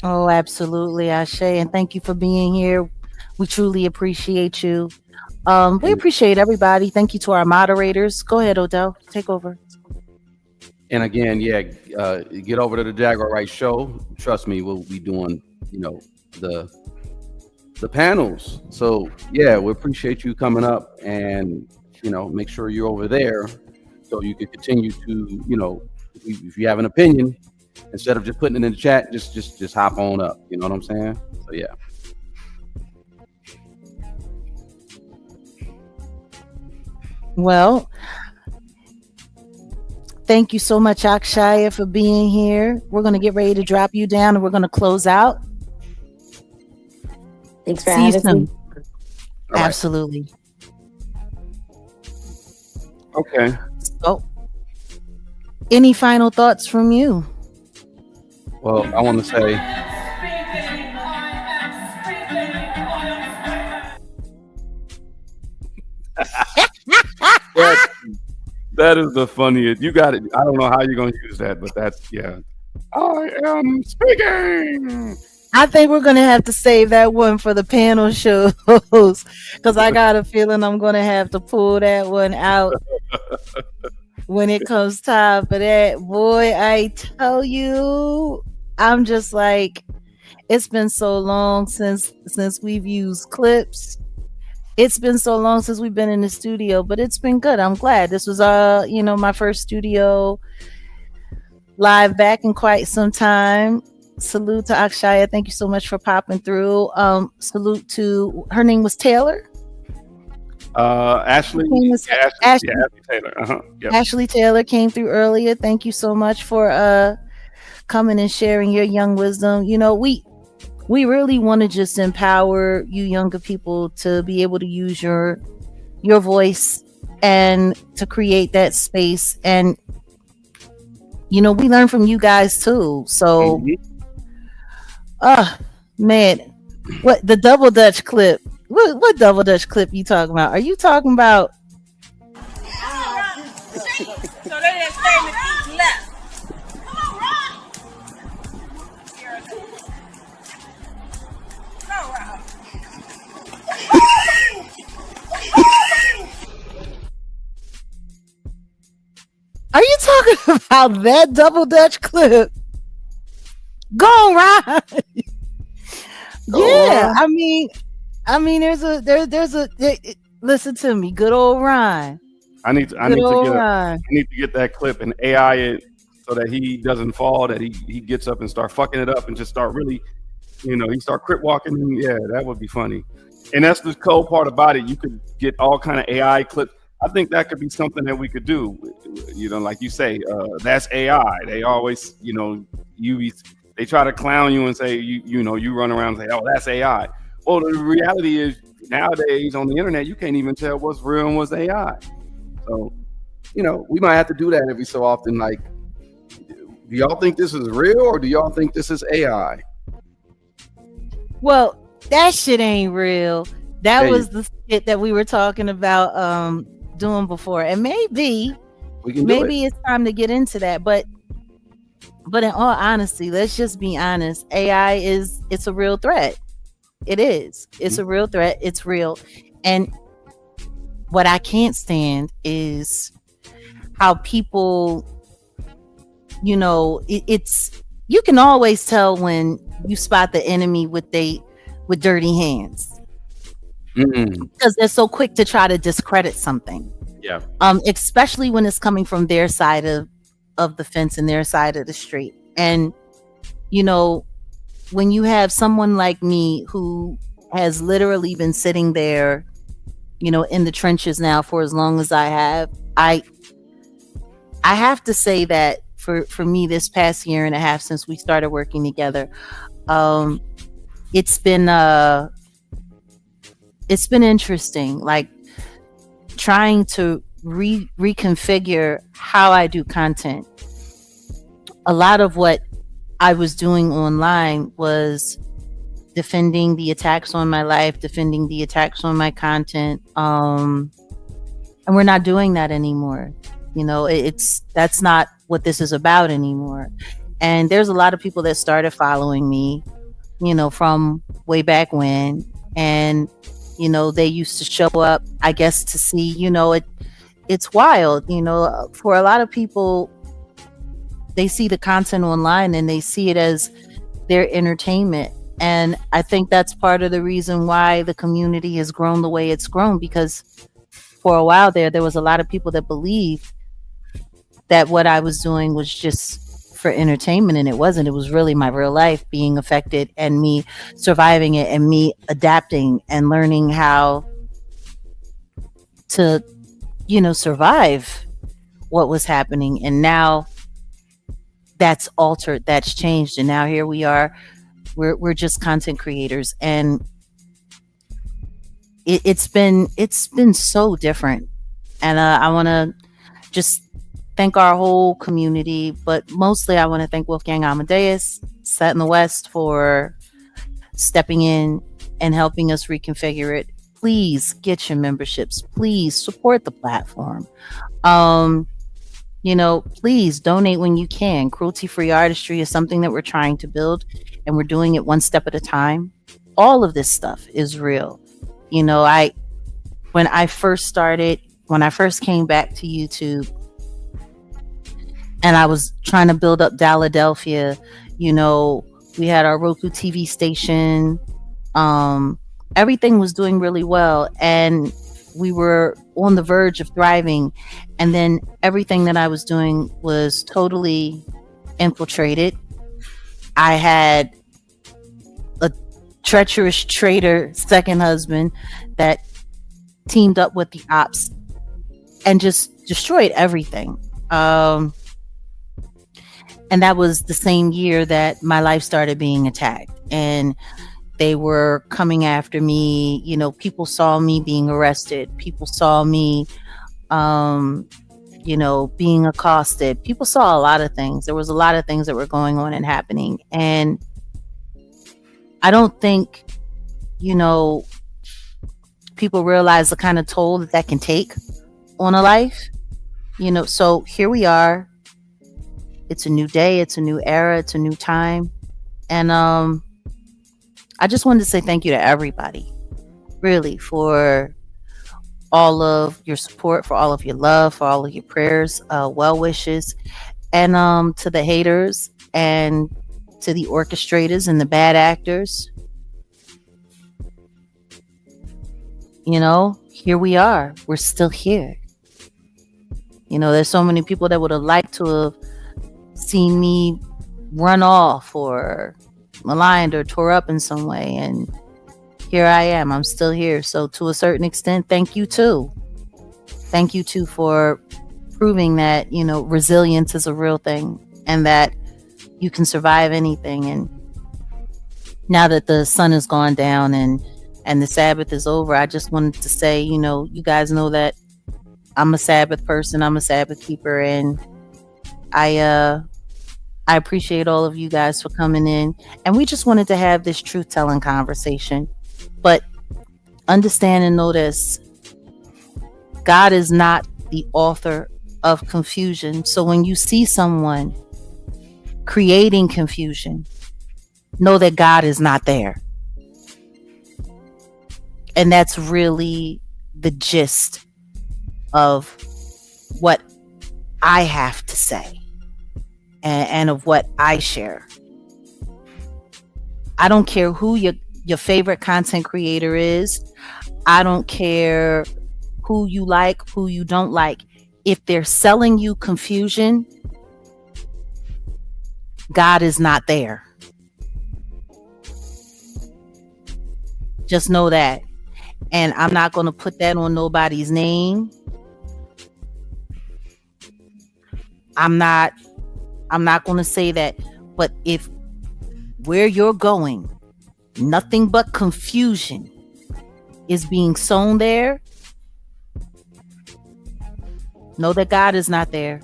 Oh, absolutely, Ashe, and thank you for being here. We truly appreciate you. We appreciate everybody. Thank you to our moderators. Go ahead, Odell. Take over. And again, get over to the Jaguar Wright show. Trust me, we'll be doing, the panels. So yeah, we appreciate you coming up, and make sure you're over there so you can continue to, if you have an opinion, instead of just putting it in the chat, just hop on up. You know what I'm saying? So yeah. Well, thank you so much, Akshaya, for being here. We're going to get ready to drop you down, and we're going to close out. Thanks for having me. Right. Absolutely. Okay. So, any final thoughts from you? Well, I want to say, that is the funniest. You got it. I don't know how you're going to use that, but that's, yeah. I am speaking. I think we're going to have to save that one for the panel shows, because I got a feeling I'm going to have to pull that one out when it comes time for that. Boy, I tell you, I'm just like, it's been so long since we've used clips. It's been so long since we've been in the studio, but it's been good. I'm glad. This was my first studio live back in quite some time. Salute to Akshaya. Thank you so much for popping through. Salute to, her name was Taylor. Ashley. Ashley Taylor. Yep. Ashley Taylor came through earlier. Thank you so much for coming and sharing your young wisdom. We really want to just empower you younger people to be able to use your voice and to create that space. And we learn from you guys too. So man, what the double Dutch clip? What double Dutch clip you talking about? Are you talking about? So they didn't say me left. Come on, Rob. Come on, Rob. Are you talking about that double Dutch clip? Go on, Ryan. Yeah, I mean, there's a listen to me, good old Ryan. I need to get that clip and AI it so that he doesn't fall, that he gets up and start fucking it up and just start really, he start crip walking. And yeah, that would be funny. And that's the cool part about it. You could get all kind of AI clips. I think that could be something that we could do. Like you say, that's AI. They always, they try to clown you and say, you run around and say, oh, that's AI. Well, the reality is nowadays on the internet, you can't even tell what's real and what's AI. So, we might have to do that every so often. Like, do y'all think this is real or do y'all think this is AI? Well, that shit ain't real. That was the shit that we were talking about doing before. And maybe it's time to get into that. But in all honesty, let's just be honest. AI it's a real threat. It is. It's a real threat. It's real. And what I can't stand is how people, it's you can always tell when you spot the enemy with dirty hands. Because they're so quick to try to discredit something. Yeah. Especially when it's coming from their side of the fence and their side of the street. And when you have someone like me who has literally been sitting there, in the trenches now for as long as I have, I have to say that for me this past year and a half since we started working together, it's been interesting, like trying to reconfigure how I do content. A lot of what I was doing online was defending the attacks on my life, defending the attacks on my content. And we're not doing that anymore. That's not what this is about anymore. And there's a lot of people that started following me, from way back when. And, they used to show up, I guess, to see, it's wild, for a lot of people, they see the content online and they see it as their entertainment. And I think that's part of the reason why the community has grown the way it's grown, because for a while there was a lot of people that believed that what I was doing was just for entertainment, and it wasn't. It was really my real life being affected and me surviving it and me adapting and learning how to, survive what was happening. And now that's altered, that's changed, and now here we are. We're just content creators, and it's been so different. And I want to just thank our whole community, but mostly I want to thank Wolfgang Amadeus, Set in the West, for stepping in and helping us reconfigure it. Please get your memberships. Please support the platform. Please donate when you can. Cruelty-free artistry is something that we're trying to build, and we're doing it one step at a time. All of this stuff is real. When I first came back to YouTube, and I was trying to build up Dalladelphia, we had our Roku TV station. Everything was doing really well, and we were on the verge of thriving. And then everything that I was doing was totally infiltrated. I had a treacherous traitor second husband that teamed up with the ops and just destroyed everything. And that was the same year that my life started being attacked, and they were coming after me. People saw me being arrested. People saw me, being accosted. People saw a lot of things. There was a lot of things that were going on and happening. And I don't think, people realize the kind of toll that can take on a life. So here we are. It's a new day. It's a new era. It's a new time. And I just wanted to say thank you to everybody, really, for all of your support, for all of your love, for all of your prayers, well wishes, and to the haters and to the orchestrators and the bad actors. Here we are. We're still here. There's so many people that would have liked to have seen me run off or maligned or tore up in some way, and here I am. I'm still here. So to a certain extent, thank you too for proving that resilience is a real thing and that you can survive anything. And now that the sun has gone down and the Sabbath is over, I just wanted to say, you guys know that I'm a Sabbath person. I'm a Sabbath keeper, and I appreciate all of you guys for coming in. And we just wanted to have this truth-telling conversation. But understand and know this: God is not the author of confusion. So when you see someone creating confusion, know that God is not there. And that's really the gist of what I have to say and of what I share. I don't care who your favorite content creator is. I don't care who you like, who you don't like. If they're selling you confusion, God is not there. Just know that. And I'm not going to put that on nobody's name. I'm not going to say that. But if where you're going, nothing but confusion is being sown there, know that God is not there.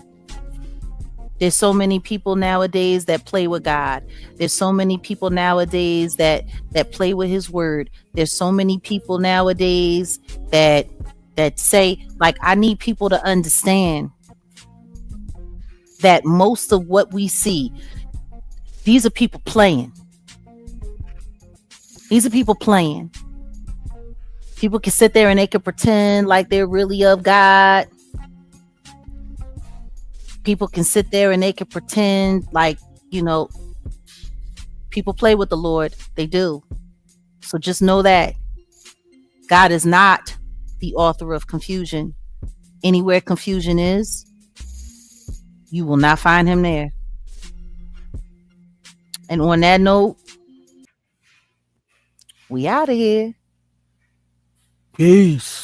There's so many people nowadays that play with God. There's so many people nowadays that play with his word. There's so many people nowadays that say, like, I need people to understand that most of what we see, these are people playing. These are people playing. People can sit there and they can pretend like they're really of God. People can sit there and they can pretend like, you know, people play with the Lord. They do. So just know that God is not the author of confusion. Anywhere confusion is, you will not find him there. And on that note, we out of here. Peace.